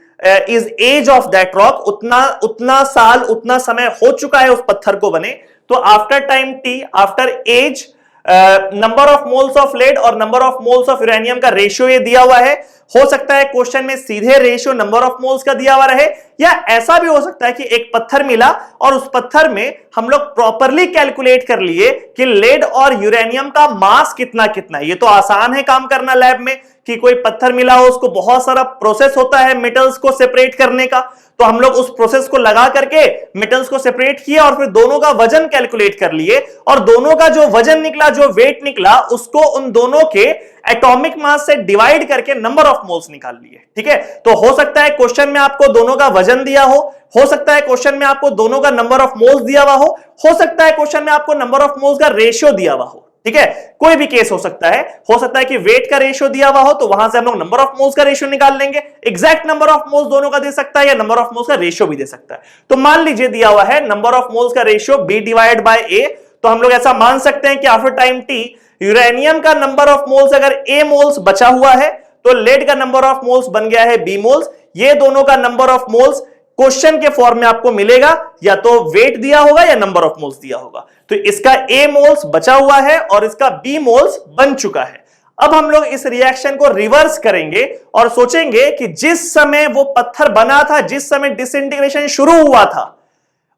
is age of that rock, उतना साल, उतना समय हो चुका है उस पत्थर को बने। तो after time T, after age, number of moles of lead और number of moles of uranium का रेशियो ये दिया हुआ है। हो सकता है क्वेश्चन में सीधे रेशियो नंबर ऑफ मोल्स का दिया हुआ रहे, या ऐसा भी हो सकता है कि एक पत्थर मिला और उस पत्थर में हम लोग प्रॉपरली कैलकुलेट कर लिए कि लेड और यूरेनियम का मास कितना कितना है। ये तो आसान है काम करना लैब में, कि कोई पत्थर मिला हो, उसको बहुत सारा प्रोसेस होता है मेटल्स को सेपरेट करने का, तो हम लोग उस प्रोसेस को लगा करके मेटल्स को सेपरेट किया और फिर दोनों का वजन कैलकुलेट कर लिए, और दोनों का जो वजन निकला, जो वेट निकला, उसको उन दोनों के एटॉमिक मास से डिवाइड करके नंबर ऑफ मोल्स निकाल लिए। ठीक है, तो हो सकता है क्वेश्चन में आपको दोनों का वजन दिया हो सकता है क्वेश्चन में आपको दोनों का नंबर ऑफ मोल्स दिया हुआ हो सकता है क्वेश्चन में आपको नंबर ऑफ मोल्स का रेशियो दिया हुआ हो। ठीक है, कोई भी केस हो सकता है कि वेट का रेशियो दिया हुआ हो, तो वहां से हम लोग नंबर ऑफ मोल्स का रेशियो निकाल लेंगे। एग्जैक्ट नंबर ऑफ मोल्स दोनों का दे सकता है या नंबर ऑफ मोल्स का रेशियो भी दे सकता है। तो मान लीजिए दिया हुआ है नंबर ऑफ मोल्स का रेशियो बी डिवाइड बाय ए, तो हम लोग ऐसा मान सकते हैं कि आफ्टर टाइम टी यूरेनियम का नंबर ऑफ मोल्स अगर ए मोल्स बचा हुआ है, तो लेड का नंबर ऑफ मोल्स बन गया है बी मोल्स। ये दोनों का नंबर ऑफ मोल्स क्वेश्चन के फॉर्म में आपको मिलेगा, या तो वेट दिया होगा या नंबर ऑफ मोल्स दिया होगा। तो इसका ए मोल्स बचा हुआ है और इसका बी मोल्स बन चुका है। अब हम लोग इस रिएक्शन को रिवर्स करेंगे और सोचेंगे कि जिस समय वो पत्थर बना था, जिस समय डिसइंटीग्रेशन शुरू हुआ था,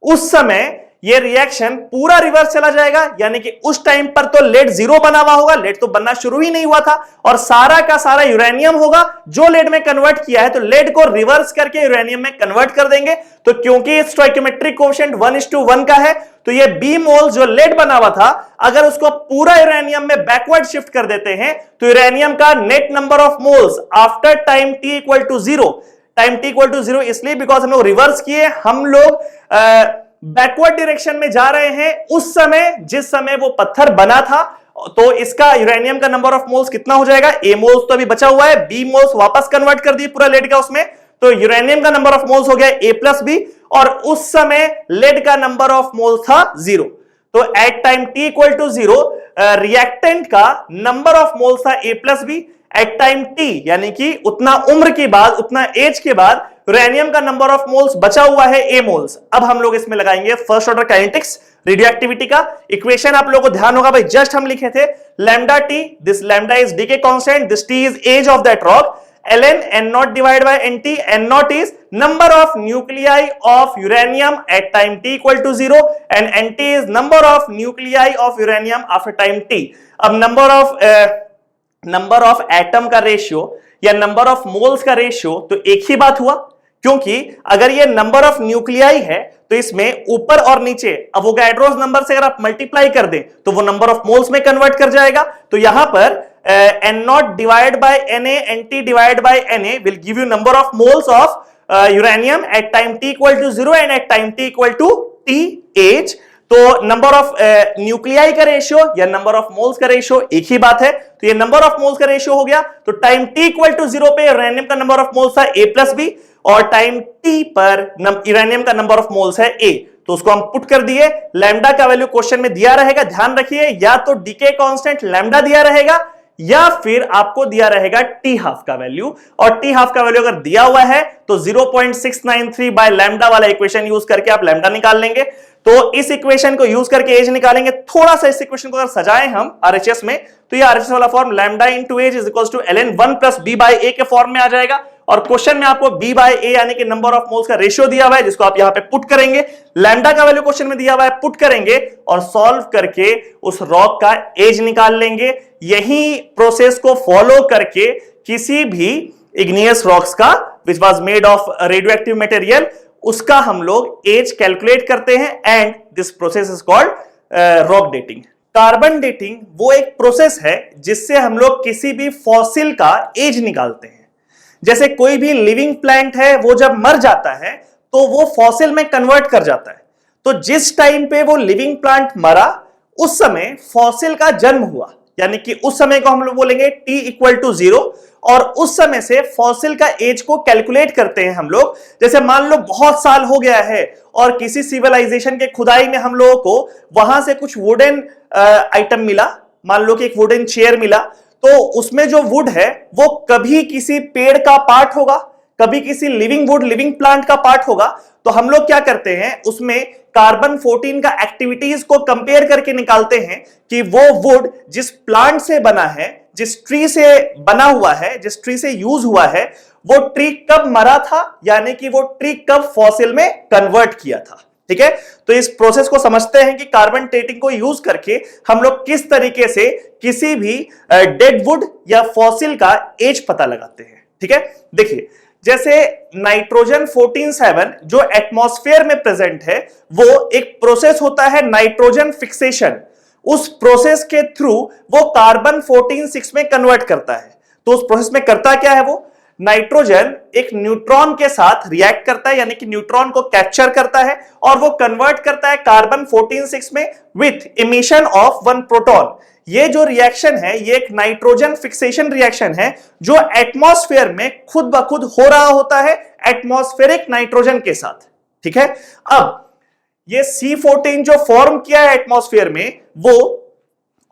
उस समय ये रिएक्शन पूरा रिवर्स चला जाएगा। यानी कि उस टाइम पर तो लेड 0 बना हुआ होगा, लेड तो बनना शुरू ही नहीं हुआ था, और सारा का सारा यूरेनियम होगा जो लेड में कन्वर्ट किया है, तो लेड को रिवर्स करके यूरेनियम में कन्वर्ट कर देंगे। तो क्योंकि स्टोइकोमेट्रिक कोएफिशिएंट 1:1 का है, तो ये बी मोल जो लेड बना हुआ था, अगर उसको पूरा यूरेनियम में बैकवर्ड शिफ्ट कर देते हैं, तो यूरेनियम का net number of moles after time T equal to 0, time T equal to 0 इसलिए बिकॉज हम लोग रिवर्स किए, हम लोग बैकवर्ड डायरेक्शन में जा रहे हैं उस समय जिस समय वो पत्थर बना था। तो इसका यूरेनियम का नंबर ऑफ मोल्स कितना हो जाएगा, ए मोल्स तो अभी बचा हुआ है, बी मोल्स वापस कन्वर्ट कर दिए पूरा लेड का उसमें, तो यूरेनियम का नंबर ऑफ मोल्स हो गया ए प्लस बी, और उस समय लेड का नंबर ऑफ मोल्स था 0। तो at time T equal to 0 reactant का नंबर ऑफ मोल्स था A plus B. At time T यानी कि उतना उम्र के बाद, उतना एज के बाद यूरेनियम का नंबर ऑफ मोल्स बचा हुआ है ए मोल्स। अब हम लोग इसमें लगाएंगे first order kinetics radio activity का इक्वेशन। आप लोगों को ध्यान होगा भाई, जस्ट हम लिखे थे lambda t, this lambda is decay constant, this T is age of that rock, ln n naught divided by nt, n naught is number of nuclei of uranium at time t equal to 0 and nt is number of nuclei of uranium after time t। अब नंबर ऑफ एटम का रेशियो या नंबर ऑफ मोल्स का रेशियो तो एक ही बात हुआ, क्योंकि अगर ये नंबर ऑफ न्यूक्लियाई है तो इसमें ऊपर और नीचे अवोगाड्रोस नंबर से अगर आप मल्टीप्लाई कर दें तो वो नंबर ऑफ मोल्स में कन्वर्ट कर जाएगा। तो यहां पर n naught divided by na, nt divided by na will give you number of moles of uranium at time t equal to 0 and at time t equal to th। तो नंबर ऑफ न्यूक्लियाई का रेशियो या नंबर ऑफ मोल्स का रेशियो एक ही बात है, तो ये नंबर ऑफ मोल्स का रेशियो हो गया। तो टाइम t इक्वल टू 0 पे यूरेनियम का नंबर ऑफ मोल्स था a प्लस बी, और टाइम t पर यूरेनियम का नंबर ऑफ मोल्स है a, तो उसको हम पुट कर दिए। लैम्डा का वैल्यू क्वेश्चन में दिया रहेगा, ध्यान रखिए, या तो डीके कांस्टेंट लैम्डा दिया रहेगा या फिर आपको दिया रहेगा टी हाफ का वैल्यू, और टी हाफ का वैल्यू अगर दिया हुआ है तो 0.693 बाय लैम्डा वाला इक्वेशन यूज करके आप लैम्डा निकाल लेंगे। तो इस इक्वेशन को यूज करके एज निकालेंगे। थोड़ा सा इस इक्वेशन को अगर सजाएं हम आरएचएस में, तो ये आरएचएस वाला form lambda into age is equals to ln 1 plus B by A के फॉर्म में आ जाएगा। और क्वेश्चन में आपको बी बाय ए यानी कि नंबर ऑफ मोल्स का रेशियो दिया हुआ है, जिसको आप यहां पे पुट करेंगे। लैम्डा का वैल्यू क्वेश्चन में दिया हुआ है, पुट करेंगे और सॉल्व करके उस रॉक का एज निकाल लेंगे। यही प्रोसेस को फॉलो करके किसी भी इग्नियस रॉक्स का which was made of radioactive material, उसका हम लोग एज कैलकुलेट करते हैं, and this process is called rock dating. Carbon dating वो एक प्रोसेस है जिससे हम लोग किसी भी फॉसिल का एज निकालते हैं। जैसे कोई भी लिविंग प्लांट है, वो जब मर जाता है तो वो फॉसिल में कन्वर्ट कर जाता है। तो जिस टाइम पे वो लिविंग प्लांट मरा, उस समय फॉसिल का जन्म हुआ, यानी कि उस समय को हम लोग बोलेंगे t इक्वल टू 0, और उस समय से फॉसिल का एज को कैलकुलेट करते हैं हम लोग। जैसे मान लो बहुत साल हो गया है और किसी सिविलाइजेशन के खुदाई में हम लोगों को वहां से कुछ वुडन आइटम मिला, मान लो कि एक वुडन चेयर मिला, तो उसमें जो वुड है वो कभी किसी पेड़ का पार्ट होगा, कभी किसी लिविंग वुड लिविंग प्लांट का पार्ट होगा। तो हम लोग क्या करते हैं, उसमें कार्बन 14 का एक्टिविटीज को कंपेयर करके निकालते हैं कि वो वुड जिस प्लांट से बना है, जिस ट्री से बना हुआ है, जिस ट्री से यूज हुआ है, वो ट्री कब मरा था, यानी कि वो ट्री कब फॉसिल में कन्वर्ट किया था। ठीक है, तो इस प्रोसेस को समझते हैं कि कार्बन डेटिंग को यूज करके हम लोग किस तरीके से किसी भी डेड वुड या फॉसिल का एज पता लगाते हैं। ठीक है, देखिए जैसे नाइट्रोजन 14(7) जो एटमॉस्फेयर में प्रेजेंट है, वो एक प्रोसेस होता है नाइट्रोजन फिक्सेशन। उस प्रोसेस के थ्रू वो कार्बन 14(6) में कन्वर्ट करता है। तो उस प्रोसेस में करता क्या है, वो नाइट्रोजन एक न्यूट्रॉन के साथ रिएक्ट करता है, यानी कि न्यूट्रॉन को कैप्चर करता है और वो कन्वर्ट करता है कार्बन 14(6) में विथ इमिशन ऑफ 1 प्रोटॉन। ये जो रिएक्शन है, ये एक नाइट्रोजन फिक्सेशन रिएक्शन है जो एटमॉस्फेयर में खुद ब खुद हो रहा होता है एटमॉस्फेरिक नाइट्रोजन के साथ। ठीक है, अब ये C14 जो फॉर्म किया है एटमॉस्फेयर में, वो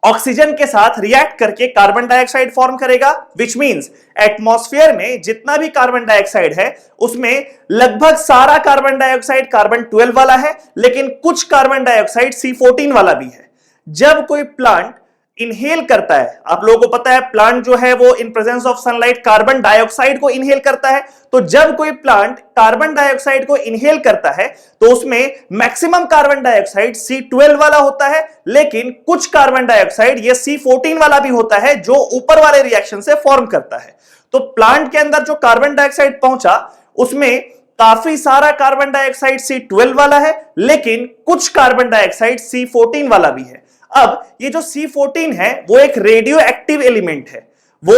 ऑक्सीजन के साथ रिएक्ट करके कार्बन डाइऑक्साइड फॉर्म करेगा, विच मींस एटमॉस्फेयर में जितना भी कार्बन डाइऑक्साइड है उसमें लगभग सारा कार्बन डाइऑक्साइड कार्बन 12 वाला है, लेकिन कुछ कार्बन डाइऑक्साइड C14 वाला भी है। जब कोई प्लांट इनहेल करता है, आप लोगों को पता है प्लांट जो है वो in presence of sunlight carbon dioxide को इनहेल करता है। तो जब कोई प्लांट कार्बन डाइऑक्साइड को इनहेल करता है तो उसमें मैक्सिमम कार्बन डाइऑक्साइड C12 वाला होता है, लेकिन कुछ कार्बन डाइऑक्साइड ये C14 वाला भी होता है जो ऊपर वाले रिएक्शन से फॉर्म करता है। तो प्लांट के अंदर जो कार्बन डाइऑक्साइड पहुंचा उसमें काफी सारा कार्बन डाइऑक्साइड C12 वाला है, लेकिन कुछ कार्बन डाइऑक्साइड C14 वाला भी है। अब ये जो C14 है वो एक रेडियो एक्टिव एलिमेंट है, वो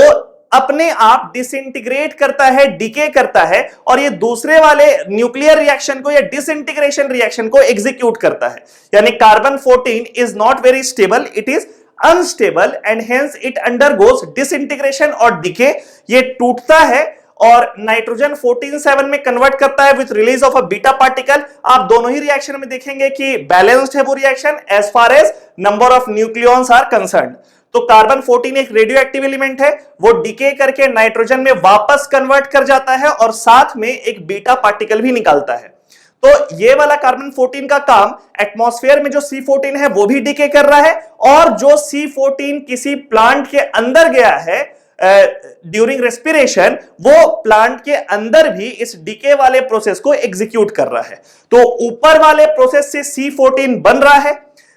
अपने आप डिसइंटीग्रेट करता है, डीके करता है, और ये दूसरे वाले न्यूक्लियर रिएक्शन को या डिसइंटीग्रेशन रिएक्शन को एग्जीक्यूट करता है। यानी carbon 14 is not very stable, it is unstable and hence it undergoes disintegration और डीके। ये टूटता है और नाइट्रोजन 14(7) में कन्वर्ट करता है with release of a beta particle. आप दोनों ही रिएक्शन में देखेंगे कि बैलेंस्ड है वो reaction as far as number of nucleons are concerned. तो कार्बन 14 एक रेडियो एक्टिव एलिमेंट है, वो डीके करके नाइट्रोजन में वापस कन्वर्ट कर जाता है और साथ में एक बीटा पार्टिकल भी निकालता है। तो ये वाला कार्बन 14 का काम एटमॉस्फेयर में जो C14 है वो भी डीके कर रहा है, और जो C14 किसी प्लांट के अंदर गया है ड्यूरिंग रेस्पिरेशन, वो प्लांट के अंदर भी इस डीके वाले प्रोसेस को एग्जीक्यूट कर रहा है। तो ऊपर वाले प्रोसेस से C14 बन रहा है,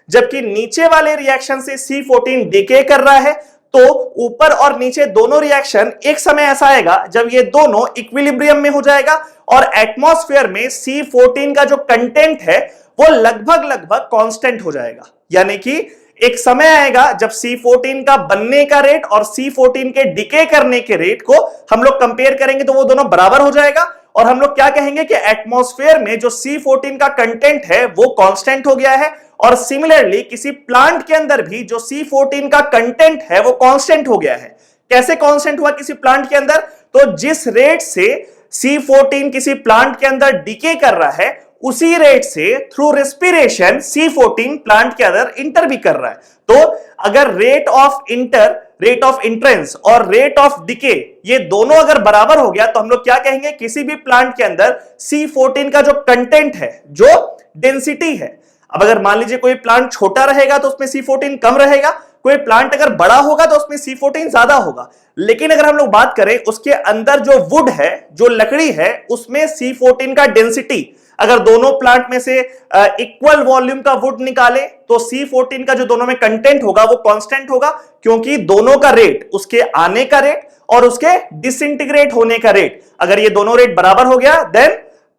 जबकि नीचे वाले रिएक्शन से C14 डीके कर रहा है। तो ऊपर और नीचे दोनों रिएक्शन एक समय ऐसा आएगा जब ये दोनों इक्विलिब्रियम में हो जाएगा और एटमॉस्फेयर में C14 का जो कंटेंट है वो लगभग कांस्टेंट हो जाएगा। यानी कि एक समय आएगा जब C14 का बनने का रेट और C14 के डिके करने के रेट को हम लोग कंपेयर करेंगे तो वो दोनों बराबर हो जाएगा, और हम लोग क्या कहेंगे कि एटमॉस्फेयर में जो C14 का कंटेंट है वो कांस्टेंट हो गया है। और सिमिलरली किसी प्लांट के अंदर भी जो C14 का कंटेंट है वो कांस्टेंट हो गया है। कैसे कांस्टेंट हुआ किसी प्लांट के अंदर? तो जिस रेट से C14 किसी प्लांट के अंदर डिके कर रहा है, उसी रेट से थ्रू रेस्पिरेशन C14 प्लांट के अंदर इंटर भी कर रहा है। तो अगर रेट ऑफ इंट्रेंस और रेट ऑफ डिके ये दोनों अगर बराबर हो गया तो हम लोग क्या कहेंगे, किसी भी प्लांट के अंदर C14 का जो कंटेंट है, जो डेंसिटी है। अब अगर मान लीजिए कोई प्लांट छोटा रहेगा तो उसमें C14 कम रहेगा, कोई प्लांट अगर बड़ा होगा तो उसमें C14 ज्यादा होगा। लेकिन अगर हम लोग बात करें उसके अंदर जो वुड है, जो लकड़ी है, उसमें C14 का डेंसिटी, अगर दोनों प्लांट में से इक्वल वॉल्यूम का वुड निकाले तो C14 का जो दोनों में कंटेंट होगा वो कांस्टेंट होगा, क्योंकि दोनों का रेट, उसके आने का रेट और उसके डिसइंटीग्रेट होने का रेट, अगर ये दोनों रेट बराबर हो गया then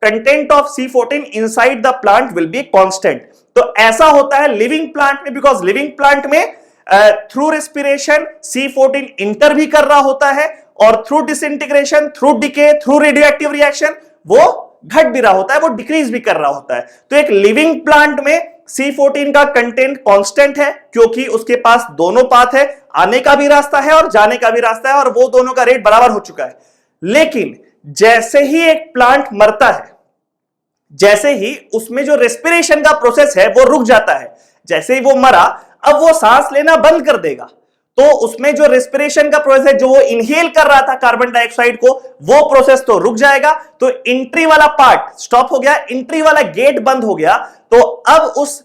content of C14 inside the plant will be constant. तो ऐसा होता है लिविंग प्लांट में, बिकॉज लिविंग प्लांट में थ्रू रेस्पिरेशन C14 इंटर भी कर रहा होता है और through disintegration, through decay, through radioactive reaction वो घट भी रहा होता है, वो डिक्रीज भी कर रहा होता है। तो एक लिविंग प्लांट में C14 का कंटेंट कांस्टेंट है, क्योंकि उसके पास दोनों पाथ है, आने का भी रास्ता है और जाने का भी रास्ता है, और वो दोनों का रेट बराबर हो चुका है। लेकिन जैसे ही एक प्लांट मरता है, जैसे ही उसमें जो रेस्पिरेशन का प्रोसेस है वो रुक जाता है, जैसे ही वो मरा अब वो सांस लेना बंद कर देगा, तो उसमें जो रेस्पिरेशन का प्रोसेस है, जो वो इनहेल कर रहा था कार्बन डाइऑक्साइड को, वो प्रोसेस तो रुक जाएगा। तो एंट्री वाला पार्ट स्टॉप हो गया, एंट्री वाला गेट बंद हो गया। तो अब उस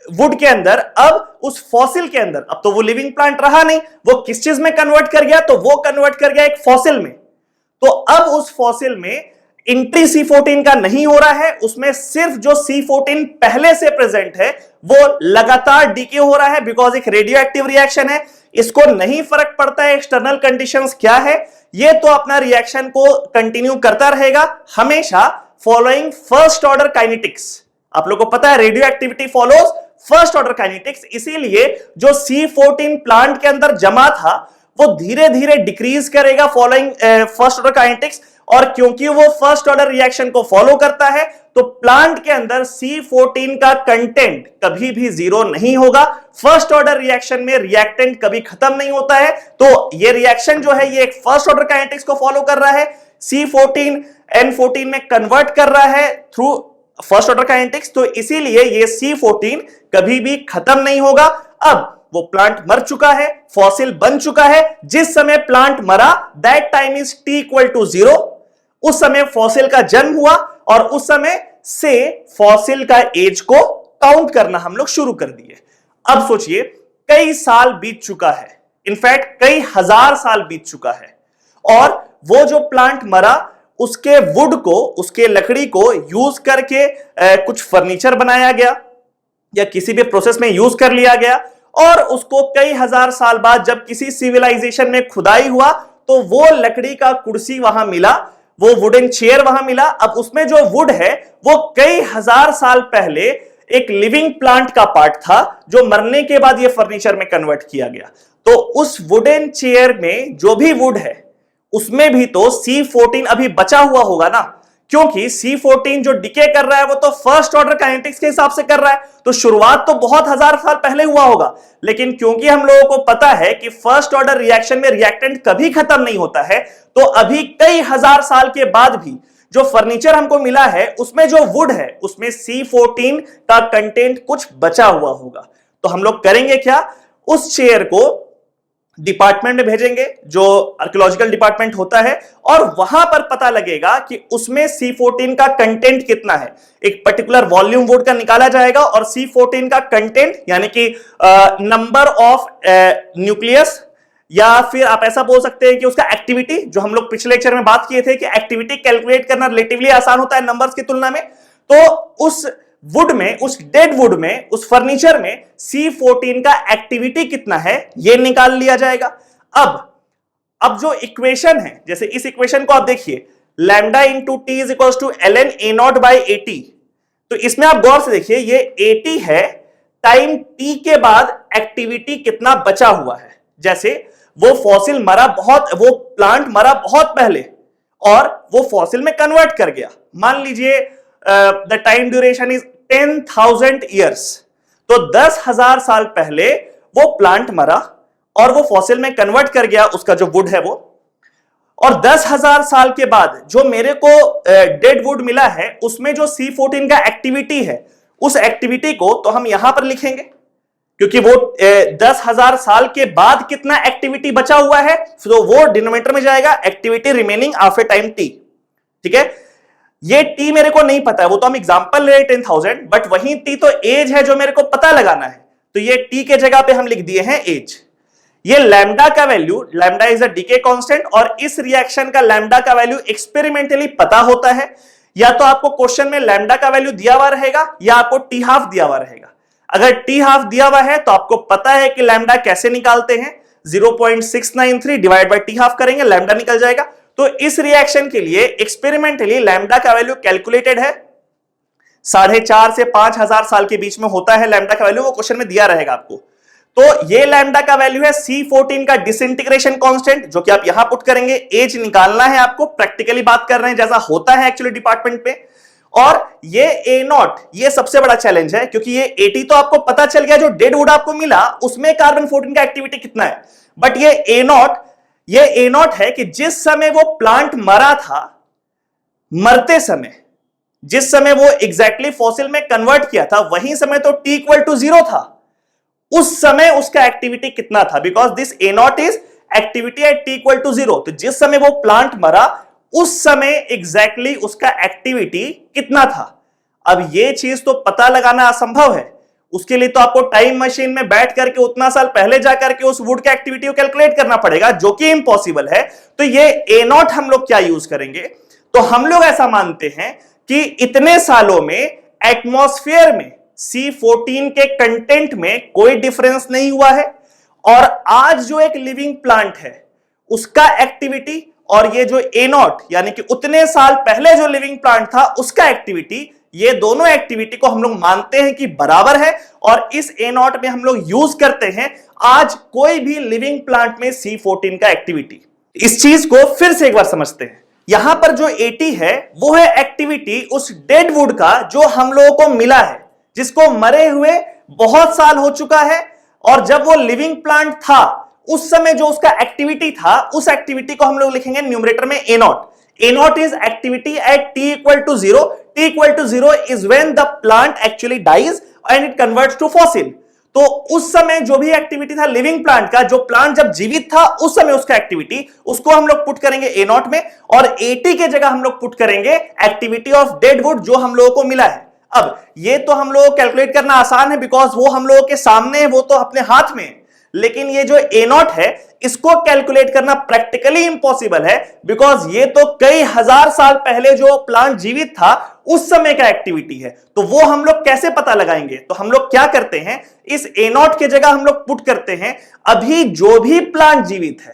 वुड के अंदर, अब उस फॉसिल के अंदर, अब तो वो लिविंग प्लांट रहा नहीं, वो किस चीज में कन्वर्ट कर गया, तो वो कन्वर्ट कर गया एक फॉसिल में। तो अब उस फॉसिल में एंट्री C14 का नहीं हो रहा है, उसमें सिर्फ जो C14 पहले से प्रेजेंट है वो लगातार डीके हो रहा है, बिकॉज एक रेडियो एक्टिव रिएक्शन है। इसको नहीं फर्क पड़ता है एक्सटर्नल कंडीशंस क्या है, ये तो अपना रिएक्शन को कंटिन्यू करता रहेगा हमेशा, फॉलोइंग फर्स्ट ऑर्डर काइनेटिक्स। आप लोगों को पता है radio activity follows first order kinetics, इसीलिए जो C14 प्लांट के अंदर जमा था वो धीरे धीरे डिक्रीज करेगा फॉलोइंग फर्स्ट ऑर्डर काइनेटिक्स। और क्योंकि वो फर्स्ट ऑर्डर रिएक्शन को फॉलो करता है तो प्लांट के अंदर C14 का कंटेंट कभी भी जीरो नहीं होगा। फर्स्ट ऑर्डर रिएक्शन में रिएक्टेंट कभी खत्म नहीं होता है, तो ये रिएक्शन जो है ये एक फर्स्ट ऑर्डर काइनेटिक्स को फॉलो कर रहा है, C14 N14 में कन्वर्ट कर रहा है थ्रू फर्स्ट ऑर्डर काइनेटिक्स, तो इसीलिए ये C14 कभी भी खत्म नहीं होगा। अब वो प्लांट मर चुका है, फॉसिल बन चुका है, जिस समय प्लांट मरा that time is T equal to 0, उस समय फॉसिल का जन्म हुआ और उस समय से फॉसिल का एज को काउंट करना हम लोग शुरू कर दिए। अब सोचिए कई साल बीत चुका है, इनफैक्ट कई हजार साल बीत चुका है, और वो जो प्लांट मरा उसके वुड को, उसके लकड़ी को यूज करके कुछ फर्नीचर बनाया गया या किसी भी प्रोसेस में यूज कर लिया गया, और उसको कई हजार साल बाद जब किसी सिविलाइजेशन में खुदाई हुआ तो वो लकड़ी का कुर्सी वहां मिला, वो वुडन चेयर वहां मिला। अब उसमें जो वुड है वो कई हजार साल पहले एक लिविंग प्लांट का पार्ट था जो मरने के बाद ये फर्नीचर में कन्वर्ट किया गया। तो उस वुडन चेयर में जो भी वुड है उसमें भी तो C14 अभी बचा हुआ होगा ना, क्योंकि C14 जो डिके कर रहा है वो तो फर्स्ट ऑर्डर काइनेटिक्स के हिसाब से कर रहा है, तो शुरुआत तो बहुत हजार साल पहले हुआ होगा। लेकिन क्योंकि हम लोगों को पता है कि फर्स्ट ऑर्डर रिएक्शन में रिएक्टेंट कभी खत्म नहीं होता है, तो अभी कई हजार साल के बाद भी जो फर्नीचर हमको मिला है उसमें जो वुड है उसमें C14 का कंटेंट कुछ बचा हुआ होगा। तो हम लोग करेंगे क्या, उस चेयर को डिपार्टमेंट में भेजेंगे जो आर्कियोलॉजिकल डिपार्टमेंट होता है, और वहां पर पता लगेगा कि उसमें C14 का कंटेंट कितना है। एक पर्टिकुलर वॉल्यूम वुड का निकाला जाएगा और C14 का कंटेंट यानी कि नंबर ऑफ न्यूक्लियस, या फिर आप ऐसा बोल सकते हैं कि उसका एक्टिविटी, जो हम लोग पिछले लेक्चर में बात किए थे कि एक्टिविटी कैलकुलेट करना रिलेटिवली आसान होता है नंबर्स की तुलना में, तो उस वुड में, उस डेड वुड में, उस फर्नीचर में C14 का एक्टिविटी कितना है ये निकाल लिया जाएगा। अब जो इक्वेशन है, जैसे इस इक्वेशन को आप देखिए, lambda into t is equal to ln A0 by 80, तो इसमें आप गौर से देखिए ये 80 है टाइम t के बाद एक्टिविटी कितना बचा हुआ है। जैसे वो फॉसिल मरा बहुत, वो प्लांट मरा बहुत पहले और वो फॉसिल में कन्वर्ट कर गया, मान लीजिए the time duration is 10,000 years, तो 10,000 साल पहले वो प्लांट मरा और वो फॉसिल में कन्वर्ट कर गया उसका जो वुड है वो, और 10,000 साल के बाद जो मेरे को डेड वुड मिला है उसमें जो C14 का एक्टिविटी है, उस एक्टिविटी को तो हम यहां पर लिखेंगे, क्योंकि वो 10,000 साल के बाद कितना एक्टिविटी बचा हुआ है, तो वो डिनोमिनेटर में जाएगा, activity remaining after time T. ठीक है, ये टी मेरे को नहीं पता है, वो तो हम एग्जांपल ले 10,000, बट वही टी तो एज है जो मेरे को पता लगाना है, तो ये टी के जगह पे हम लिख दिए हैं एज। ये लैम्डा का value, lambda is a decay constant, और इस रिएक्शन का लैम्डा का वैल्यू एक्सपेरिमेंटली पता होता है। या तो आपको क्वेश्चन में लैम्डा का वैल्यू दिया हुआ रहेगा या आपको टी हाफ दिया हुआ रहेगा। अगर टी हाफ दिया हुआ है तो आपको पता है कि लैम्डा कैसे निकालते हैं, 0.693 डिवाइड बाय टी हाफ करेंगे, लैम्डा निकल जाएगा। तो इस रिएक्शन के लिए एक्सपेरिमेंटली लैम्डा का वैल्यू कैलकुलेटेड है, 4,500 से 5,000 साल के बीच में होता है लैम्डा का वैल्यू, वो क्वेश्चन में दिया रहेगा आपको। तो ये लैम्डा का वैल्यू है C14 का डिसइंटीग्रेशन कांस्टेंट, जो कि आप यहां पुट करेंगे। एज निकालना है आपको, प्रैक्टिकली बात कर रहे हैं जैसा होता है एक्चुअली डिपार्टमेंट पे। और ये A0, ये सबसे बड़ा चैलेंज है, क्योंकि ये 80 तो आपको पता चल गया, जो डेड वुड आपको मिला उसमें कार्बन 14 का एक्टिविटी कितना है, बट ये A0 है कि जिस समय वो प्लांट मरा था, मरते समय जिस समय वो एग्जैक्टली फॉसिल में कन्वर्ट किया था, वही समय तो T = 0 था, उस समय उसका एक्टिविटी कितना था, because this A0 is activity at T = 0। तो जिस समय वो प्लांट मरा उस समय एग्जैक्टली उसका एक्टिविटी कितना था। अब ये चीज तो पता लगाना असंभव है, उसके लिए तो आपको टाइम मशीन में बैठ करके उतना साल पहले जाकर के उस वुड का एक्टिविटी को कैलकुलेट करना पड़ेगा, जो कि इम्पॉसिबल है। तो ये A0 हम लोग क्या यूज करेंगे, तो हम लोग ऐसा मानते हैं कि इतने सालों में एटमॉस्फेयर में C14 के कंटेंट में कोई डिफरेंस नहीं हुआ है, और आज जो एक लिविंग प्लांट है उसका एक्टिविटी और ये जो A0 यानी कि उतने साल पहले जो लिविंग प्लांट था उसका एक्टिविटी, ये दोनों एक्टिविटी को हम लोग मानते हैं कि बराबर है, और इस A0 में हम लोग यूज करते हैं आज कोई भी लिविंग प्लांट में C14 का एक्टिविटी। इस चीज को फिर से एक बार समझते हैं। यहां पर जो 80 है वो है एक्टिविटी उस डेड वुड का जो हम लोगों को मिला है, जिसको मरे हुए बहुत साल हो चुका है, और जब वो लिविंग प्लांट था उस समय जो उसका एक्टिविटी था, उस एक्टिविटी को हम लोग लिखेंगे न्यूमरेटर में A0। A0 is activity at T = 0. T = 0 is when the plant actually dies and it converts to fossil. तो उस समय जो भी एक्टिविटी था लिविंग प्लांट का, जो प्लांट जब जीवित था उस समय उसका एक्टिविटी, उसको हम लोग पुट करेंगे A0 में, और 80 के जगह हम लोग पुट करेंगे एक्टिविटी ऑफ डेड वुड जो हम लोगों को मिला है। अब ये तो हम लोगों को कैलकुलेट करना आसान है, बिकॉज वो हम लोगों के सामने है, वो तो अपने हाथ में है। लेकिन ये जो A0 है इसको कैलकुलेट करना प्रैक्टिकली इंपॉसिबल है, बिकॉज ये तो कई हजार साल पहले जो प्लांट जीवित था उस समय का एक्टिविटी है। तो वो हम लोग कैसे पता लगाएंगे, तो हम लोग क्या करते हैं, इस A0 के जगह हम लोग पुट करते हैं अभी जो भी प्लांट जीवित है,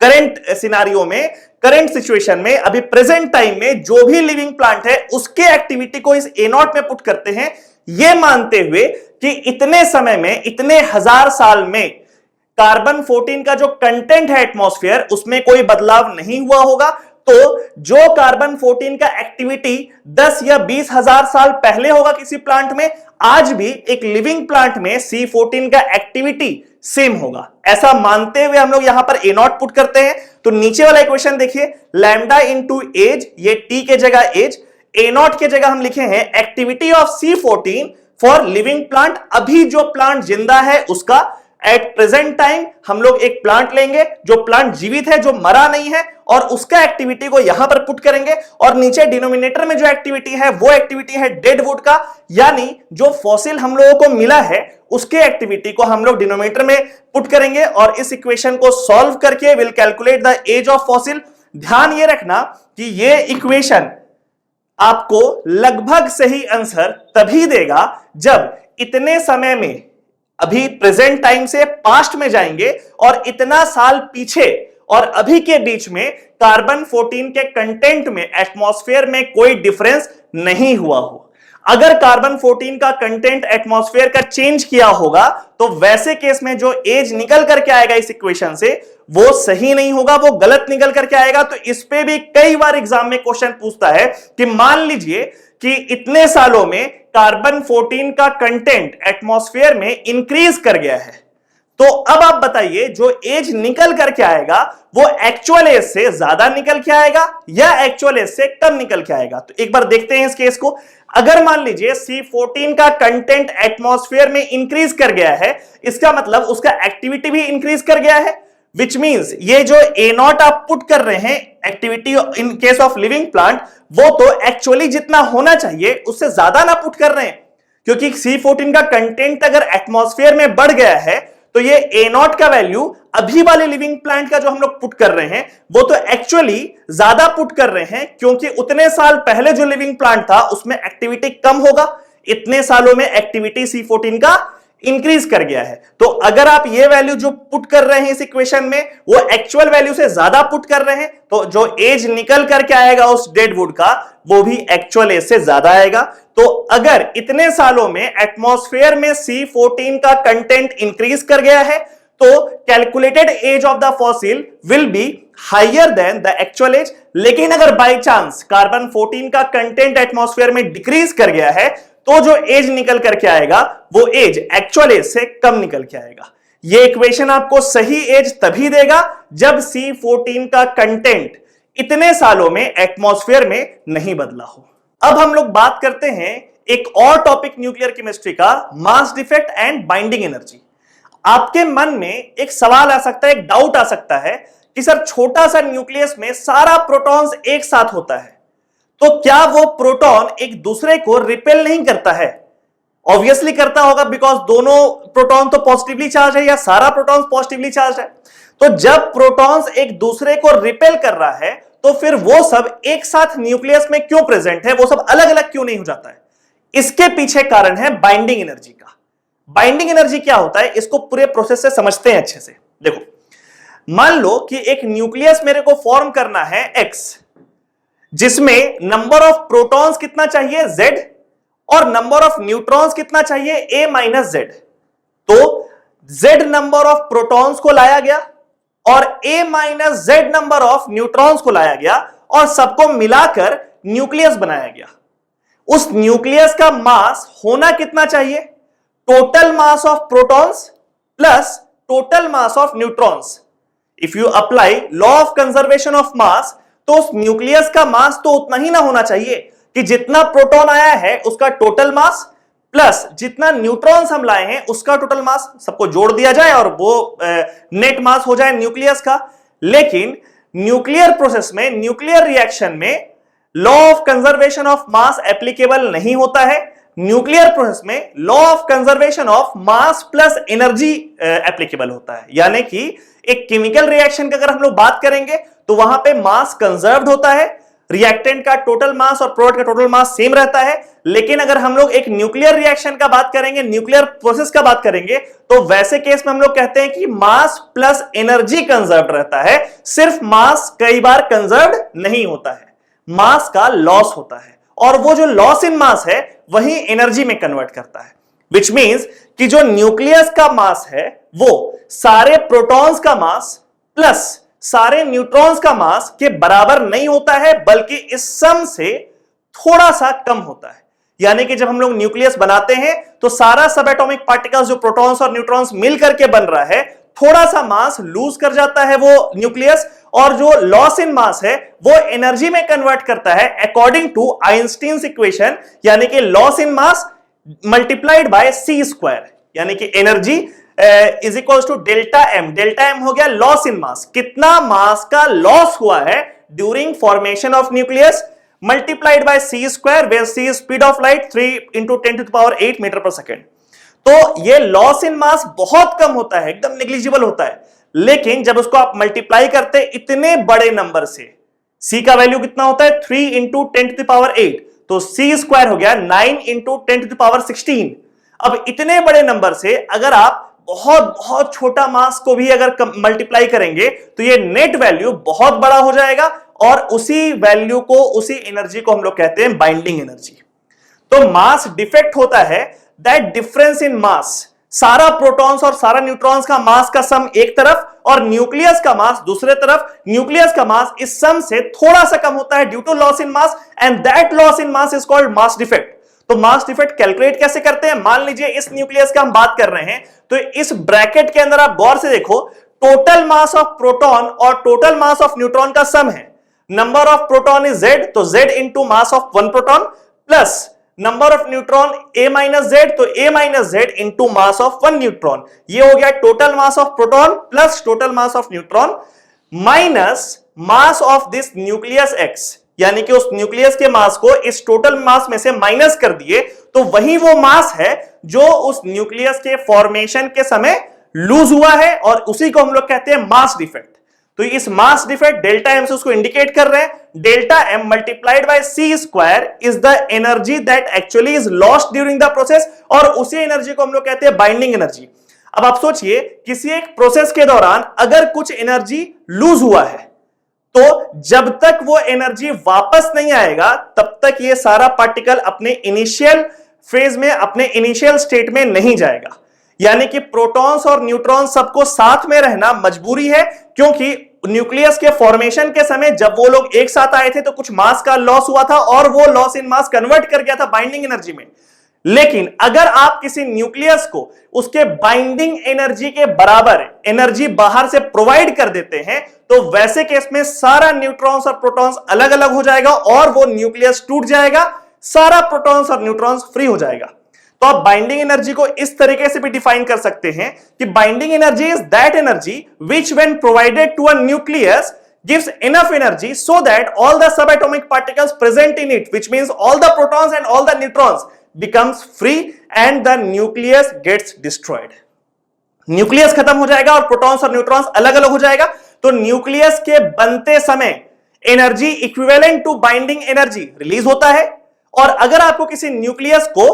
करंट सिनारियो में, करंट सिचुएशन में, अभी प्रेजेंट टाइम में जो भी लिविंग प्लांट है उसके एक्टिविटी को इस A0 में पुट करते हैं, ये मानते हुए कि इतने समय में, इतने हजार साल में कार्बन 14 का जो कंटेंट है एटमॉस्फेयर उसमें कोई बदलाव नहीं हुआ होगा। तो जो कार्बन 14 का एक्टिविटी 10 या 20,000 साल पहले होगा किसी प्लांट में, आज भी एक लिविंग प्लांट में C14 का एक्टिविटी सेम होगा। ऐसा मानते हुए हम लोग यहां पर A0 पुट करते हैं। तो नीचे वाला इक्वेशन देखिए, लैम्डा इंटू एज, ये T के जगह एज, A0 के जगह हम लिखे हैं activity of C14 for living plant, अभी जो प्लांट जिंदा है उसका। एट प्रेजेंट टाइम हम लोग एक प्लांट लेंगे जो प्लांट जीवित है, जो मरा नहीं है, और उसका एक्टिविटी को यहां पर पुट करेंगे, और नीचे डिनोमिनेटर में जो एक्टिविटी है वो एक्टिविटी है डेड वुड का, यानी जो फॉसिल हम लोगों को मिला है उसके एक्टिविटी को हम लोग डिनोमिनेटर में पुट करेंगे, और इस इक्वेशन को सॉल्व करके will calculate the age of fossil. ध्यान ये रखना कि ये इक्वेशन आपको लगभग सही आंसर तभी देगा जब इतने समय में, अभी प्रेजेंट टाइम से पास्ट में जाएंगे और इतना साल पीछे और अभी के बीच में कार्बन 14 के कंटेंट में, एटमॉस्फेयर में कोई डिफरेंस नहीं हुआ हो। अगर कार्बन 14 का कंटेंट एटमॉस्फेयर का चेंज किया होगा तो वैसे केस में जो एज निकल करके आएगा इस इक्वेशन से वो सही नहीं होगा, वो गलत निकल करके आएगा। तो इस पे भी कई बार एग्जाम में क्वेश्चन पूछता है कि मान लीजिए कि इतने सालों में कार्बन 14 का कंटेंट एटमॉस्फेयर में इंक्रीज कर गया है, तो अब आप बताइए जो एज निकल करके आएगा वो एक्चुअल एज से ज्यादा निकल के आएगा या एक्चुअल एज से कम निकल के आएगा। तो एक बार देखते हैं इस केस को। अगर मान लीजिए C14 का कंटेंट एटमॉस्फेयर में इंक्रीज कर गया है, इसका मतलब उसका एक्टिविटी भी इंक्रीज कर गया है, विच मींस ये जो A0 आप पुट कर रहे हैं activity in case of living plant, वो तो एक्चुअली जितना होना चाहिए उससे ज्यादा ना पुट कर रहे हैं, क्योंकि C14 का कंटेंट अगर एटमॉस्फेयर में बढ़ गया है तो ये A0 का वैल्यू अभी वाले लिविंग प्लांट का जो हम लोग पुट कर रहे हैं वो तो एक्चुअली ज्यादा पुट कर रहे हैं, क्योंकि उतने साल पहले जो लिविंग प्लांट था उसमें एक्टिविटी कम होगा, इतने सालों में एक्टिविटी C14 का इंक्रीज कर गया है। तो अगर आप ये वैल्यू जो पुट कर रहे हैं इस इक्वेशन में वो एक्चुअल वैल्यू से ज्यादा पुट कर रहे हैं, तो जो एज निकल करके आएगा उस डेड वुड का वो भी एक्चुअल एज से ज्यादा आएगा। तो अगर इतने सालों में एटमॉस्फेयर में C14 का कंटेंट इंक्रीज कर गया है तो calculated age of the fossil will be higher than the actual age. लेकिन अगर बाय चांस कार्बन 14 का कंटेंट एटमॉस्फेयर में डिक्रीज कर गया है तो जो एज निकल करके आएगा वो एज एक्चुअल एज से कम निकल के आएगा। ये इक्वेशन आपको सही एज तभी देगा जब C14 का कंटेंट इतने सालों में एटमॉस्फेयर में नहीं बदला हो। अब हम लोग बात करते हैं एक और टॉपिक न्यूक्लियर केमिस्ट्री का, mass defect and binding energy. आपके मन में एक सवाल आ सकता है, एक डाउट आ सकता है कि सर छोटा सा न्यूक्लियस में सारा प्रोटॉन्स एक साथ होता है, तो क्या वो प्रोटॉन एक दूसरे को रिपेल नहीं करता है? ऑब्वियसली करता होगा, बिकॉज दोनों प्रोटॉन तो पॉजिटिवली चार्ज है या सारा प्रोटॉन पॉजिटिवली चार्ज है। तो जब प्रोटॉन्स एक दूसरे को रिपेल कर रहा है तो फिर वो सब एक साथ न्यूक्लियस में क्यों प्रेजेंट है, वो सब अलग अलग क्यों नहीं हो जाता है? इसके पीछे कारण है बाइंडिंग एनर्जी का। बाइंडिंग एनर्जी क्या होता है इसको पूरे प्रोसेस से समझते हैं अच्छे से। देखो, मान लो कि एक न्यूक्लियस मेरे को फॉर्म करना है X, जिसमें नंबर ऑफ प्रोटॉन्स कितना चाहिए Z और नंबर ऑफ न्यूट्रॉन्स कितना चाहिए A माइनस Z। तो Z नंबर ऑफ प्रोटॉन्स को लाया गया और A minus Z number of neutrons को लाया गया और सबको मिलाकर न्यूक्लियस बनाया गया। उस न्यूक्लियस का मास होना कितना चाहिए? Total mass of protons plus total mass of neutrons. If you apply law of conservation of mass तो उस न्यूक्लियस का मास तो उतना ही ना होना चाहिए कि जितना प्रोटॉन आया है उसका टोटल मास प्लस जितना न्यूट्रॉन्स हम लाए हैं उसका टोटल मास, सबको जोड़ दिया जाए और वो नेट मास हो जाए न्यूक्लियस का। लेकिन न्यूक्लियर प्रोसेस में, न्यूक्लियर रिएक्शन में law of conservation of mass applicable नहीं होता है। न्यूक्लियर प्रोसेस में law of conservation of mass plus energy applicable होता है। यानी कि एक केमिकल रिएक्शन की अगर हम लोग बात करेंगे तो वहां पे मास कंजर्व्ड होता है, रिएक्टेंट का टोटल मास और प्रोडक्ट का टोटल मास सेम रहता है। लेकिन अगर हम लोग एक न्यूक्लियर रिएक्शन का बात करेंगे, न्यूक्लियर प्रोसेस का बात करेंगे, तो वैसे केस में हम लोग कहते हैं कि मास प्लस एनर्जी कंजर्व्ड रहता है। सिर्फ मास कई बार कंजर्व्ड नहीं होता है, मास का लॉस होता है और वो जो लॉस इन मास है वही एनर्जी में कन्वर्ट करता है। विच मींस कि जो न्यूक्लियस का मास है वो सारे प्रोटॉन्स का मास प्लस सारे न्यूट्रॉन्स का मास के बराबर नहीं होता है, बल्कि इस सम से थोड़ा सा कम होता है। यानी कि जब हम लोग न्यूक्लियस बनाते हैं तो सारा सब एटॉमिक पार्टिकल्स जो प्रोटॉन्स और न्यूट्रॉन्स मिल करके बन रहा है, थोड़ा सा मास लूज कर जाता है वो न्यूक्लियस, और जो लॉस इन मास है वो एनर्जी में कन्वर्ट करता है अकॉर्डिंग टू आइंस्टीन्स इक्वेशन। यानी कि loss in mass multiplied by c square, यानी कि energy is equals to delta m. Delta m हो गया लॉस इन मास, कितना मास का लॉस हुआ है during formation of nucleus, multiplied by c square, where c speed of light 3 × 10⁸ metre पर सेकेंड। तो ये लॉस इन मास बहुत कम होता है, एकदम नेग्लिजिबल होता है। लेकिन जब उसको आप मल्टीप्लाई करते हैं इतने बड़े नंबर से, सी का वैल्यू कितना होता है 3 × 10⁸, तो सी स्क्वायर हो गया 9 × 10⁻16। अब इतने बड़े नंबर से अगर आप बहुत बहुत छोटा मास को भी अगर मल्टीप्लाई करेंगे तो ये नेट वैल्यू बहुत बड़ा हो जाएगा और उसी वैल्यू को, उसी एनर्जी को हम लोग कहते हैं बाइंडिंग एनर्जी। तो मास डिफेक्ट होता है दैट डिफरेंस इन मास, सारा प्रोटॉन्स और सारा न्यूट्रॉन्स का मास का सम एक तरफ और न्यूक्लियस का मास दूसरे तरफ। न्यूक्लियस का मास इस सम से थोड़ा सा कम होता है due to loss in mass, and that loss in mass is called mass defect. तो मास डिफेक्ट कैलकुलेट कैसे करते हैं? मान लीजिए इस न्यूक्लियस का हम बात कर रहे हैं, तो इस ब्रैकेट के अंदर आप गौर से देखो, टोटल मास ऑफ प्रोटॉन और टोटल मास ऑफ न्यूट्रॉन का सम है। Number of proton is Z, तो Z into mass of one proton plus number of neutron a minus Z, तो a minus Z into mass of one neutron, ये हो गया total mass of proton plus total mass of neutron minus mass of this nucleus x, यानी कि उस न्यूक्लियस के मास को इस टोटल मास में से माइनस कर दिए तो वही वो मास है जो उस न्यूक्लियस के फॉर्मेशन के समय लूज हुआ है, और उसी को हम लोग कहते हैं मास डिफेक्ट। तो इस मास डिफेक्ट डेल्टा एम से उसको इंडिकेट कर रहे हैं। Delta m multiplied by c square is the energy that actually is lost during the process, और उसी एनर्जी को हम लोग कहते हैं बाइंडिंग एनर्जी। अब आप सोचिए, किसी एक प्रोसेस के दौरान अगर कुछ एनर्जी लूज हुआ है तो जब तक वो एनर्जी वापस नहीं आएगा तब तक ये सारा पार्टिकल अपने इनिशियल फेज में, अपने इनिशियल स्टेट में नहीं जाएगा। यानी कि प्रोटॉन्स और न्यूट्रॉन्स सबको साथ में रहना मजबूरी है, क्योंकि न्यूक्लियस के फॉर्मेशन के समय जब वो लोग एक साथ आए थे तो कुछ मास का लॉस हुआ था और वो लॉस इन मास कन्वर्ट कर गया था बाइंडिंग एनर्जी में। लेकिन अगर आप किसी न्यूक्लियस को उसके बाइंडिंग एनर्जी के बराबर एनर्जी बाहर से प्रोवाइड कर देते हैं तो वैसे केस में सारा न्यूट्रॉन्स और प्रोटॉन्स अलग अलग हो जाएगा और वो न्यूक्लियस टूट जाएगा, सारा प्रोटॉन्स और न्यूट्रॉन्स फ्री हो जाएगा। तो आप बाइंडिंग एनर्जी को इस तरीके से भी डिफाइन कर सकते हैं कि binding energy is that energy which when provided to a nucleus gives enough energy so that all the subatomic particles present in it, which means all the protons and all the neutrons, becomes free and the nucleus gets destroyed. Nucleus खत्म हो जाएगा और प्रोटॉन्स और न्यूट्रॉन्स अलग अलग हो जाएगा। तो न्यूक्लियस के बनते समय energy equivalent to binding energy release होता है, और अगर आपको किसी न्यूक्लियस को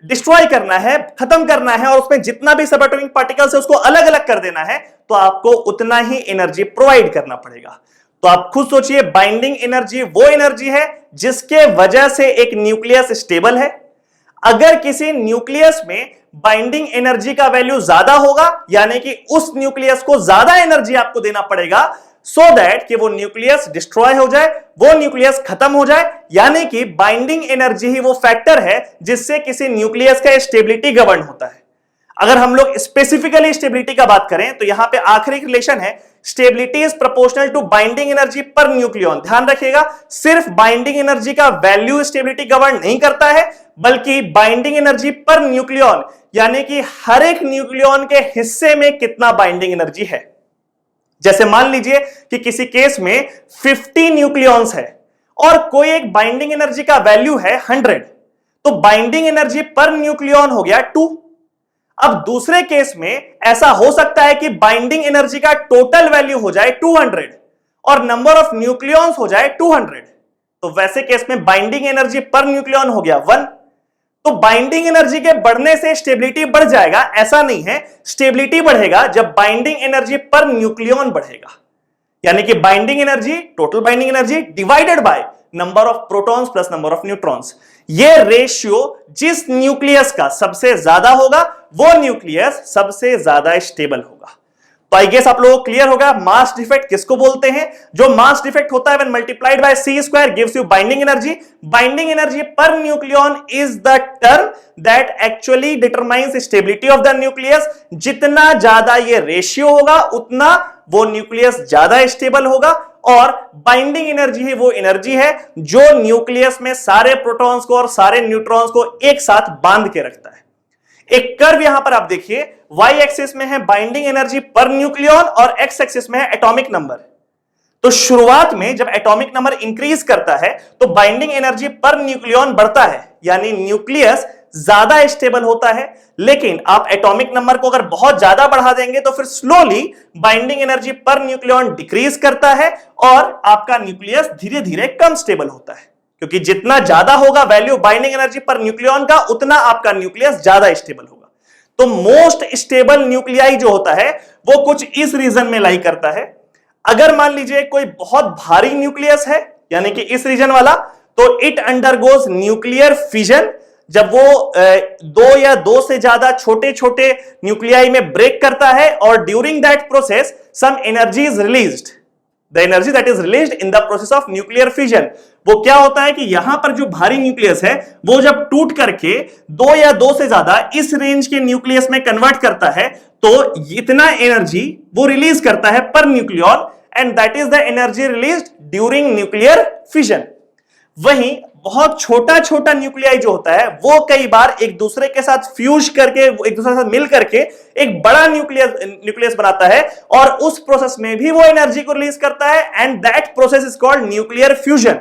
डिस्ट्रॉय करना है, खत्म करना है, और उसमें जितना भी सबएटॉमिक पार्टिकल्स है उसको अलग अलग कर देना है, तो आपको उतना ही एनर्जी प्रोवाइड करना पड़ेगा। तो आप खुद सोचिए, बाइंडिंग एनर्जी वो एनर्जी है जिसके वजह से एक न्यूक्लियस स्टेबल है। अगर किसी न्यूक्लियस में बाइंडिंग एनर्जी का वैल्यू ज्यादा होगा, यानी कि उस न्यूक्लियस को ज्यादा एनर्जी आपको देना पड़ेगा सो दैट कि वो न्यूक्लियस डिस्ट्रॉय हो जाए, वो न्यूक्लियस खत्म हो जाए। यानी कि बाइंडिंग एनर्जी ही वो फैक्टर है जिससे किसी न्यूक्लियस का स्टेबिलिटी गवर्न होता है। अगर हम लोग स्पेसिफिकली स्टेबिलिटी का बात करें तो यहां पे आखिरी रिलेशन है, stability is proportional to binding energy per nucleon. ध्यान रखिएगा, सिर्फ बाइंडिंग एनर्जी का वैल्यू स्टेबिलिटी गवर्न नहीं करता है, बल्कि बाइंडिंग एनर्जी पर न्यूक्लियन, यानी कि हर एक न्यूक्लियन के हिस्से में कितना बाइंडिंग एनर्जी है। जैसे मान लीजिए कि किसी केस में 50 न्यूक्लियॉन्स है और कोई एक बाइंडिंग एनर्जी का वैल्यू है 100, तो बाइंडिंग एनर्जी पर न्यूक्लियॉन हो गया 2। अब दूसरे केस में ऐसा हो सकता है कि बाइंडिंग एनर्जी का टोटल वैल्यू हो जाए 200 और नंबर ऑफ न्यूक्लियॉन्स हो जाए 200, तो वैसे केस में बाइंडिंग एनर्जी पर न्यूक्लियॉन हो गया 1। तो बाइंडिंग एनर्जी के बढ़ने से स्टेबिलिटी बढ़ जाएगा, ऐसा नहीं है। स्टेबिलिटी बढ़ेगा जब बाइंडिंग एनर्जी पर न्यूक्लियॉन बढ़ेगा, यानी कि binding energy, total binding energy divided by number of protons plus number of neutrons. ये रेशियो जिस न्यूक्लियस का सबसे ज्यादा होगा वो न्यूक्लियस सबसे ज्यादा स्टेबल होगा। तो आई गेस आप लोगों को क्लियर होगा मास डिफेक्ट किसको बोलते हैं। जो मास डिफेक्ट होता है when multiplied by c square gives you binding energy. Binding energy per nucleon is the term that actually determines stability of the nucleus. जितना ज्यादा ये रेशियो होगा उतना वो न्यूक्लियस ज्यादा स्टेबल होगा, और बाइंडिंग एनर्जी ही वो एनर्जी है जो न्यूक्लियस में सारे प्रोटॉन्स को और सारे न्यूट्रॉन्स को एक साथ बांध के रखता है। एक कर्व यहां पर आप देखिए, वाई एक्सिस में है बाइंडिंग एनर्जी पर न्यूक्लियन और एक्स एक्सिस में है एटॉमिक नंबर। तो शुरुआत में जब एटॉमिक नंबर इंक्रीज करता है तो बाइंडिंग एनर्जी पर न्यूक्लियन बढ़ता है, यानी न्यूक्लियस ज्यादा स्टेबल होता है। लेकिन आप एटॉमिक नंबर को अगर बहुत ज्यादा बढ़ा देंगे तो फिर slowly binding energy per nucleon decrease करता है और आपका न्यूक्लियस धीरे धीरे कम स्टेबल होता है, क्योंकि जितना ज्यादा होगा value binding energy per nucleon का उतना आपका न्यूक्लियस ज्यादा स्टेबल होगा। तो मोस्ट स्टेबल न्यूक्लियाई जो होता है वो कुछ इस रीजन में लाई करता है। अगर मान लीजिए कोई बहुत भारी न्यूक्लियस है, यानी कि इस रीजन वाला, तो इट अंडरगोज न्यूक्लियर फिजन। जब वो दो या दो से ज्यादा छोटे छोटे न्यूक्लियाई में ब्रेक करता है और during that process some energy is released, the energy that is released in the process of nuclear fission. वो क्या होता है कि यहां पर जो भारी न्यूक्लियस है वो जब टूट करके दो या दो से ज्यादा इस रेंज के न्यूक्लियस में कन्वर्ट करता है तो इतना एनर्जी वो रिलीज करता है per nucleon, and that is the energy released during nuclear fission. वहीं बहुत छोटा छोटा न्यूक्लियाई जो होता है वो कई बार एक दूसरे के साथ फ्यूज करके, एक दूसरे के साथ मिल करके एक बड़ा न्यूक्लियस बनाता है और उस प्रोसेस में भी वो एनर्जी को रिलीज करता है, and that process is called nuclear fusion.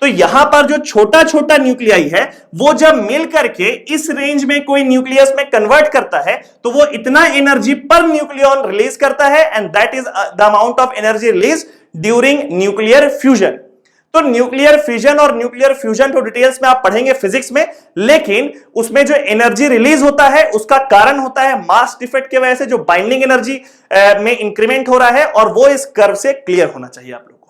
तो यहां पर जो छोटा छोटा न्यूक्लियाई है वो जब मिल करके इस रेंज में कोई न्यूक्लियस में कन्वर्ट करता है तो वो इतना एनर्जी पर न्यूक्लियन रिलीज करता है, and that is the amount of energy release during nuclear fusion. तो न्यूक्लियर फिजन और न्यूक्लियर फ्यूजन तो डिटेल्स में आप पढ़ेंगे फिजिक्स में, लेकिन उसमें जो एनर्जी रिलीज होता है उसका कारण होता है मास डिफेक्ट की वजह से जो बाइंडिंग एनर्जी में इंक्रीमेंट हो रहा है, और वो इस कर्व से क्लियर होना चाहिए आप लोग।